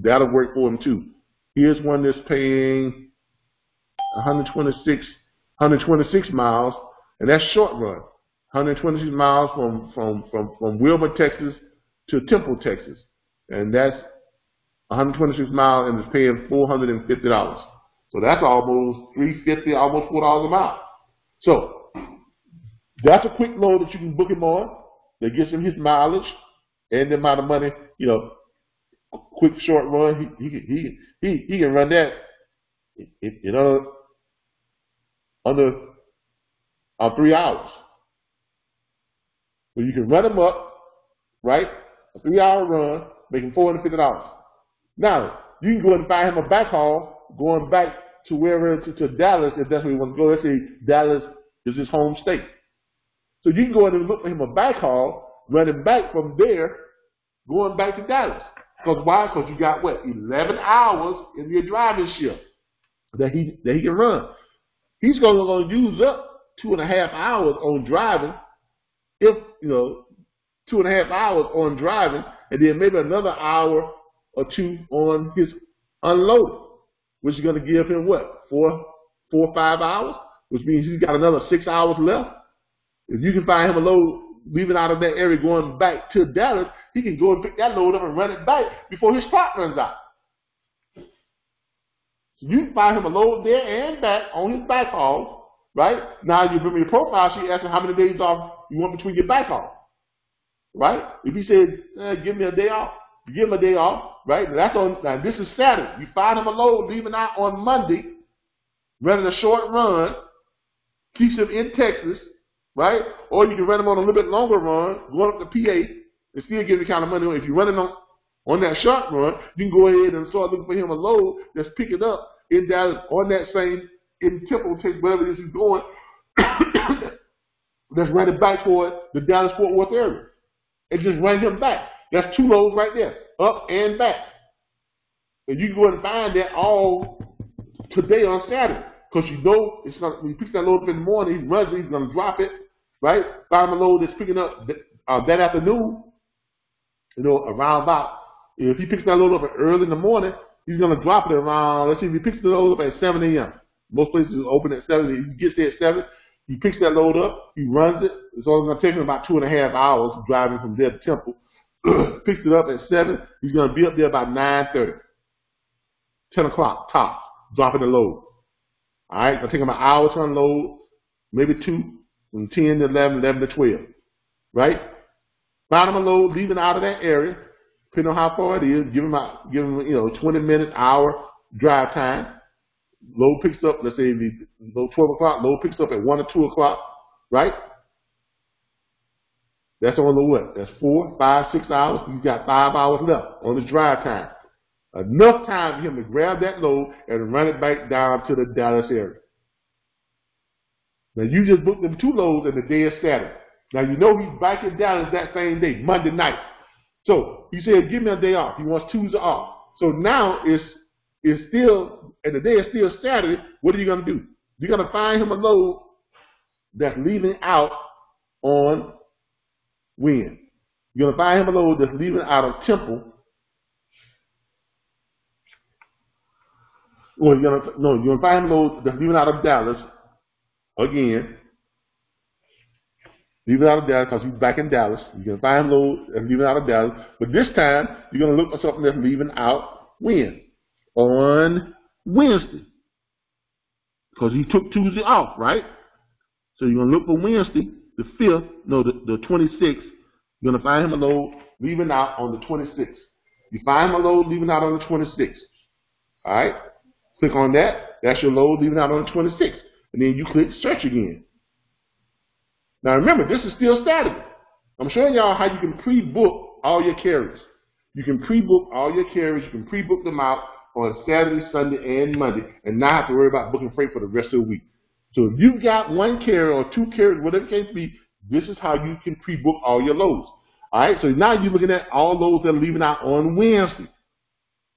That'll work for him too. Here's one that's paying 126 miles, and that's short run. 126 miles from Wilmer, Texas to Temple, Texas, and that's 126 miles and it's paying $450. So that's almost $350, almost $4 a mile. So that's a quick load that you can book him on. That gets him his mileage and the amount of money. You know, quick short run. He can run that. You know, under 3 hours. So you can run him up, right? A 3-hour run, making $450. Now you can go and find him a backhaul going back to wherever to Dallas if that's where you want to go. Let's say Dallas is his home state. So you can go in and look for him a backhaul, running back from there, going back to Dallas. Because why? Because you got what? 11 hours in your driving shift that he can run. He's going to use up 2.5 hours on driving. If, you know, 2.5 hours on driving, and then maybe another hour or two on his unloading, which is going to give him what? 4 or 5 hours, which means he's got another 6 hours left. If you can find him a load leaving out of that area going back to Dallas, he can go and pick that load up and run it back before his clock runs out. So you can find him a load there and back on his back haul, right? Now you bring me your profile sheet asking how many days off you want between your back haul, right? If he said, give me a day off, you give him a day off, right? Now this is Saturday. You find him a load leaving out on Monday, running a short run, keeps him in Texas, right? Or you can run him on a little bit longer run, going up to PA, and still give the kind of money. If you're running on that short run, you can go ahead and start looking for him a load that's picking up in Dallas on that same, in Temple, Texas, wherever it is he's going, that's running back toward the Dallas-Fort Worth area. And just run him back. That's 2 loads right there, up and back. And you can go ahead and find that all today on Saturday. Because you know it's gonna, when he picks that load up in the morning, he runs it, he's going to drop it, right? Find him a load that's picking up that afternoon, you know, around about, if he picks that load up early in the morning, he's going to drop it around, let's see, if he picks the load up at 7 a.m. Most places open at 7. He gets there at 7. He picks that load up. He runs it. It's only going to take him about 2.5 hours driving from there to Temple. Picks it up at 7. He's going to be up there about 9:30, 10 o'clock tops, dropping the load. All right, it'll take him an hour to unload, maybe 2, from 10 to 11, 11 to 12. Right? Find him a load, leaving out of that area, depending on how far it is. Give him 20 minutes, hour drive time. Load picks up, let's say, load 12 o'clock. Load picks up at 1 or 2 o'clock. Right? That's on the what? That's 4, 5, 6 hours. He's got 5 hours left on his drive time. Enough time for him to grab that load and run it back down to the Dallas area. Now, you just booked them 2 loads and the day is Saturday. Now, you know he's back in Dallas that same day, Monday night. So, he said, give me a day off. He wants Tuesday off. So, now it's still, and the day is still Saturday. What are you going to do? You're going to find him a load that's leaving out on when? You're going to find him a load that's leaving out of Temple. Well, you're going to find him a load that's leaving out of Dallas again. Leaving out of Dallas because he's back in Dallas. You're going to find him a load that's leaving out of Dallas. But this time, you're going to look for something that's leaving out when? On Wednesday. Because he took Tuesday off, right? So you're going to look for Wednesday, the 5th, no, the 26th. You're going to find him a load leaving out on the 26th. You find him a load leaving out on the 26th. All right? Click on that. That's your load leaving out on the 26th. And then you click search again. Now remember, this is still Saturday. I'm showing y'all how you can pre-book all your carriers. You can pre-book all your carriers. You can pre-book them out on Saturday, Sunday, and Monday, and not have to worry about booking freight for the rest of the week. So if you've got 1 carrier or 2 carriers, whatever it can be, this is how you can pre-book all your loads. All right, so now you're looking at all loads that are leaving out on Wednesday.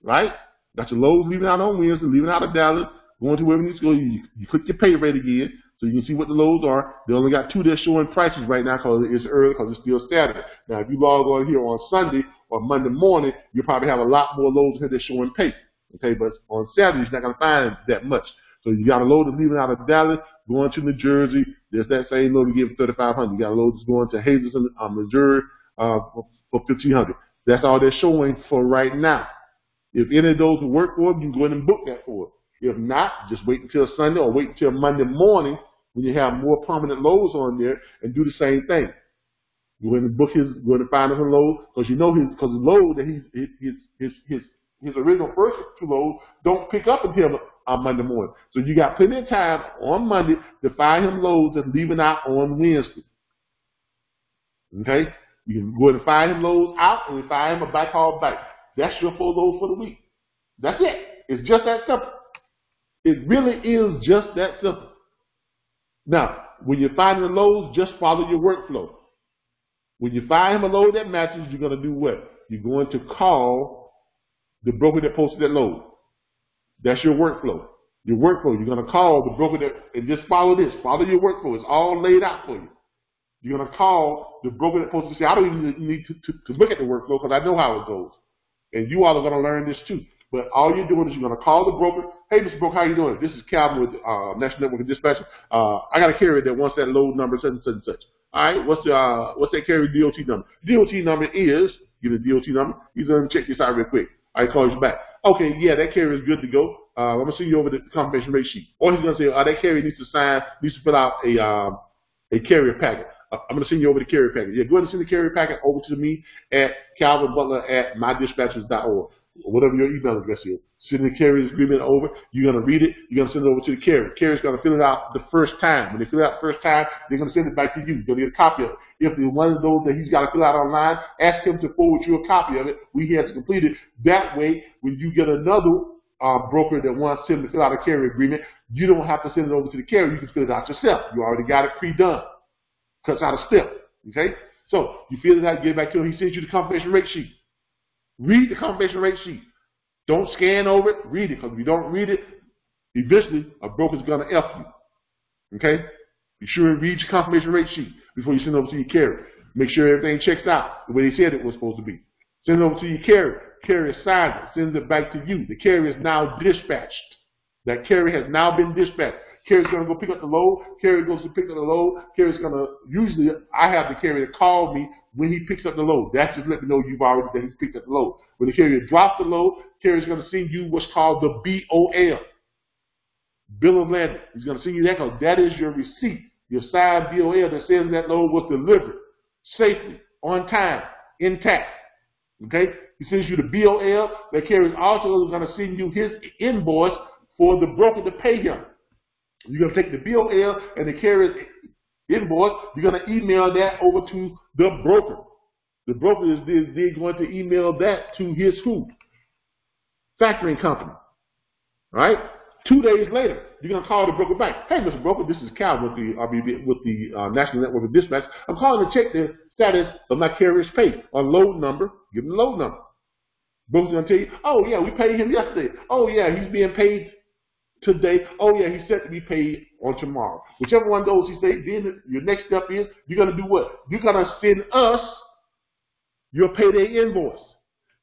Right? Got your loads leaving out on Wednesday, leaving out of Dallas, going to wherever you need to go. You click your pay rate again, so you can see what the loads are. They only got 2 that's showing prices right now because it's early, because it's still Saturday. Now, if you log on here on Sunday or Monday morning, you'll probably have a lot more loads here that's showing pay. Okay, but on Saturday, you're not going to find that much. So you got a load that's leaving out of Dallas, going to New Jersey. There's that same load again for $3,500. You got a load that's going to Hazleton, Missouri, for $1,500. That's all they're showing for right now. If any of those will work for them, you can go ahead and book that for it. If not, just wait until Sunday or wait until Monday morning when you have more prominent loads on there and do the same thing. Go ahead and book go ahead and find him a load, because you know his load that his original first 2 loads don't pick up until on Monday morning. So you got plenty of time on Monday to find him loads that's leaving out on Wednesday. Okay? You can go ahead and find him loads out and find him a backhaul back. That's your 4 loads for the week. That's it. It's just that simple. It really is just that simple. Now, when you're finding the loads, just follow your workflow. When you find him a load that matches, you're going to do what? You're going to call the broker that posted that load. That's your workflow. Your workflow. You're going to call the broker that, and just follow this. Follow your workflow. It's all laid out for you. You're going to call the broker that posted. See, I don't even need to look at the workflow because I know how it goes. And you all are going to learn this too. But all you're doing is you're going to call the broker. Hey, Mr. Broker, how you doing? This is Calvin with National Network of Dispatchers. I got a carrier that wants that load number, such and such and such. All right, what's that carrier DOT number? DOT number is, give the DOT number. He's going to check this out real quick. I call you back. Okay, yeah, that carrier is good to go. I'm going to send you over the confirmation rate sheet. Or he's going to say, that carrier needs to fill out a carrier packet. I'm going to send you over the carrier packet. Yeah, go ahead and send the carrier packet over to me at calvinbutler@mydispatchers.org. Or whatever your email address is. Send the carrier's agreement over. You're going to read it. You're going to send it over to the carrier. The carrier's going to fill it out the first time. When they fill it out the first time, they're going to send it back to you. You're going to get a copy of it. If it's one of those that he's got to fill out online, ask him to forward you a copy of it. We have to complete it. That way, when you get another broker that wants him to fill out a carrier agreement, you don't have to send it over to the carrier. You can fill it out yourself. You already got it pre-done. Cuts out a step. Okay? So, you fill it out, get it back to him. He sends you the confirmation rate sheet. Read the confirmation rate sheet. Don't scan over it. Read it. Because if you don't read it, eventually a broker's going to F you. Okay? Be sure and read your confirmation rate sheet before you send it over to your carrier. Make sure everything checks out the way they said it was supposed to be. Send it over to your carrier. Carrier signs it, sends it back to you. The carrier is now dispatched. That carrier has now been dispatched. Carrier's going to go pick up the load. Carrier goes to pick up the load. Carrier's going to, usually I have the carrier call me when he picks up the load. That's just let me know you've already that he's picked up the load. When the carrier drops the load, carrier's going to send you what's called the BOL, bill of lading. He's going to send you that because that is your receipt, your signed BOL that says that load was delivered safely, on time, intact. Okay? He sends you the BOL. That carrier is also going to send you his invoice for the broker to pay him. You're going to take the BOL and the carrier's invoice. You're going to email that over to the broker. The broker is then going to email that to his who? Factoring company. All right? 2 days later, you're going to call the broker back. Hey, Mr. Broker, this is Cal with the RBBS, with the National Network of Dispatch. I'm calling to check the status of my carrier's pay on load number. Give him the load number. Broker's going to tell you, oh, yeah, we paid him yesterday. Oh, yeah, he's being paid today. Oh, yeah, he's set to be paid on tomorrow. Whichever one goes, he says, then your next step is you're going to do what? You're going to send us your payday invoice.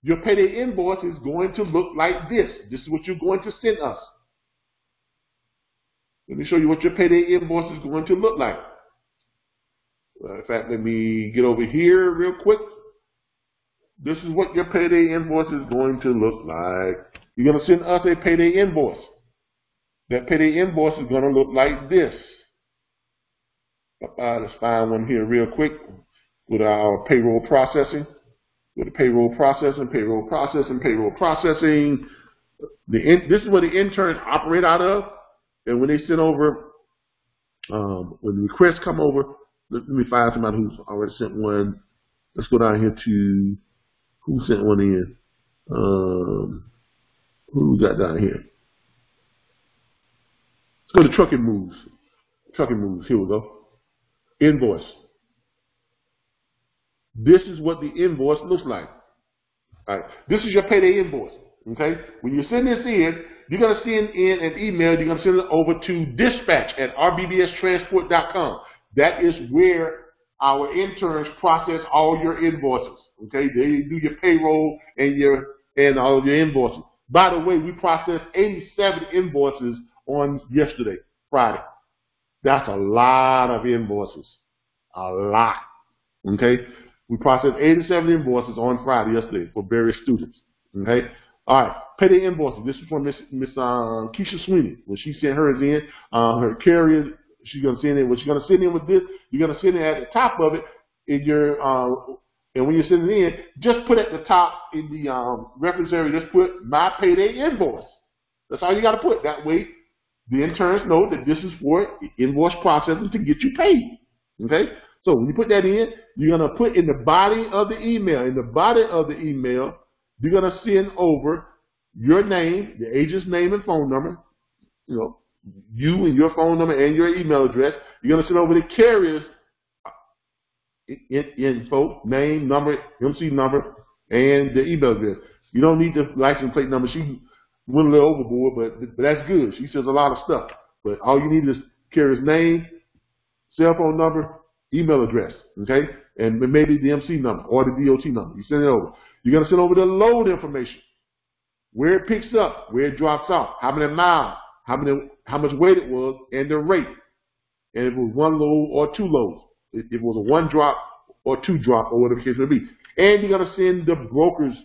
Your payday invoice is going to look like this. This is what you're going to send us. Let me show you what your payday invoice is going to look like. In fact, let me get over here real quick. This is what your payday invoice is going to look like. You're going to send us a payday invoice. That payday invoice is going to look like this. Let's find one here real quick with our payroll processing. With the payroll processing. This is where the interns operate out of. And when they send over, when the requests come over, let me find somebody who's already sent one. Let's go down here to who sent one in. Who we got down here? Let's go to trucking moves. Trucking moves. Here we go. Invoice. This is what the invoice looks like. All right. This is your payday invoice. Okay. When you send this in, you're going to send in an email. You're going to send it over to dispatch@rbbstransport.com. That is where our interns process all your invoices. Okay, they do your payroll and all of your invoices. By the way, we processed 87 invoices on yesterday, Friday. That's a lot of invoices. A lot. Okay, we processed 87 invoices on Friday yesterday for various students. Okay. All right, payday invoices. This is from Miss Keisha Sweeney. When she sent hers in, her carrier, she's gonna send in. What she's gonna send in with this, you're gonna send it at the top of it in your, and when you send it in, just put at the top in the reference area. Just put my payday invoice. That's all you got to put. That way, the interns know that this is for invoice processing to get you paid. Okay. So when you put that in, you're gonna put in the body of the email. In the body of the email, you're going to send over your name, the agent's name and phone number, you and your phone number and your email address. You're going to send over the carrier's info, name, number, MC number, and the email address. You don't need the license plate number. She went a little overboard, but that's good. She says a lot of stuff. But all you need is carrier's name, cell phone number, email address, okay? And maybe the MC number or the DOT number. You send it over. You're going to send over the load information, where it picks up, where it drops off, how many miles, how much weight it was, and the rate. And if it was one load or two loads, if it was a one drop or two drop or whatever the case may be. And you're going to send the broker's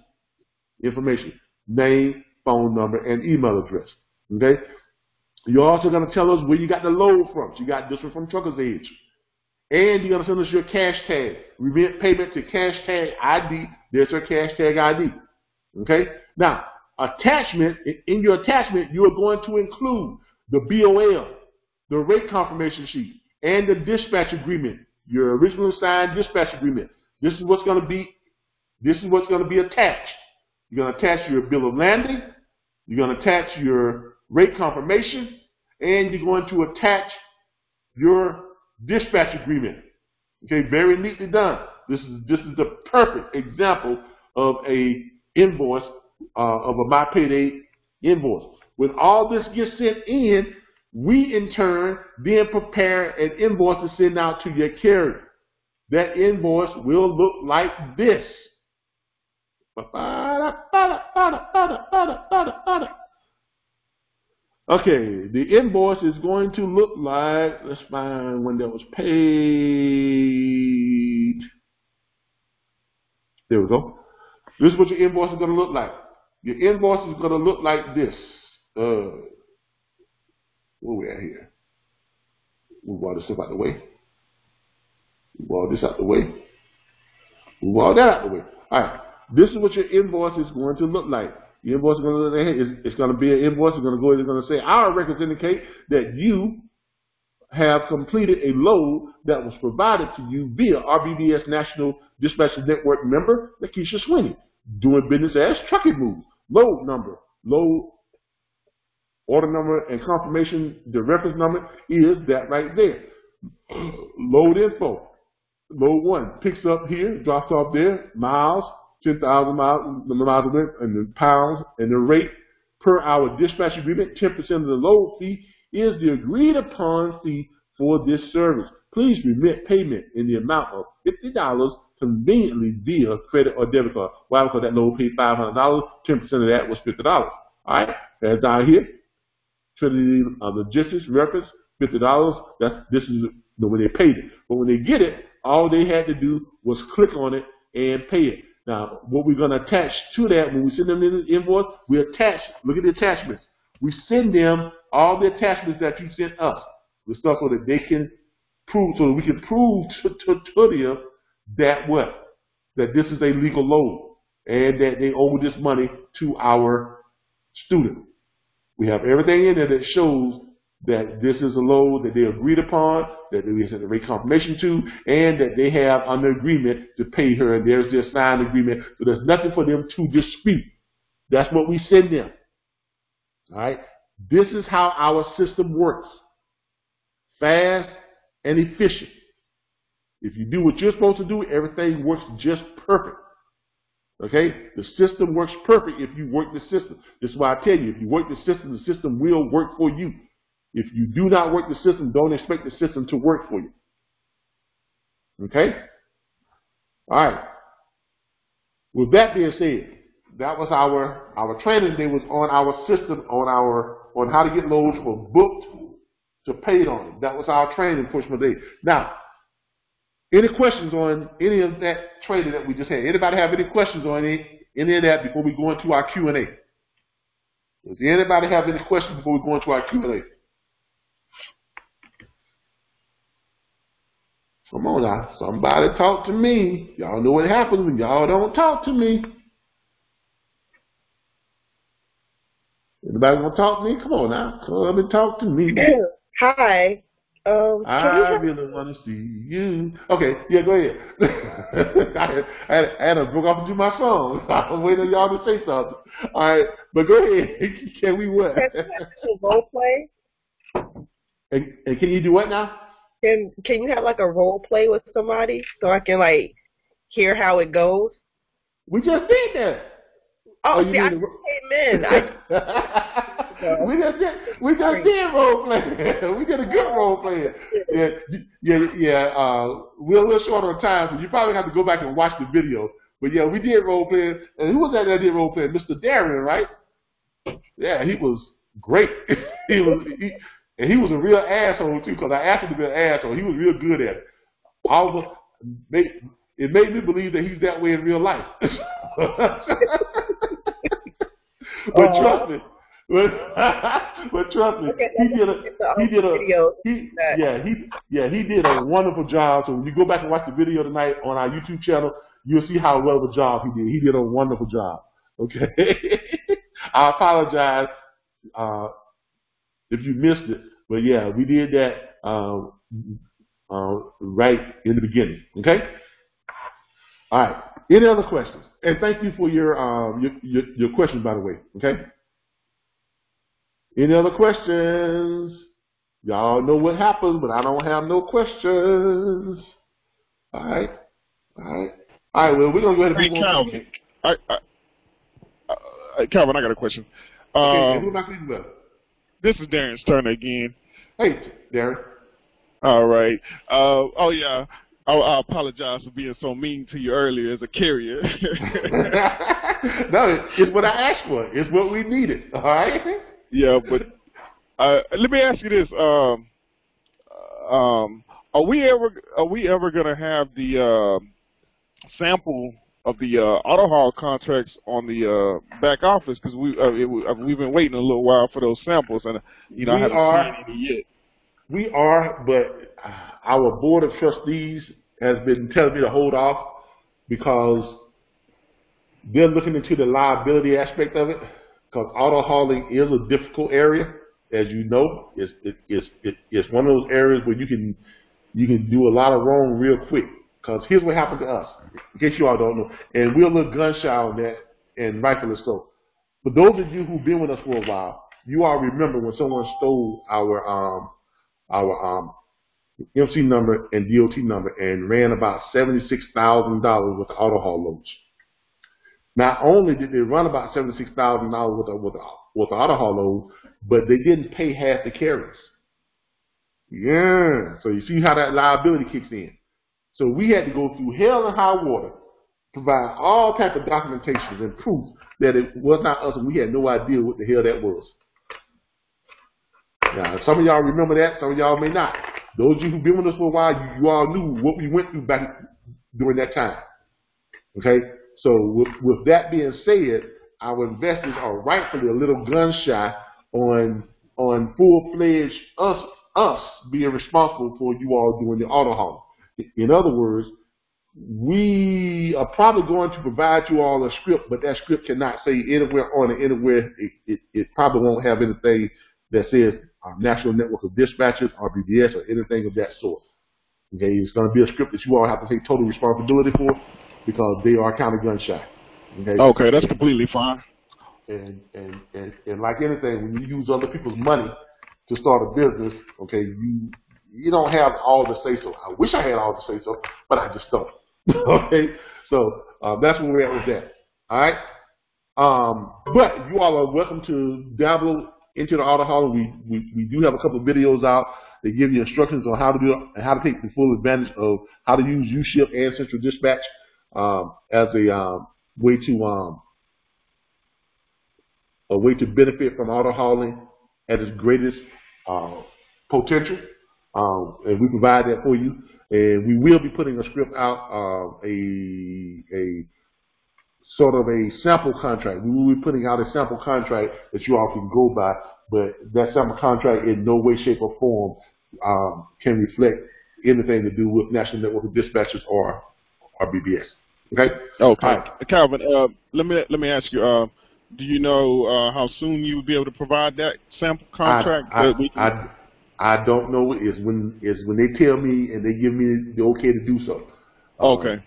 information, name, phone number, and email address. Okay? You're also going to tell us where you got the load from. So you got this one from Trucker's Edge. And you're going to send us your cash tag. Remit payment to cash tag ID. There's your cash tag ID. Okay? Now, attachment, in your attachment, you are going to include the BOL, the rate confirmation sheet, and the dispatch agreement, your originally signed dispatch agreement. This is what's going to be attached. You're going to attach your bill of landing. You're going to attach your rate confirmation, and you're going to attach your dispatch agreement. Okay, very neatly done. This is the perfect example of a invoice, of a My Payday invoice. When all this gets sent in, we in turn then prepare an invoice to send out to your carrier. That invoice will look like this. Okay, the invoice is going to look like, let's find when that was paid. There we go. This is what your invoice is going to look like. Your invoice is going to look like this. Where we at here? Move all this stuff out the way. Move all this out the way. Move all that out the way. All right. This is what your invoice is going to look like. Your invoice is going to look like, it's going to be an invoice. It's going to go. It's going to say our records indicate that you have completed a load that was provided to you via RBBS National Dispatcher Network member Lakeisha Sweeney, doing business as Trucking Moves. Load number, load order number, and confirmation. The reference number is that right there. Load info. Load 1 picks up here, drops off there. Miles, 10,000 miles, the miles of it, and the pounds, and the rate per our dispatch agreement. 10% of the load fee is the agreed upon fee for this service. Please remit payment in the amount of $50 conveniently via credit or debit card. Why? Because that load paid $500. 10% of that was $50. All right, that's down here. Trinity Logistics reference $50. This is when they paid it. But when they get it, all they had to do was click on it and pay it. Now, what we're going to attach to that when we send them the invoice, we attach. Look at the attachments. We send them all the attachments that you sent us. The stuff so that they can prove, so that we can prove to them that what? That this is a legal load and that they owe this money to our student. We have everything in there that shows that this is a load that they agreed upon, that we sent the rate confirmation to, and that they have under agreement to pay her, and there's their signed agreement, so there's nothing for them to dispute. That's what we send them. All right? This is how our system works. Fast and efficient. If you do what you're supposed to do, everything works just perfect. Okay? The system works perfect if you work the system. This is why I tell you, if you work the system will work for you. If you do not work the system, don't expect the system to work for you. Okay? All right. With that being said, that was our training day was on our system, on how to get loads from booked to paid on. That was our training portion of the day. Now, any questions on any of that training that we just had? Anybody have any questions on any of that before we go into our Q&A? Does anybody have any questions before we go into our Q&A? Come on now, somebody talk to me. Y'all know what happens when y'all don't talk to me. Anybody want to talk to me? Come on now, come and talk to me. Hi. I really want to see you. Okay, yeah, go ahead. I had to broke off into my song. I was waiting on y'all to say something. All right, but go ahead. Can we what? Role play? And can you do what now? Can you have like a role play with somebody so I can like hear how it goes? We just did that. Oh, see, I came in. We just did role play. We did a good role play. Yeah. We're a little short on time, so you probably have to go back and watch the video. But yeah, we did role play. And who was that did role play? Mr. Darren, right? Yeah, he was great. He was a real asshole too, because I asked him to be an asshole. He was real good at it. It made me believe that he's that way in real life. But trust me. But trust me, okay, he did a wonderful job. So when you go back and watch the video tonight on our YouTube channel, you'll see how well of a job he did. He did a wonderful job. Okay. I apologize if you missed it, but yeah, we did that right in the beginning. Okay. All right. Any other questions? And thank you for your questions, by the way. Okay. Any other questions? Y'all know what happens, but I don't have no questions. All right. Well, we're gonna go ahead and move on. Calvin, I got a question. Okay, who am I speaking with? This is Darren Turner again. Hey, Darren. All right. Oh yeah. I apologize for being so mean to you earlier as a carrier. No, it's what I asked for. It's what we needed. All right. Yeah, but let me ask you this: are we ever gonna have the sample of the auto haul contracts on the back office? Because we've been waiting a little while for those samples, and I haven't seen any yet. We are, but our board of trustees has been telling me to hold off because they're looking into the liability aspect of it. Because auto hauling is a difficult area, as you know. It's one of those areas where you can do a lot of wrong real quick. Because here's what happened to us, in case you all don't know, and we're a little gun shy on that, and rightfully so. For those of you who've been with us for a while, you all remember when someone stole our MC number and DOT number and ran about $76,000 worth of auto haul loads. Not only did they run about $76,000 worth of auto haul loads, but they didn't pay half the carriers. Yeah, so you see how that liability kicks in. So we had to go through hell and high water, provide all types of documentations and proof that it was not us, and we had no idea what the hell that was. Now, some of y'all remember that, some of y'all may not. Those of you who've been with us for a while, you all knew what we went through back during that time. Okay? So with that being said, our investors are rightfully a little gun shy on full-fledged us being responsible for you all doing the auto haul. In other words, we are probably going to provide you all a script, but that script cannot say anywhere on it, anywhere. It probably won't have anything that says National Network of Dispatchers, RBBS, or anything of that sort. Okay, it's going to be a script that you all have to take total responsibility for because they are kind of gun shy. Okay, that's completely fine. And like anything, when you use other people's money to start a business, okay, you don't have all the say so. I wish I had all the say so, but I just don't. Okay, so that's where we're at with that. All right, but you all are welcome to dabble into the auto hauling. We do have a couple of videos out that give you instructions on how to do it and how to take the full advantage of how to use U-Ship and Central Dispatch as a way to benefit from auto hauling at its greatest potential. And we provide that for you. And we will be putting a script out, a sort of a sample contract. We will be putting out a sample contract that you all can go by, but that sample contract in no way, shape, or form can reflect anything to do with National Network of Dispatchers or RBBS. Okay? Okay. Right. Calvin, let me ask you, do you know how soon you will be able to provide that sample contract? I don't know. Is when they tell me and they give me the okay to do so. Okay.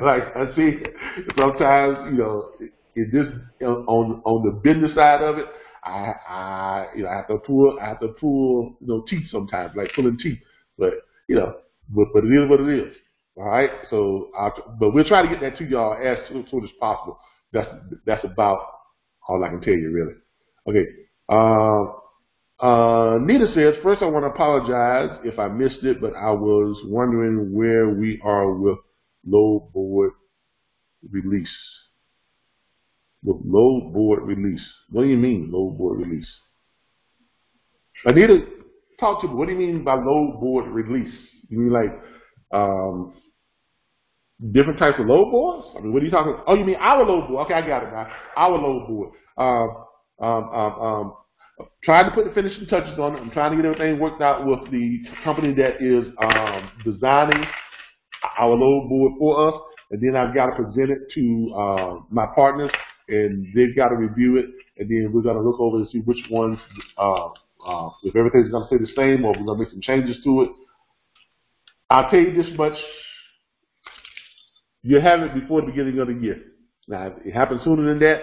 Like I see, sometimes in this on the business side of it, I have to pull teeth sometimes, like pulling teeth. But it is what it is. All right. So, but we'll try to get that to y'all as soon as possible. That's about all I can tell you, really. Okay. Nita says, first I want to apologize if I missed it, but I was wondering where we are with load board release. With load board release. What do you mean, load board release? Anita, talk to me. What do you mean by load board release? You mean like different types of load boards? I mean, what are you talking about? Oh, you mean our load board. Okay, I got it now. Our load board. Trying to put the finishing touches on it. I'm trying to get everything worked out with the company that is designing our load board for us, and then I've got to present it to my partners, and they've got to review it, and then we're going to look over and see which ones, if everything's going to stay the same, or we're going to make some changes to it. I'll tell you this much: you have it before the beginning of the year. Now, if it happens sooner than that,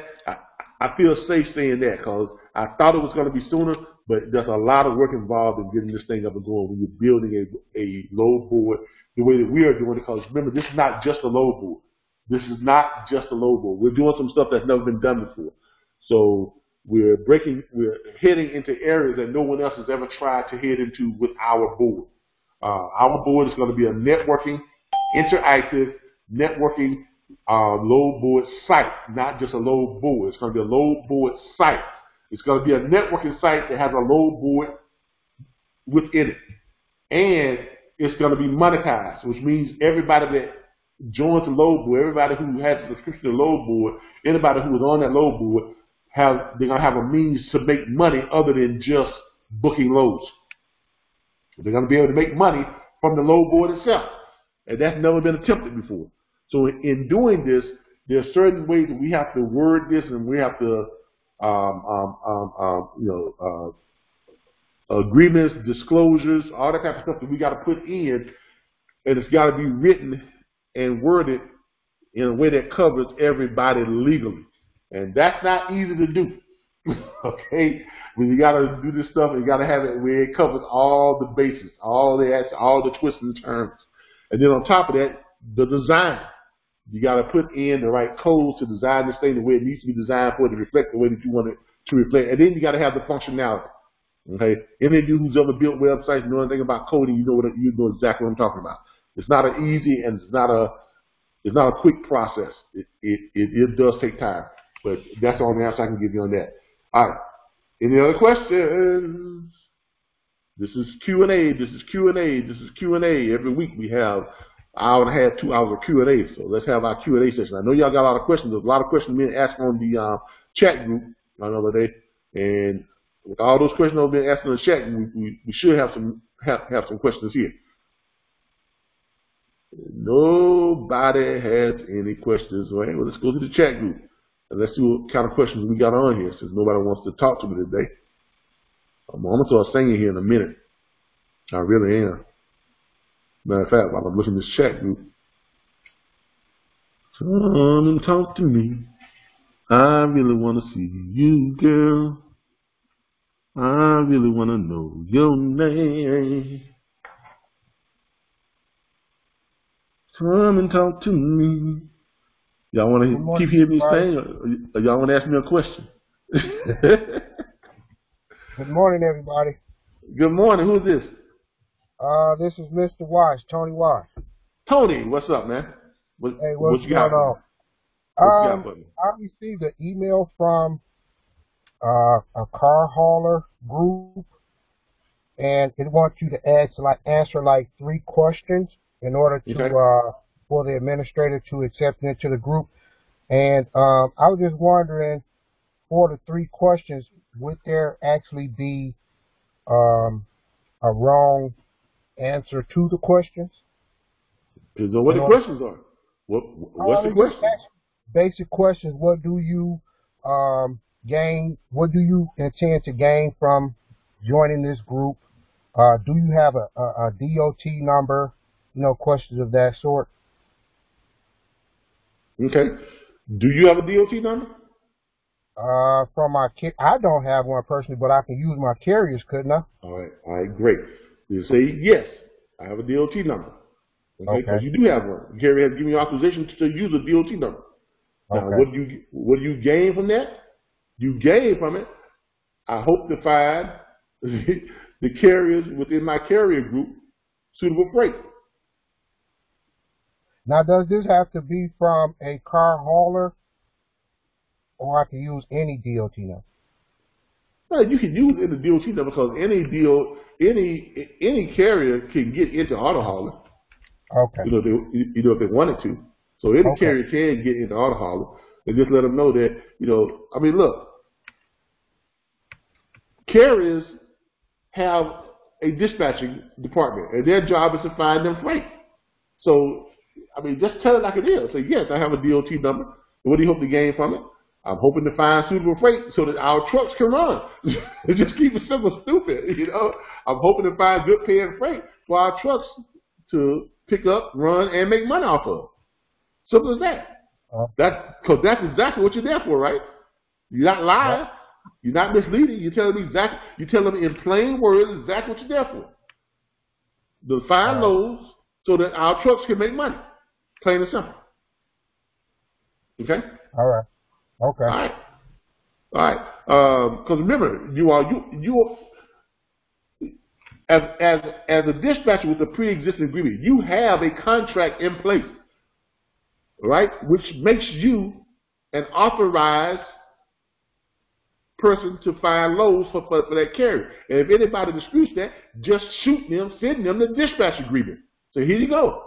I feel safe saying that because I thought it was going to be sooner, but there's a lot of work involved in getting this thing up and going when you're building a load board the way that we are doing it. Because remember, this is not just a load board. This is not just a load board. We're doing some stuff that's never been done before. So we're heading into areas that no one else has ever tried to head into with our board. Our board is going to be a networking, interactive, networking load board site, not just a load board. It's going to be a load board site. It's going to be a networking site that has a load board within it. And it's going to be monetized, which means everybody that joins the load board, everybody who has a subscription to the load board, anybody who is on that load board, they're going to have a means to make money other than just booking loads. They're going to be able to make money from the load board itself. And that's never been attempted before. So in doing this, there are certain ways that we have to word this, and we have to, agreements, disclosures, all that kind of stuff that we got to put in, and it's got to be written and worded in a way that covers everybody legally. And that's not easy to do. Okay? When you got to do this stuff, you got to have it where it covers all the bases, all the twists and turns. And then on top of that, the design. You got to put in the right codes to design this thing the way it needs to be designed for it to reflect the way that you want it to reflect. And then you got to have the functionality. Okay? Any of you who's ever built websites, know anything about coding, you know exactly what I'm talking about. It's not an easy and it's not a quick process. It does take time, but that's the only answer I can give you on that. All right. Any other questions? This is Q&A. This is Q&A. This is Q&A. Every week we have an hour and a half, 2 hours of Q&A. So let's have our Q&A session. I know y'all got a lot of questions. There's a lot of questions being asked on the chat group another day, and with all those questions that have been asked in the chat, we should have some questions here. Nobody has any questions. All right, well, let's go to the chat group and let's see what kind of questions we got on here, since nobody wants to talk to me today. I'm going to start singing here in a minute. I really am. Matter of fact, while I'm looking at this chat group, come and talk to me. I really want to see you, girl. I really want to know your name. Come and talk to me. Y'all want to keep hearing me sing, or y'all want to ask me a question? Good morning, everybody. Good morning. Who's this? This is Mr. Wash, Tony Wash. Tony, what's up, man? What you got? I received an email from a car hauler group, and it wants you to answer like 3 questions in order to for the administrator to accept into the group. And I was just wondering, for the 3 questions, would there actually be a wrong answer to the questions? Depends on what the questions are. What's the question? Basic questions. What do you gain? What do you intend to gain from joining this group? Do you have a DOT number? Questions of that sort. Okay. Do you have a DOT number? From I don't have one personally, but I can use my carriers, couldn't I? All right, great. You say yes, I have a DOT number. Okay, because you do have one. The carrier has given you authorization to use a DOT number. Now, what do you gain from that? You gain from it. I hope to find the carriers within my carrier group suitable freight. Now, does this have to be from a car hauler, or I can use any DOT number? Well, you can use any DOT number because any carrier can get into auto hauler. Okay. If they wanted to. So any carrier can get into auto hauler, and just let them know that, look, carriers have a dispatching department, and their job is to find them freight. So, just tell it like it is. Say, yes, I have a DOT number. What do you hope to gain from it? I'm hoping to find suitable freight so that our trucks can run. Just keep it simple, stupid, I'm hoping to find good paying freight for our trucks to pick up, run, and make money off of. Simple as that. Because that's exactly what you're there for, right? You're not lying. You're not misleading. You're telling them in plain words exactly what you're there for. To find loads so that our trucks can make money. Plain and simple. Okay? All right. Okay. All right. Because remember, as a dispatcher with a pre-existing agreement, you have a contract in place, right, which makes you an authorized person to find loads for that carrier. And if anybody disputes that, just shoot them, send them the dispatch agreement. So here you go.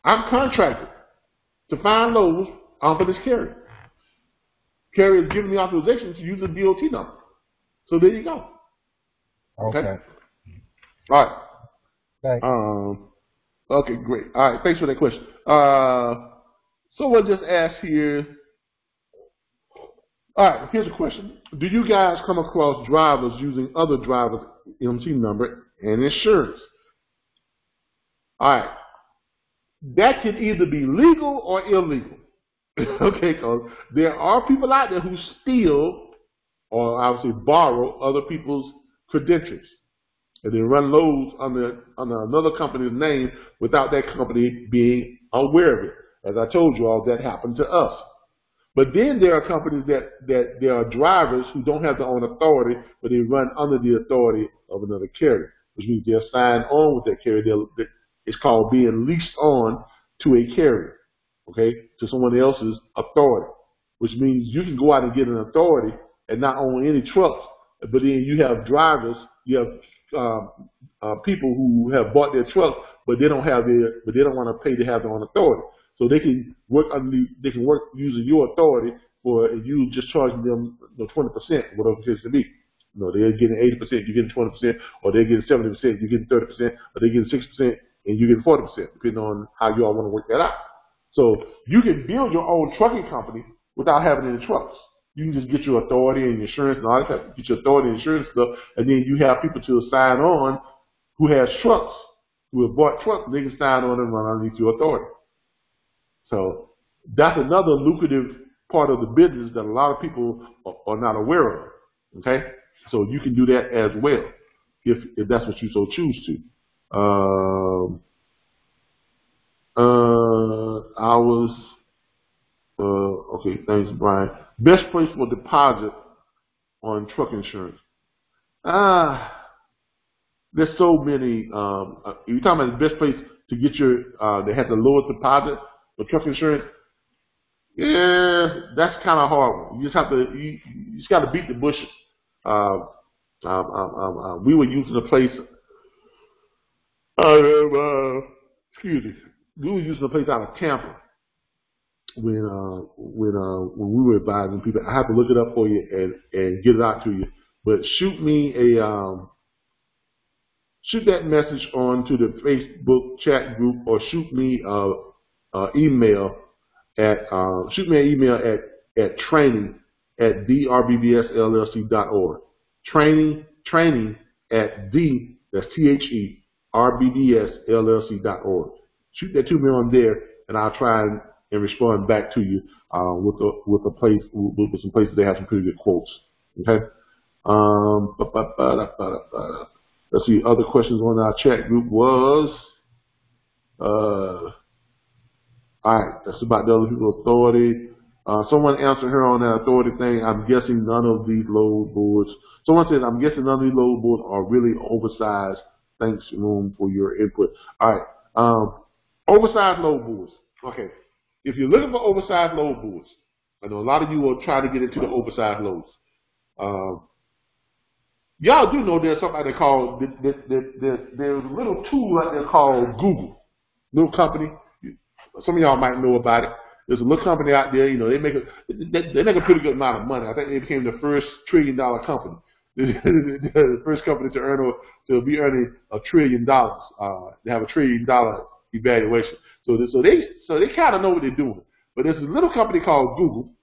I'm contracted to find loads for this carrier. Carrier is giving me authorization to use the DOT number. So there you go. Okay. All right. Thanks. Okay, great. All right, thanks for that question. Someone just asked here. All right, here's a question. Do you guys come across drivers using other drivers' MC number and insurance? All right. That can either be legal or illegal. Okay, because there are people out there who steal or obviously borrow other people's credentials. And they run loads under another company's name without that company being aware of it. As I told you all, that happened to us. But then there are companies that there are drivers who don't have their own authority, but they run under the authority of another carrier, which means they're signed on with that carrier. It's called being leased on to a carrier, okay, to someone else's authority, which means you can go out and get an authority and not own any trucks, but then you have drivers, you have people who have bought their truck, but they don't want to pay to have their own authority. So they can work using your authority and you just charging them 20%, whatever it is to be. They're getting 80%, you're getting 20%, or they're getting 70%, you're getting 30%, or they're getting 6%, and you're getting 40%, depending on how you all want to work that out. So you can build your own trucking company without having any trucks. You can just get your authority and insurance and all that stuff, get your authority and insurance stuff, and then you have people to sign on who has trucks, who have bought trucks, they can sign on and run underneath your authority. So that's another lucrative part of the business that a lot of people are not aware of. Okay, so you can do that as well if that's what you so choose to. Okay, thanks, Brian. Best place for deposit on truck insurance. There's so many. You're talking about the best place to get they have the lowest deposit for truck insurance. Yeah, that's kind of hard. You just have to, you just got to beat the bushes. We were using a place. Excuse me. We were using a place out of Tampa when we were advising people. I have to look it up for you and get it out to you. But shoot me shoot that message onto the Facebook chat group, or shoot me email at training@theRBBSLLC.org. Training at that's THERBBSLLC.org. Shoot that to me on there, and I'll try and respond back to you with some places they have some pretty good quotes. Okay. Let's see. Other questions on our chat group was. All right, that's about the other people's authority. Someone answered her on that authority thing. I'm guessing none of these load boards. Someone said, I'm guessing none of these load boards are really oversized. Thanks, Room, for your input. All right, oversized load boards. Okay, if you're looking for oversized load boards, I know a lot of you will try to get into the oversized loads. Y'all do know there's something they call, there's a little tool out there called Google. Little company. Some of y'all might know about it. There's a little company out there, they make a pretty good amount of money. I think they became the first $1 trillion company. The first company to be earning $1 trillion. They have $1 trillion evaluation. So they kind of know what they're doing. But there's a little company called Google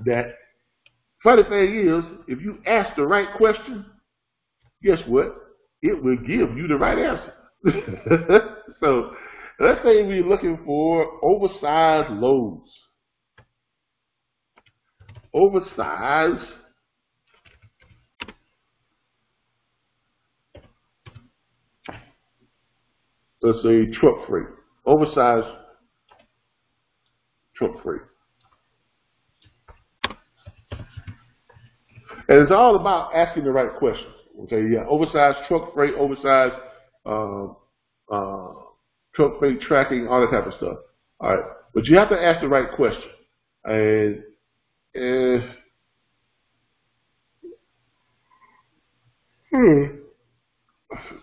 that, funny thing is, if you ask the right question, guess what? It will give you the right answer. So let's say we're looking for oversized loads. Oversized. Let's say truck freight. Oversized truck freight. And it's all about asking the right questions. Okay, yeah, oversized truck freight, oversized truck freight tracking, all that type of stuff. All right, but you have to ask the right question. And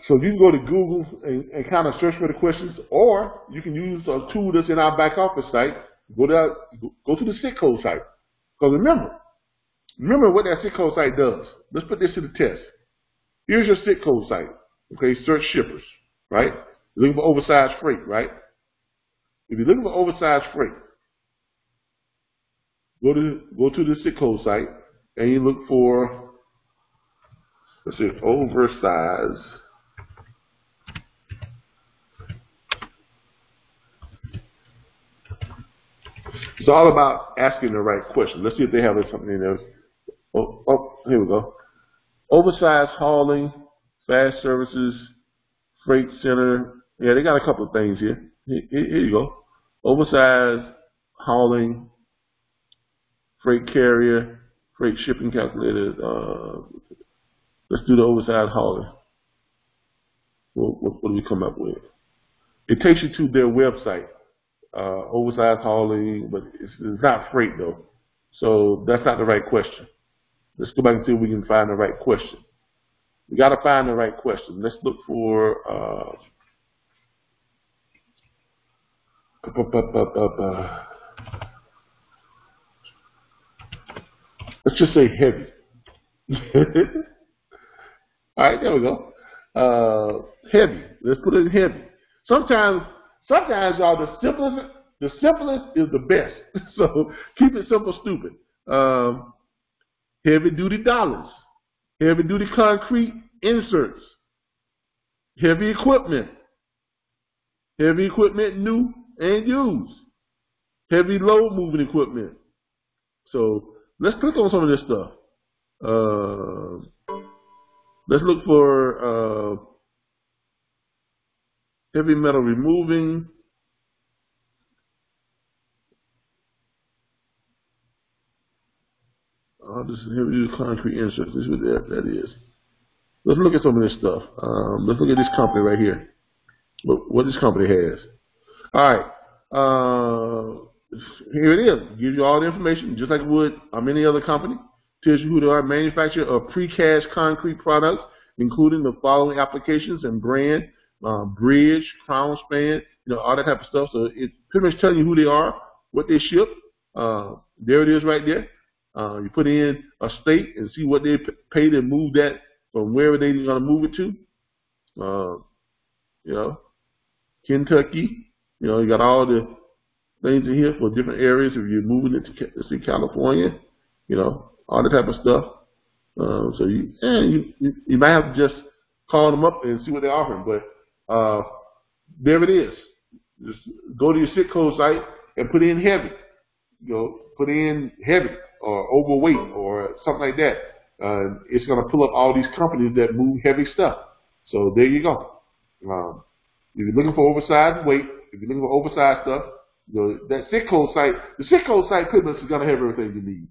so you can go to Google and kind of search for the questions, or you can use a tool that's in our back office site. Go to the SIT code site. Because remember what that SIT code site does. Let's put this to the test. Here's your SIT code site. Okay, search shippers, right? You're looking for oversized freight, right? If you're looking for oversized freight, go to the SIT code site and you look for, let's see, oversized. It's all about asking the right question. Let's see if they have something in there. Oh, here we go. Oversized hauling, fast services, freight center. Yeah, they got a couple of things here. Here you go. Oversized hauling, freight carrier, freight shipping calculator. Let's do the oversized hauling. What do we come up with? It takes you to their website. Oversized hauling, but it's not freight though. So that's not the right question. Let's go back and see if we can find the right question. We got to find the right question. Let's look for let's just say heavy. All right, there we go. Heavy. Let's put it in heavy. Sometimes y'all, the simplest is the best. So keep it simple, stupid. Heavy duty dollars, heavy duty concrete inserts, heavy equipment new and used, heavy load moving equipment. So let's click on some of this stuff. Let's look for heavy metal removing. This is heavy duty concrete inserts. This is what that is. Let's look at some of this stuff. Let's look at this company right here. What this company has. All right. Here it is. Gives you all the information, just like it would any other company. Tells you who they are. Manufacturer of precast concrete products, including the following applications and brand: bridge, crown span, all that type of stuff. So it's pretty much telling you who they are, what they ship. There it is right there. You put in a state and see what they pay to move that from wherever they're going to move it to. Kentucky. You got all the things in here for different areas. If you're moving it to, let's see, California, all that type of stuff. So you might have to just call them up and see what they're offering. But there it is. Just go to your SIT code site and put in heavy. Put in heavy or overweight or something like that. It's going to pull up all these companies that move heavy stuff. So there you go. If you're looking for oversized weight, if you're looking for oversized stuff, that SIT code site, the SIT code site pretty much is going to have everything you need.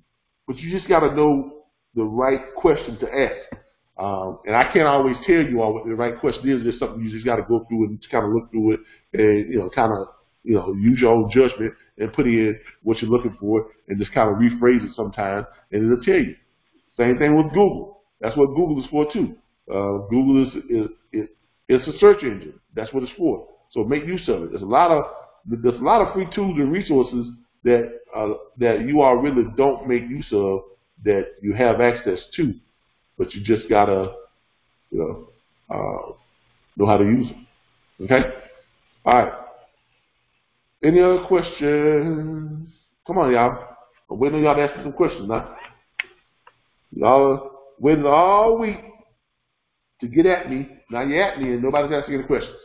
But you just got to know the right question to ask. And I can't always tell you all what the right question is. There's something you just got to go through and kind of look through it and, kind of, use your own judgment and put in what you're looking for and just kind of rephrase it sometimes and it'll tell you. Same thing with Google. That's what Google is for too. Google is a search engine. That's what it's for. So make use of it. There's a lot of free tools and resources that you all really don't make use of that you have access to, but you just gotta know how to use them. Okay. All right. Any other questions? Come on, y'all. I'm waiting on y'all to ask me some questions now. Y'all waited all week to get at me. Now you're at me and nobody's asking any questions.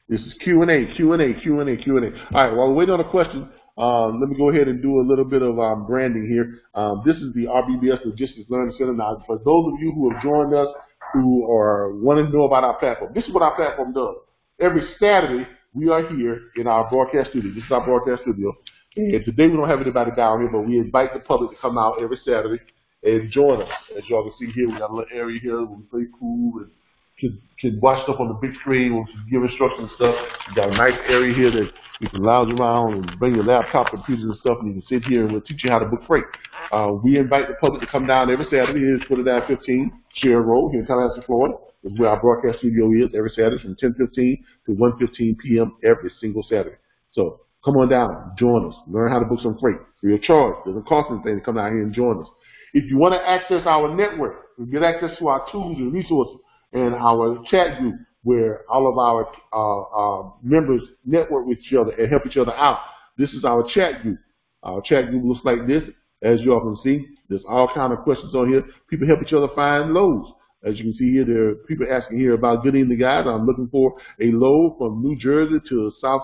This is Q&A, Q&A, Q&A, Q&A. All right, while we're waiting on the question, let me go ahead and do a little bit of branding here. This is the RBBS Logistics Learning Center. Now, for those of you who have joined us who are wanting to know about our platform, this is what our platform does. Every Saturday, we are here in our broadcast studio. This is our broadcast studio. And today we don't have anybody down here, but we invite the public to come out every Saturday and join us. As y'all can see here, we got a little area here where we play pool and can watch stuff on the big screen, we can give instructions and stuff. We got a nice area here that you can lounge around and bring your laptop, computers and stuff, and you can sit here and we'll teach you how to book freight. We invite the public to come down every Saturday. Here's 2915 Share Road here in Tallahassee, Florida. This is where our broadcast studio is every Saturday from 10:15 to 1:15 p.m. every single Saturday. So come on down, join us, learn how to book some freight free of charge. Doesn't cost anything to come down here and join us. If you want to access our network, you get access to our tools and resources and our chat group where all of our members network with each other and help each other out. This is our chat group. Our chat group looks like this. As you all can see, there's all kind of questions on here. People help each other find loads. As you can see here, there are people asking here about, good evening, guys. I'm looking for a load from New Jersey to South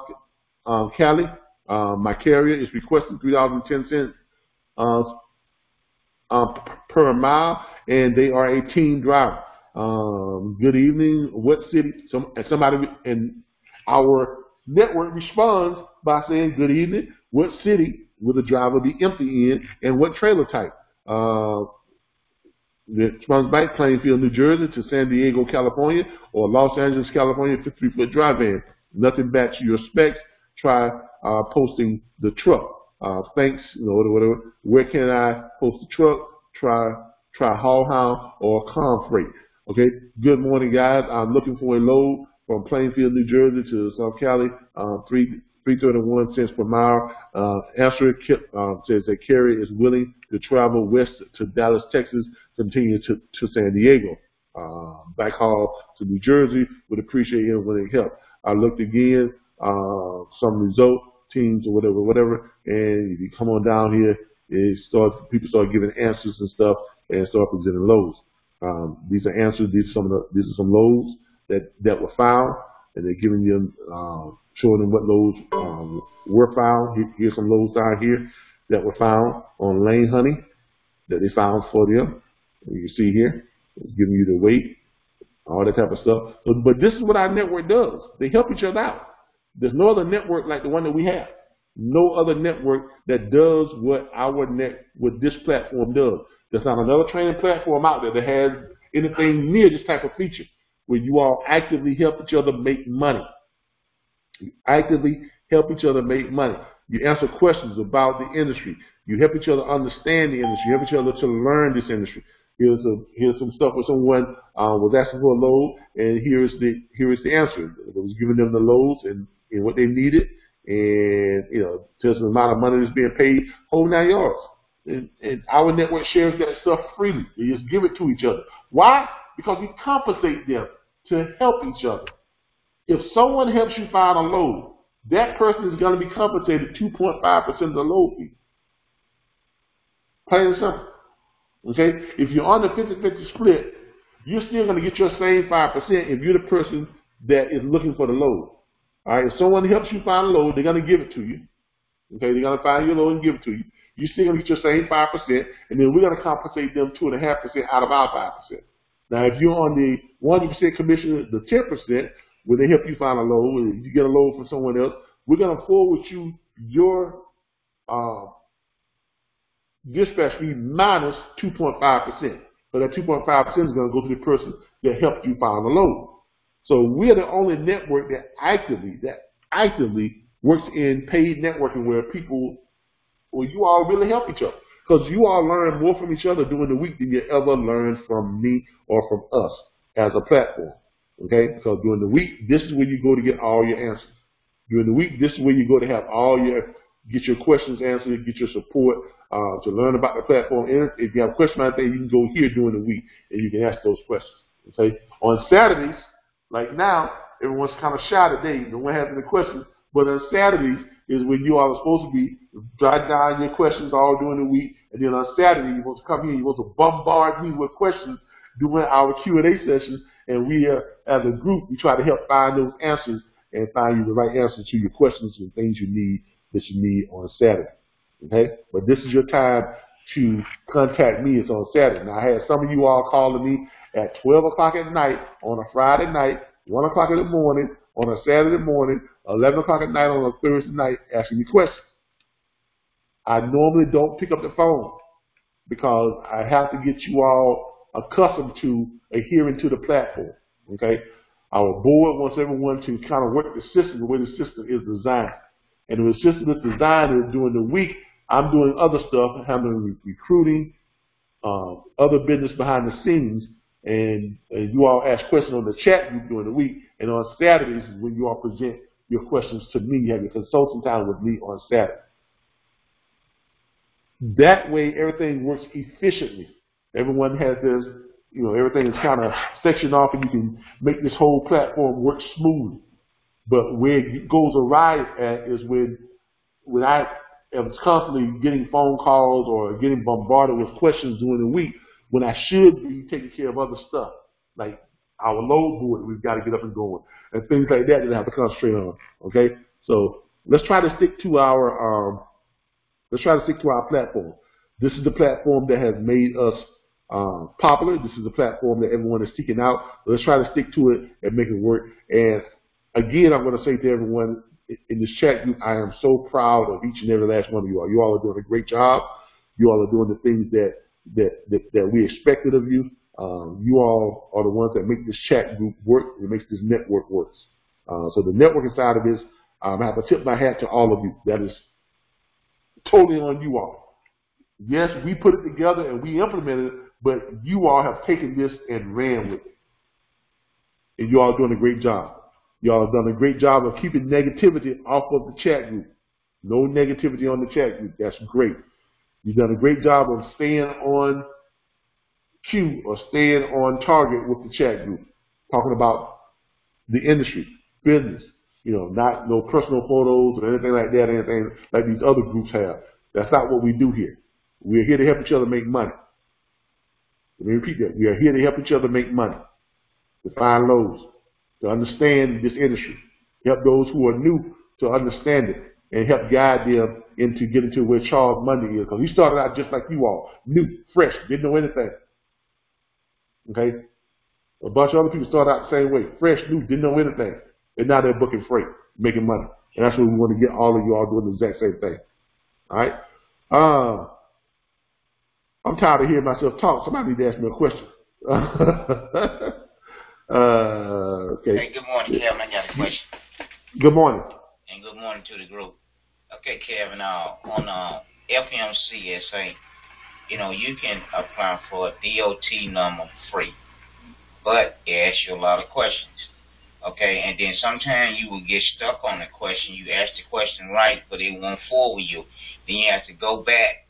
Cali. My carrier is requesting $3.10 per mile, and they are a team driver. Good evening. What city? Somebody in our network responds by saying, good evening. What city will the driver be empty in, and what trailer type? It runs back Plainfield, New Jersey to San Diego, California, or Los Angeles, California, 53-foot dry van. Nothing match your specs. Try posting the truck. Thanks, whatever. Where can I post the truck? Try Haul Hound or Com Freight. Okay. Good morning, guys. I'm looking for a load from Plainfield, New Jersey to South Cali. $3.31 per mile. Answer says that carrier is willing to travel west to Dallas, Texas, continue to San Diego. Backhaul to New Jersey. Would appreciate your willing help. I looked again, some result teams or whatever, and if you come on down here, people start giving answers and stuff and start presenting loads. These are answers. These are some loads that were found, and they're giving them showing them what loads were found. Here's some loads down here that were found on Lane Honey that they found for them. You can see here, it's giving you the weight, all that type of stuff. But this is what our network does. They help each other out. There's no other network like the one that we have. No other network that does what this platform does. There's not another training platform out there that has anything near this type of feature where you all actively help each other make money. You actively help each other make money. You answer questions about the industry. You help each other understand the industry. You help each other to learn this industry. Here's some stuff where someone was asking for a load, and here is the answer. It was giving them the loads and what they needed, and tells them the amount of money that's being paid, whole 9 yards. And our network shares that stuff freely. They just give it to each other. Why? Because we compensate them to help each other. If someone helps you find a load, that person is going to be compensated 2.5% of the load fee. Plain and simple. Okay? If you're on the 50-50 split, you're still going to get your same 5% if you're the person that is looking for the load. All right? If someone helps you find a load, they're going to give it to you. Okay? They're going to find your load and give it to you. You're still going to get your same 5%, and then we're going to compensate them 2.5% out of our 5%. Now, if you're on the 100% commission, the 10%, where they help you find a load, and you get a load from someone else, we're going to forward you your dispatch fee minus 2.5%. So that 2.5% is going to go to the person that helped you find a load. So we're the only network that actively works in paid networking where you all really help each other. Because you all learn more from each other during the week than you ever learned from me or from us as a platform. Okay? Because during the week, this is where you go to get all your answers. During the week, this is where you go to have get your questions answered, get your support, to learn about the platform. And if you have a question about anything, you can go here during the week and you can ask those questions. Okay? On Saturdays, like now, everyone's kind of shy today. No one has any questions. But on Saturdays is when you all are supposed to be jotting down your questions all during the week. And then on Saturday, you're supposed to come here, you're supposed to bombard me with questions during our Q&A sessions. And we, as a group, we try to help find those answers and find you the right answers to your questions and things you need on Saturday. Okay? But this is your time to contact me. It's on Saturday. Now, I had some of you all calling me at 12 o'clock at night on a Friday night, 1 o'clock in the morning on a Saturday morning, 11 o'clock at night on a Thursday night asking me questions. I normally don't pick up the phone. because I have to get you all accustomed to adhering to the platform. Okay, our board wants everyone to kind of work the system the way the system is designed, and the system is designed is during the week I'm doing other stuff, handling recruiting, other business behind the scenes, and you all ask questions on the chat group during the week, and on Saturdays is when you all present your questions to me. You have your consulting time with me on Saturday. That way, everything works efficiently. Everyone has this, everything is kind of sectioned off, and you can make this whole platform work smoothly. But where it goes awry at is when I am constantly getting phone calls or getting bombarded with questions during the week when I should be taking care of other stuff, like our load board we've got to get up and going, and things like that I have to concentrate on. Okay, so let's try to stick to our platform. This is the platform that has made us popular. This is the platform that everyone is seeking out. Let's try to stick to it and make it work. And again, I'm going to say to everyone in this chat group, I am so proud of each and every last one of you all. You all are doing a great job. You all are doing the things that we expected of you. You all are the ones that make this chat group work. It makes this network work. So the networking side of this, I have to tip my hat to all of you. That is totally on you all. Yes, we put it together and we implemented it, but you all have taken this and ran with it. And you all are doing a great job. You all have done a great job of keeping negativity off of the chat group. No negativity on the chat group. That's great. You've done a great job of staying on cue or staying on target with the chat group, talking about the industry, business, not no personal photos or anything like that, anything like these other groups have. That's not what we do here. We're here to help each other make money. Let me repeat that. We are here to help each other make money, to find lows, to understand this industry, help those who are new to understand it, and help guide them into getting to where Charles Monday is. Because he started out just like you all, new, fresh, didn't know anything. Okay? A bunch of other people started out the same way, fresh, new, didn't know anything. And now they're booking freight, making money. And that's what we want to get all of you all doing the exact same thing. All right? I'm tired of hearing myself talk. Somebody need to ask me a question. Okay. Hey, good morning, Kevin. I got a question. Good morning. And good morning to the group. Okay, Kevin, on FMCSA, you can apply for a DOT number free, but it asks you a lot of questions. Okay, and then sometimes you will get stuck on the question. You ask the question right, but it won't forward you. Then you have to go back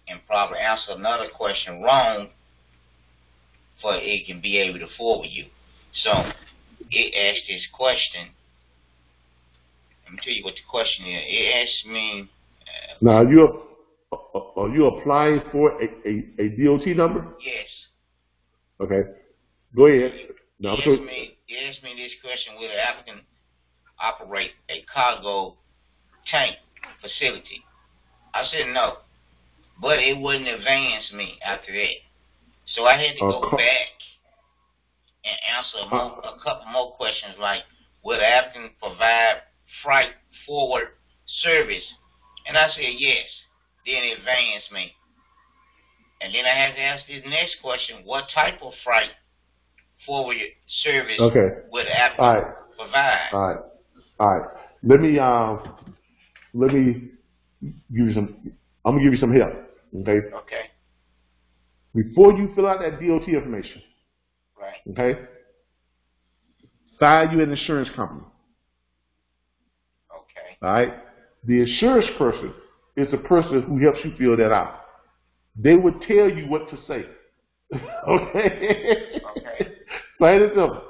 and probably answer another question wrong for it can be able to forward you. So it asked this question. Let me tell you what the question is. It asked me. Now, are you applying for a DOT number? Yes. Okay. Go ahead. Now, It asked me this question: will the applicant operate a cargo tank facility? I said no, but it wouldn't advance me after that. So I had to go back and answer a couple more questions like, will the applicant provide freight forward service? And I said yes. Then it advanced me. And then I had to ask this next question, what type of freight forward service would the applicant provide? All right. Let me give you some. I'm gonna give you some help. Okay. Okay. Before you fill out that DOT information, right? Okay. Find you an insurance company. Okay. All right. The insurance person is the person who helps you fill that out. They would tell you what to say. Okay. Okay. Plain and simple.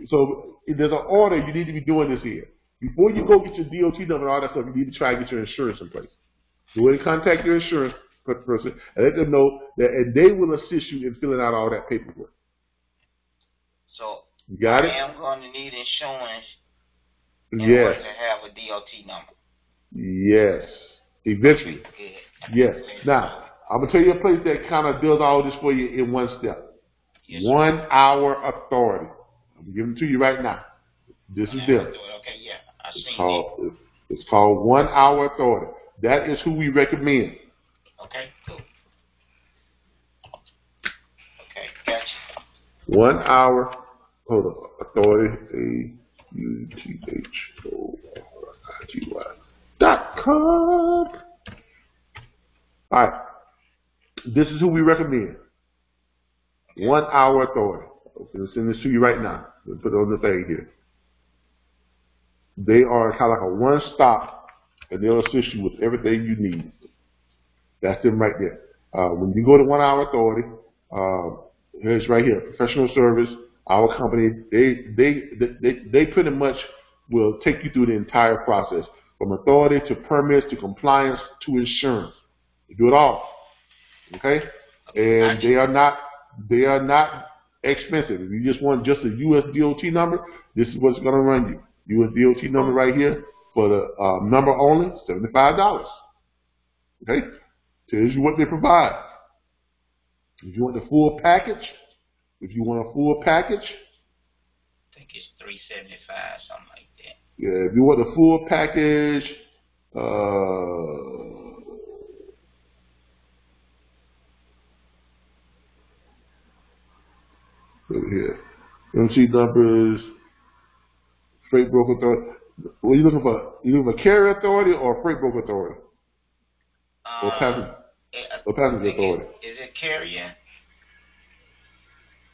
So if there's an order, you need to be doing this here. Before you go get your DOT number and all that stuff, you need to try to get your insurance in place. Go ahead and contact your insurance person and let them know that, and they will assist you in filling out all that paperwork. So you got it? I am going to need insurance in order to have a DOT number. Yes. Eventually. Good. Yes. Now, I'm going to tell you a place that kind of does all this for you in one step. Yes, 1 Hour Authority. I'm giving it to you right now. This is them. Okay, yeah. I see it's called 1 Hour Authority. That is who we recommend. Okay, cool. 1 hour, hold on, authority, AUTHORITY.com. All right, this is who we recommend. 1 hour authority. I'm going to send this to you right now. We'll put it on the thing here. They are kind of like a one-stop, and they'll assist you with everything you need. That's them right there. When you go to 1 hour authority, here's right here, professional service. Our company, they pretty much will take you through the entire process, from authority to permits to compliance to insurance. They do it all. Okay, and they are not expensive. If you just want just a US DOT number, this is what's going to run you. US DOT number right here for the number only, $75. Okay, tells you what they provide. If you want the full package, I think it's $375, something like that. Yeah, if you want the full package, over here, MC numbers, freight broker authority. What are you looking for? You looking for carrier authority or freight broker authority? Or passenger authority? Is it carrier?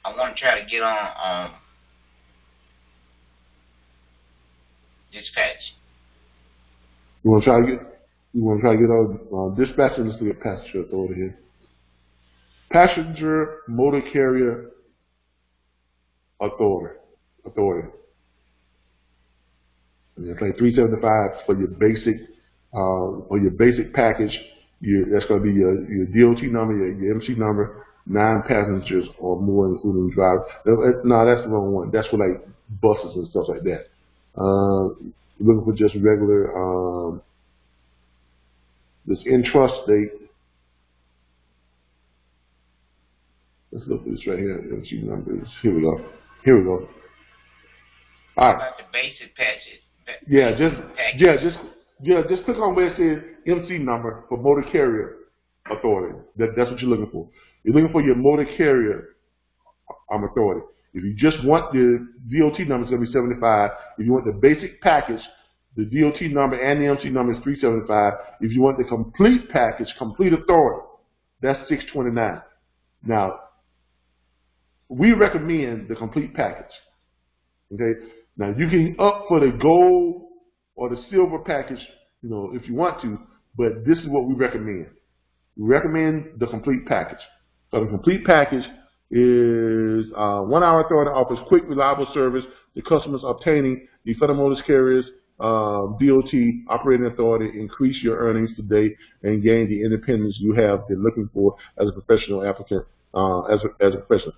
I want to try to get on dispatch. You want to try to get on dispatch, and let's look at passenger authority here. Passenger motor carrier authority. And it's like $375 for your basic package. That's going to be your DOT number, your MC number, 9 passengers or more, including driver. No, that's the wrong one. That's for like buses and stuff like that. Looking for just regular, this intrastate. Let's look at this right here. MC numbers. Here we go. All right. About the basic patches. Just click on where it says MC number for motor carrier authority. That's what you're looking for. You're looking for your motor carrier authority. If you just want the DOT number, it's going to be $75. If you want the basic package, the DOT number and the MC number is $375. If you want the complete package, complete authority, that's $629. Now, we recommend the complete package. Okay. Now you can up for the gold or the silver package, if you want to, but this is what we recommend. We recommend the complete package. So the complete package is 1 hour authority offers quick, reliable service to customers obtaining the Federal Motor Carriers DOT operating authority, increase your earnings today, and gain the independence you have been looking for as a professional applicant. As a professional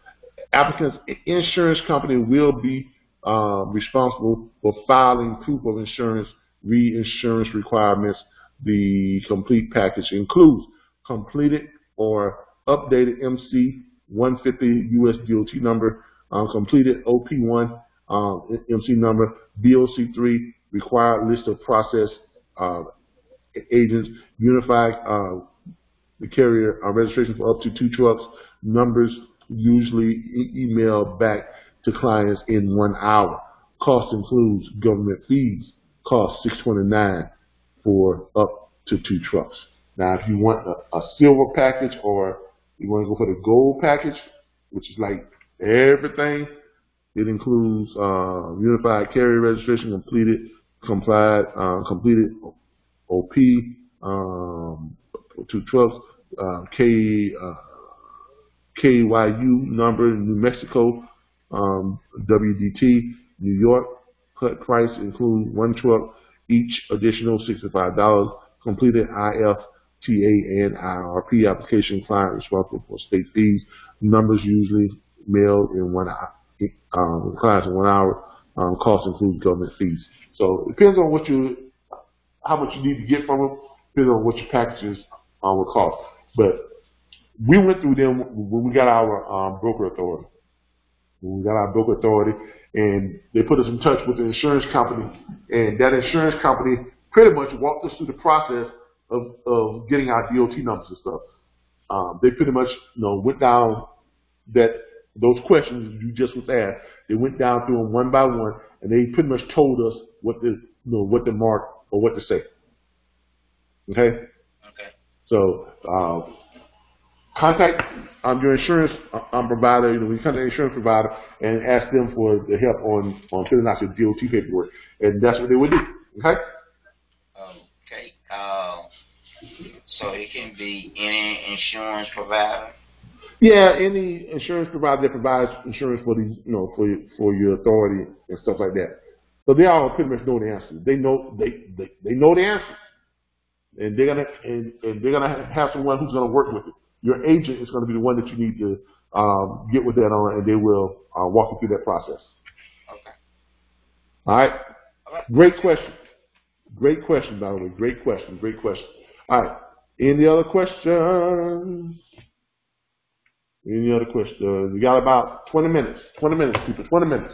applicant's insurance company will be responsible for filing proof of insurance, reinsurance requirements. The complete package includes completed or updated MC 150 US DOT number, completed OP1 MC number, BOC3 required list of process agents, unified the carrier registration for up to 2 trucks, numbers usually emailed back to clients in 1 hour. Cost includes government fees. Cost $629 for up to 2 trucks. Now, if you want a silver package or you want to go for the gold package, which is like everything, it includes unified carrier registration, completed OP, 2 trucks, KYU number, New Mexico, WDT, New York. Cut price include 1 truck, each additional $65. Completed IFTA and IRP application, client responsible for state fees. Numbers usually mailed in 1 hour. Clients in 1 hour. Cost includes government fees. So it depends on how much you need to get from them. Depends on what your packages will cost. But we went through them when we got our broker authority. And they put us in touch with the insurance company, and that insurance company pretty much walked us through the process of getting our DOT numbers and stuff. They pretty much went down that those questions you just was asked. They went down through them one by one, and they pretty much told us what to mark or what to say. Okay. Okay. So contact your insurance provider. You know, we contact the insurance provider and ask them for the help on filling out your DOT paperwork, and that's what they would do. Okay. Okay. So it can be any insurance provider. Yeah, any insurance provider that provides insurance for these, you know, for your authority and stuff like that. So they all pretty much know the answer. They know they know the answer, and they're gonna have someone who's gonna work with it. Your agent is gonna be the one that you need to get with that on, and they will walk you through that process. Okay. All right. Great question. Great question, by the way. Great question. Great question. All right. Any other questions? Any other questions? We got about 20 minutes. 20 minutes, people. 20 minutes.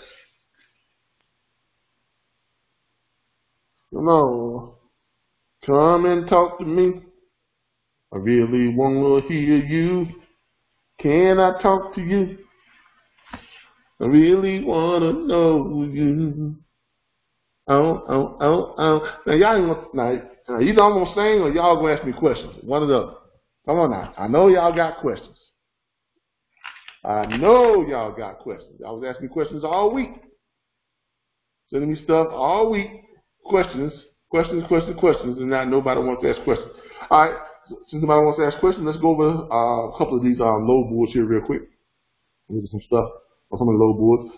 Come on. Come and talk to me. I really want to hear you. Can I talk to you? I really want to know you. Oh. Now, y'all ain't now, either I'm going to sing or y'all going to ask me questions. One or the other. Come on now. I know y'all got questions. I know y'all got questions. Y'all was asking me questions all week. Sending me stuff all week. Questions, and now nobody wants to ask questions. All right. Since nobody wants to ask questions, let's go over a couple of these load boards here real quick. Look at some stuff on some of the load boards.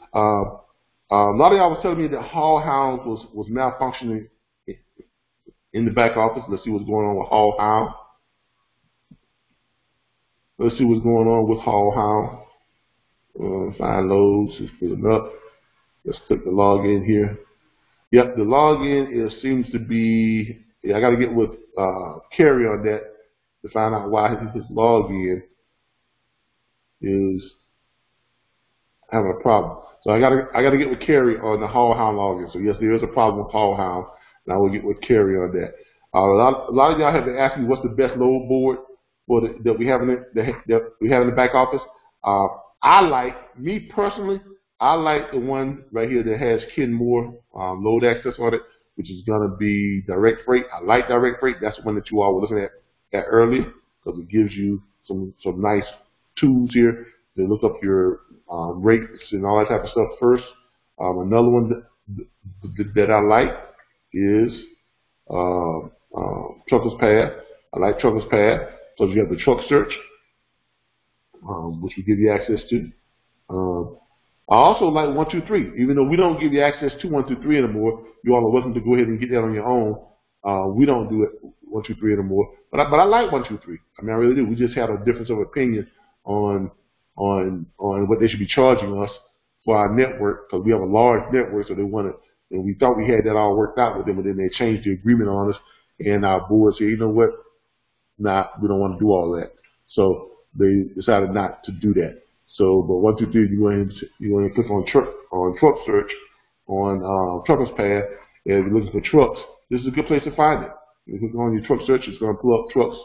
A lot of y'all was telling me that Hall Hound was malfunctioning in the back office. Let's see what's going on with Hall Hound. Let's see what's going on with Hall Hound. Find loads, just put it up. Let's click the login here. Yep, the login seems to be. Yeah, I got to get with Kerry on that to find out why his login is having a problem. So I gotta get with Kerry on the Hall Hound login. So yes, there is a problem with Hall Hound, and I will get with Kerry on that. A lot of y'all have been asking me what's the best load board that we have in the back office. Me personally, I like the one right here that has Kenmore load access on it, which is gonna be direct freight. I like direct freight. That's the one that you all were looking at earlier, because it gives you some nice tools here to look up your rates and all that type of stuff first. Another one that I like is Trucker's Pad. I like Trucker's Pad because you have the truck search, which we give you access to. I also like 123, even though we don't give you access to 123 anymore. You all are welcome to go ahead and get that on your own. We don't do it 123 anymore, but I like 123. I mean, I really do. We just had a difference of opinion on what they should be charging us for our network, because we have a large network, so they want to, and we thought we had that all worked out with them, but then they changed the agreement on us, and our board said, you know what, we don't want to do all that. So they decided not to do that. So, but 123, you go ahead and click on truck search on Trucker's Pad, and if you're looking for trucks, this is a good place to find it. You click on your truck search, it's going to pull up trucks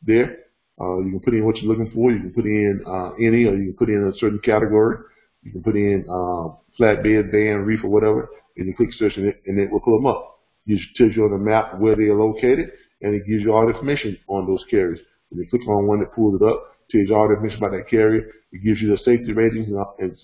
there. You can put in what you're looking for. You can put in any, or you can put in a certain category. You can put in flatbed, van, reefer, whatever, and you click search, and it will pull them up. It tells you on the map where they are located, and it gives you all the information on those carriers. When you click on one that pulls it up, it tells you all the information about that carrier. It gives you the safety ratings, and it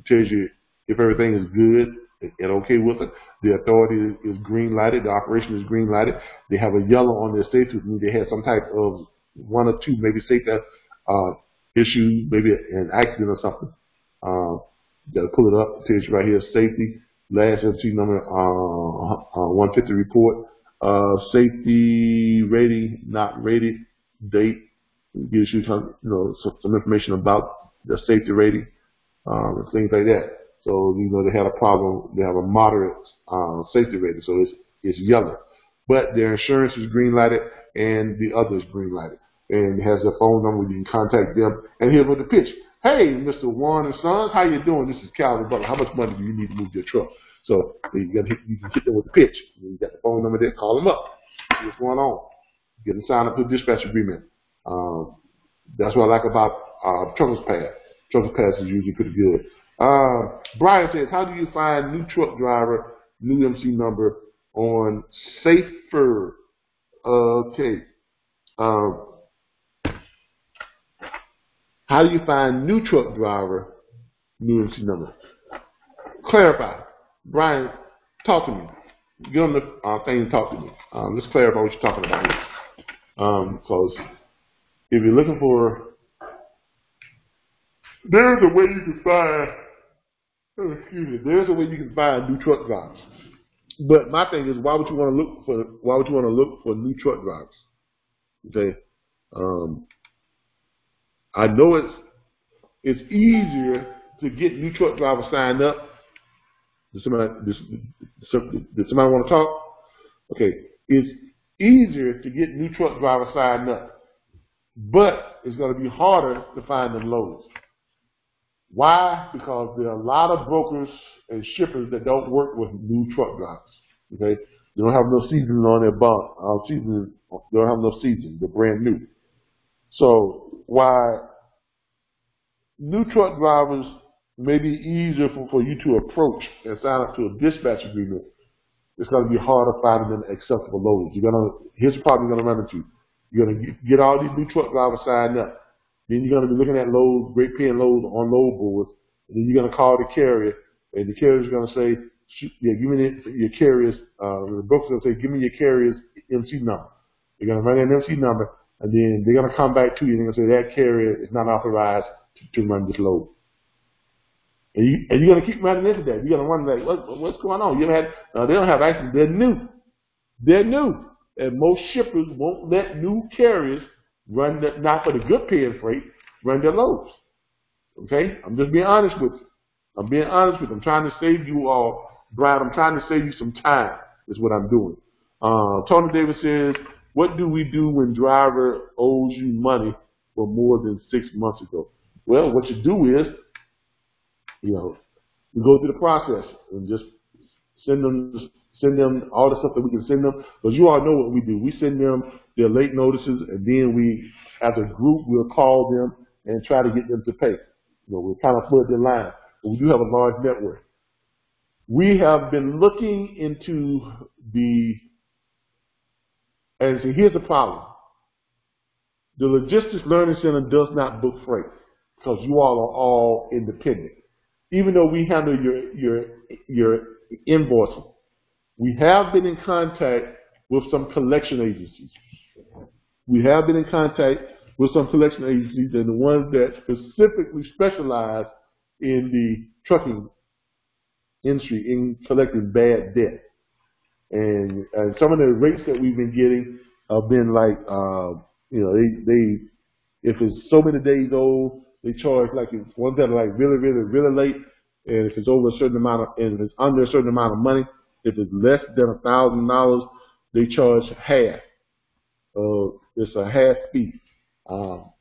tells you if everything is good and okay with it. The authority is green lighted. The operation is green lighted. They have a yellow on their safety, which means they had some type of one or two, maybe safety issue, maybe an accident or something. You gotta pull it up. It tells you right here, safety, last FT number 150 report, safety rating, not rated, date. It gives you some information about the safety rating, and things like that. So they had a problem. They have a moderate safety rating, so it's yellow. But their insurance is green lighted, and the other is green lighted. And it has their phone number. You can contact them. And here's with the pitch. Hey, Mr. Warren and Sons, how you doing? This is Calvin Butler. How much money do you need to move your truck? So you can hit them with the pitch. You got the phone number there. Call them up. See what's going on. Get them signed up to a dispatch agreement. That's what I like about Trucker's Pad. Truck Pass is usually pretty good. Brian says, how do you find new truck driver, new MC number on Safer? Okay. How do you find new truck driver, new MC number? Clarify. Brian, talk to me. Get on the thing and talk to me. Let's clarify what you're talking about here. Because if you're looking for, there's a way you can find, there's a way you can find new truck drivers. But my thing is, why would you want to look for new truck drivers? Okay. I know it's easier to get new truck drivers signed up. Does somebody want to talk? Okay. It's easier to get new truck drivers signed up, but it's going to be harder to find them loads. Why? Because there are a lot of brokers and shippers that don't work with new truck drivers. Okay, they don't have no seasoning on their bond. They don't have no seasoning. They're brand new. So why new truck drivers may be easier for you to approach and sign up to a dispatch agreement, it's going to be harder finding them acceptable loads. Here's the problem you're going to run into. You're going to get all these new truck drivers signed up. Then you're going to be looking at loads, great paying loads on load boards. And then you're going to call the carrier, and the carrier's going to say, yeah, give me your carrier's, the broker's going to say, give me your carrier's MC number. They're going to run an MC number, and then they're going to come back to you, and they're going to say, that carrier is not authorized to run this load. And you're going to keep running into that. You're going to wonder, like, what's going on? They don't have access. They're new. They're new. And most shippers won't let new carriers run, not for the good paying freight, run their loads. Okay? I'm just being honest with you. I'm trying to save you all, Brian, I'm trying to save you some time, is what I'm doing. Tony Davis says, what do we do when driver owes you money for more than 6 months ago? Well, what you do is, you go through the process and just send them all the stuff that we can send them. Because you all know what we do. We send them their late notices, and then we, as a group, we'll call them and try to get them to pay. We'll kind of flood their line. But we do have a large network. We have been looking into and so here's the problem. The Logistics Learning Center does not book freight because you all are all independent. Even though we handle your invoicing, we have been in contact with some collection agencies. And the ones that specifically specialize in the trucking industry in collecting bad debt. And some of the rates that we've been getting have been like, if it's so many days old, they charge like ones that are like really, really, really late. And if it's over a certain amount and if it's under a certain amount of money, if it's less than $1,000, they charge half. It's a half fee of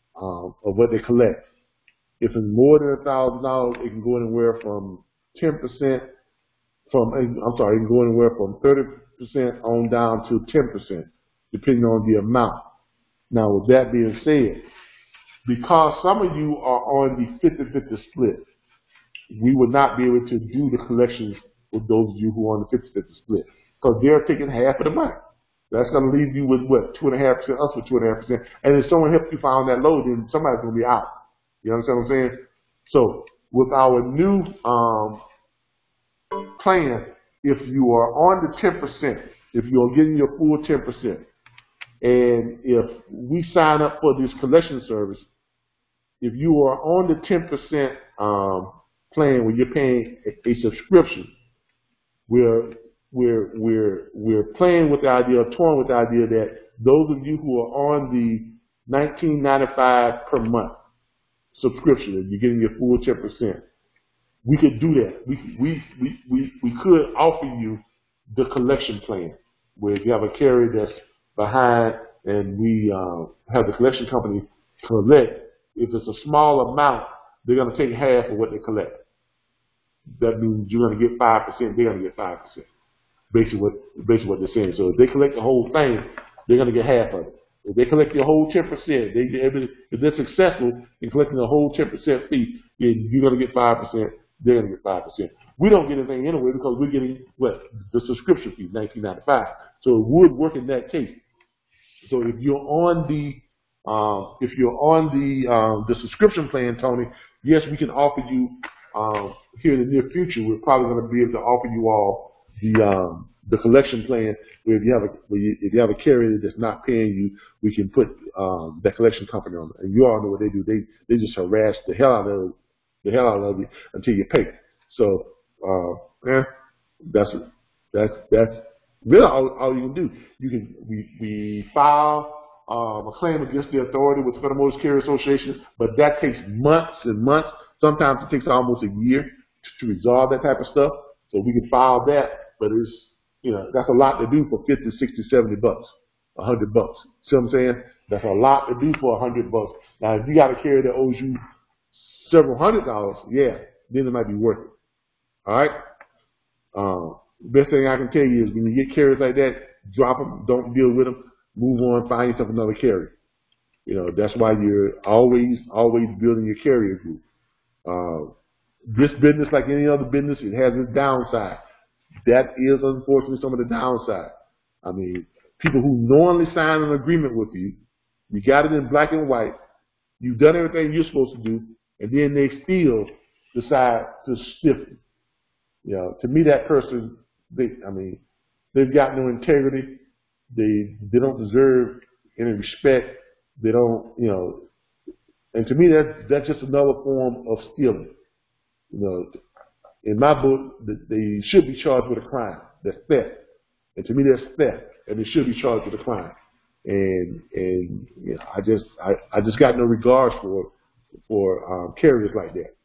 what they collect. If it's more than $1,000, it can go anywhere from 10%. It can go anywhere from 30% on down to 10%, depending on the amount. Now, with that being said, because some of you are on the 50-50 split, we would not be able to do the collections with those of you who are on the 50-50 split, because they're taking half of the money. That's going to leave you with what, 2.5%, us with 2.5%. And if someone helps you find that load, then somebody's going to be out. You understand what I'm saying? So with our new plan, if you are on the 10%, if you're getting your full 10%, and if we sign up for this collection service, if you are on the 10% plan where you're paying a subscription, we're playing with the idea, toying with the idea that those of you who are on the $19.95 per month subscription, and you're getting your full 10%, we could do that. We could offer you the collection plan, where if you have a carrier that's behind and we have the collection company collect, if it's a small amount, they're going to take half of what they collect. That means you're going to get 5%, they're going to get 5%. Basically what they're saying. So if they collect the whole thing, they're going to get half of it. If they collect your whole 10%, if they're successful in collecting the whole 10% fee, you're going to get 5%, they're going to get 5%. We don't get anything anyway because we're getting what? The subscription fee, $19.95. So it would work in that case. So if you're on the subscription plan, Tony, yes, we can offer you here in the near future. We're probably going to be able to offer you all the collection plan where if you have a carrier that's not paying you, we can put that collection company on it. And you all know what they do. They just harass the hell out of you until you pay. So that's really all you can do. We file a claim against the authority with the Federal Motor Carrier Association, but that takes months and months. Sometimes it takes almost a year to resolve that type of stuff. So we can file that, but it's that's a lot to do for 50, 60, 70 bucks, $100. See what I'm saying? That's a lot to do for $100. Now, if you got a carrier that owes you several $100s, yeah, then it might be worth it. All right. Best thing I can tell you is when you get carriers like that, drop them, don't deal with them, move on, find yourself another carrier. That's why you're always building your carrier group. This business, like any other business, it has its downside. That is unfortunately some of the downside. I mean, people who knowingly sign an agreement with you, you got it in black and white, you've done everything you're supposed to do, and then they still decide to stiff you. To me, that person, they've got no integrity. They don't deserve any respect. They don't, and to me, that's just another form of stealing. In my book, they should be charged with a crime. That's theft. And to me, that's theft, and they should be charged with a crime. And I just got no regard for carriers like that.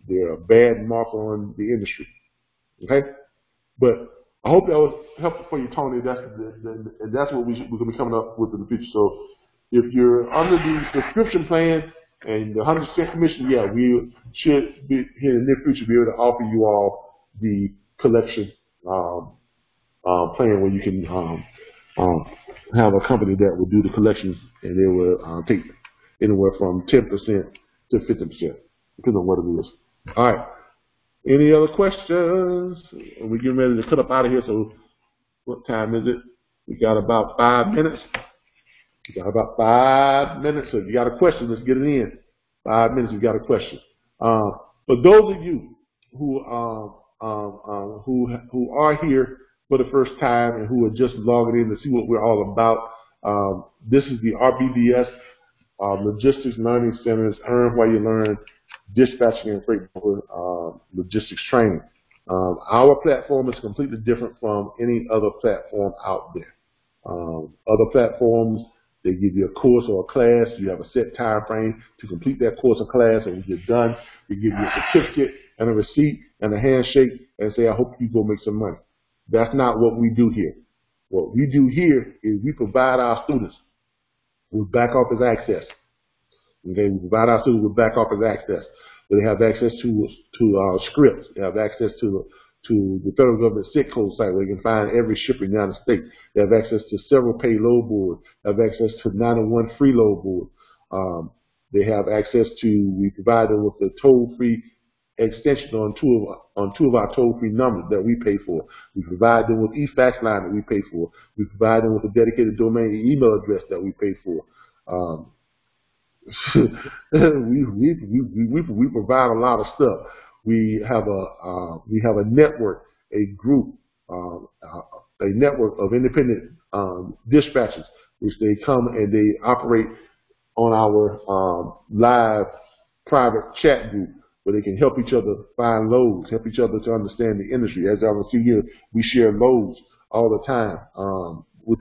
They're a bad mark on the industry. Okay, but I hope that was helpful for you, Tony. And that's what we're going to be coming up with in the future. So if you're under the subscription plan and the 100% commission, yeah, we should be here in the near future be able to offer you all the collection plan where you can have a company that will do the collections and they will take anywhere from 10% to 50%, depending on what it is. All right. Any other questions? We're getting ready to cut up out of here. So what time is it? We got about 5 minutes. We got about 5 minutes. So if you got a question, let's get it in. 5 minutes, you got a question. For those of you who are here for the first time and who are just logging in to see what we're all about, this is the RBBS Logistics Learning Centers. Earn while you learn dispatching and freight logistics training. Our platform is completely different from any other platform out there. Other platforms, they give you a course or a class. You have a set time frame to complete that course or class, and when you're done, they give you a certificate and a receipt and a handshake and say, I hope you go make some money. That's not what we do here. What we do here is we provide our students with back office access. Okay, we provide our students with back office access. They have access to scripts. They have access to the federal government SIT code site where you can find every shipper in the United States. They have access to several pay load boards. They have access to 901 free load board. They have access to, we provide them with the toll-free extension on two of our toll-free numbers that we pay for. We provide them with e-fax line that we pay for. We provide them with a dedicated domain email address that we pay for. we provide a lot of stuff. We have a network, a group, a network of independent dispatchers, which they come and they operate on our live private chat group where they can help each other find loads, help each other to understand the industry. As y'all can see here, we share loads all the time with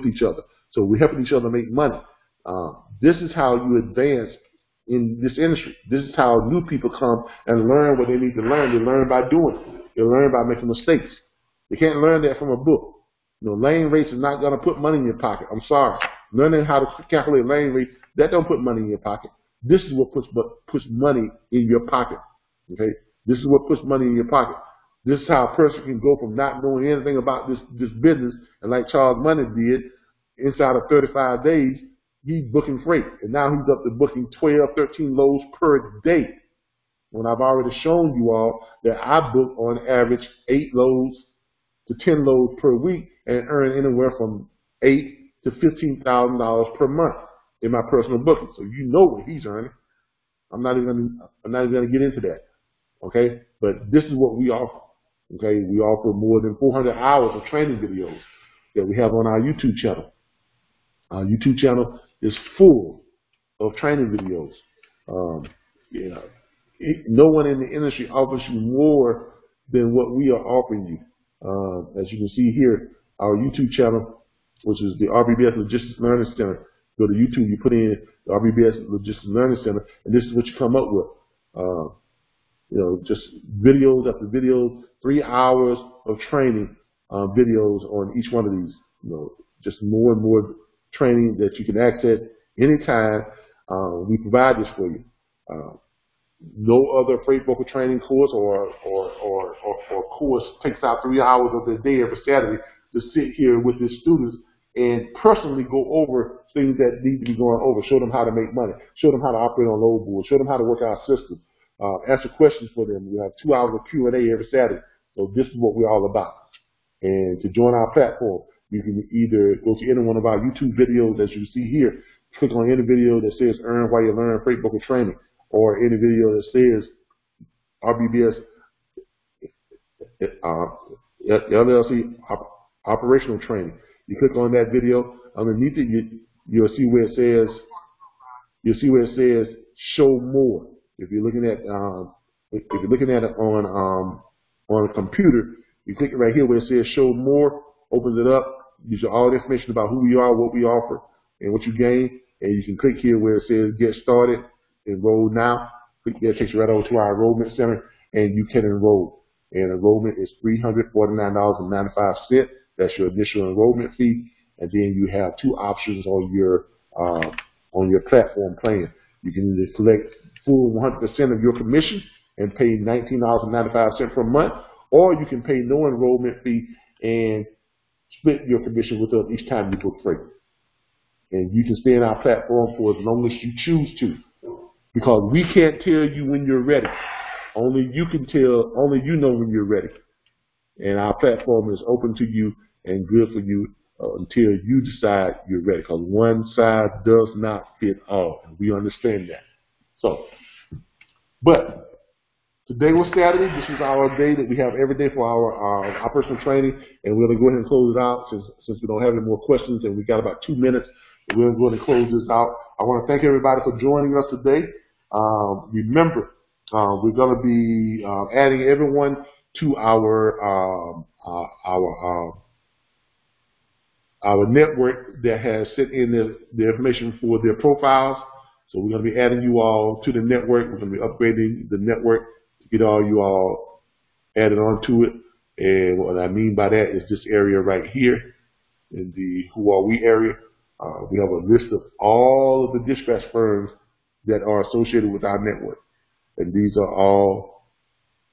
each other. So we're helping each other make money. This is how you advance in this industry. This is how new people come and learn what they need to learn. They learn by doing. They learn by making mistakes. They can't learn that from a book. Lane rates is not going to put money in your pocket. I'm sorry. Learning how to calculate lane rates, that don't put money in your pocket. This is what puts money in your pocket. Okay? This is what puts money in your pocket. This is how a person can go from not knowing anything about this business, and like Charles Money did, inside of 35 days, he's booking freight, and now he's up to booking 12, 13 loads per day. When I've already shown you all that I book on average 8 loads to 10 loads per week and earn anywhere from $8,000 to $15,000 per month in my personal booking. So you know what he's earning. I'm not even gonna get into that. Okay, but this is what we offer. Okay, we offer more than 400 hours of training videos that we have on our YouTube channel. Our YouTube channel is full of training videos. No one in the industry offers you more than what we are offering you. As you can see here, our YouTube channel, which is the RBBS Logistics Learning Center. Go to YouTube, you put in the RBBS Logistics Learning Center, and this is what you come up with. Just videos after videos, 3 hours of training videos on each one of these. Just more and more training that you can access anytime. We provide this for you. No other freight broker training course or course takes out 3 hours of their day every Saturday to sit here with the students and personally go over things that need to be going over. Show them how to make money. Show them how to operate on load board. Show them how to work our system. Answer questions for them. We have 2 hours of Q&A every Saturday. So this is what we're all about. And to join our platform, you can either go to any one of our YouTube videos, as you see here, click on any video that says Earn While You Learn Freight Broker Training, or any video that says RBBS LLC Operational Training. You click on that video. Underneath it, you'll see where it says Show More. If you're looking at it on a computer, you click it right here where it says Show More. Opens it up. Gives you all the information about who we are, what we offer, and what you gain. And you can click here where it says Get Started, Enroll Now. Click there, it takes you right over to our enrollment center, and you can enroll. And enrollment is $349.95. That's your initial enrollment fee, and then you have 2 options on your platform plan. You can either collect full 100% of your commission and pay $19.95 per month, or you can pay no enrollment fee and split your commission with us each time you book freight. And you can stay in our platform for as long as you choose to, because we can't tell you when you're ready. Only you know when you're ready. And our platform is open to you and good for you until you decide you're ready, because one size does not fit all, and we understand that. So, but today was Saturday. This is our day that we have every day for our operational training, and we're going to go ahead and close it out since we don't have any more questions, and we got about 2 minutes. We're going to close this out. I want to thank everybody for joining us today. Remember, we're going to be adding everyone to our network that has sent in the information for their profiles. So we're going to be adding you all to the network. We're going to be upgrading the network to get all you all added onto it. And what I mean by that is this area right here in the Who Are We area. We have a list of all of the dispatch firms that are associated with our network. And these are all,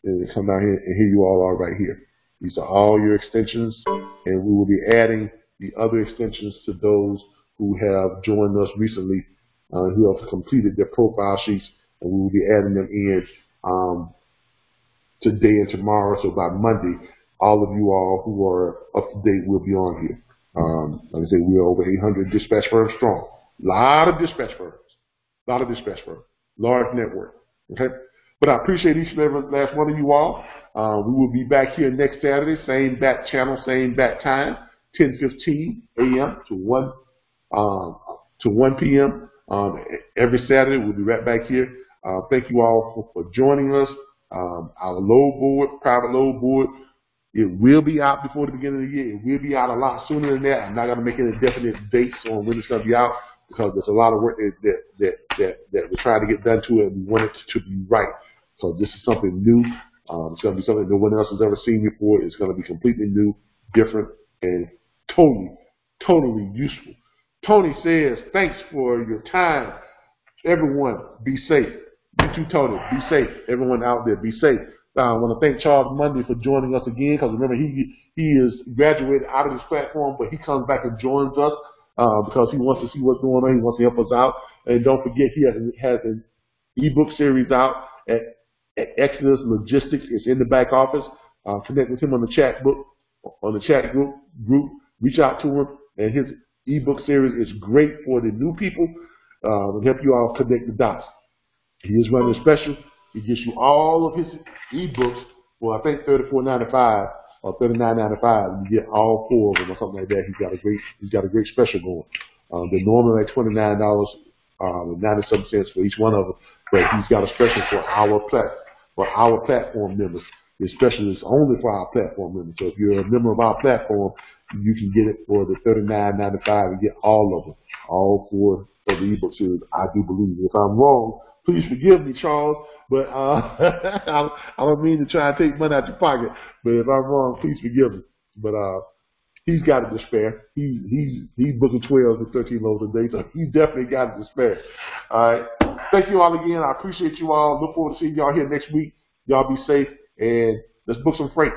and come down here, and here you all are right here. These are all your extensions, and we will be adding the other extensions to those who have joined us recently, who have completed their profile sheets, and we will be adding them in today and tomorrow. So by Monday, all of you all who are up to date will be on here. Like I said, we are over 800 dispatch firms strong. A lot of dispatch firms. Large network. Okay? But I appreciate each and every last one of you all. We will be back here next Saturday, same bat channel, same bat time, 10:15 a.m. to 1 p.m. Every Saturday. We'll be right back here. Thank you all for joining us. Our load board, private load board, it will be out before the beginning of the year. It will be out a lot sooner than that. I'm not going to make any definite dates on when it's going to be out, because there's a lot of work that we're trying to get done to it, and we want it to be right. So this is something new. It's going to be something no one else has ever seen before. It's going to be completely new, different, and totally useful. Tony says, thanks for your time. Everyone, be safe. You too, Tony. Be safe. Everyone out there, be safe. I want to thank Charles Mundy for joining us again, because remember, he is graduated out of this platform, but he comes back and joins us because he wants to see what's going on. He wants to help us out. And don't forget, he has an ebook series out at Exodus Logistics. It's in the back office. Connect with him on the chat group. Reach out to him, and his ebook series is great for the new people and help you all connect the dots. He is running a special. He gives you all of his ebooks for I think $34.95 or $39.95. You get all 4 of them or something like that. He's got a great special going. They're normally like $29 and 97 cents for each one of them, but he's got a special for our platform members. His special is only for our platform members. So if you're a member of our platform, you can get it for the $39.95 and get all of them, all 4 of the ebook series. I do believe. If I'm wrong, please forgive me, Charles, but I don't mean to try and take money out your pocket. But if I'm wrong, please forgive me. But he's got it to spare. He's booking 12 to 13 loads a day, so he definitely got it to spare. All right. Thank you all again. I appreciate you all. Look forward to seeing y'all here next week. Y'all be safe, and let's book some freight.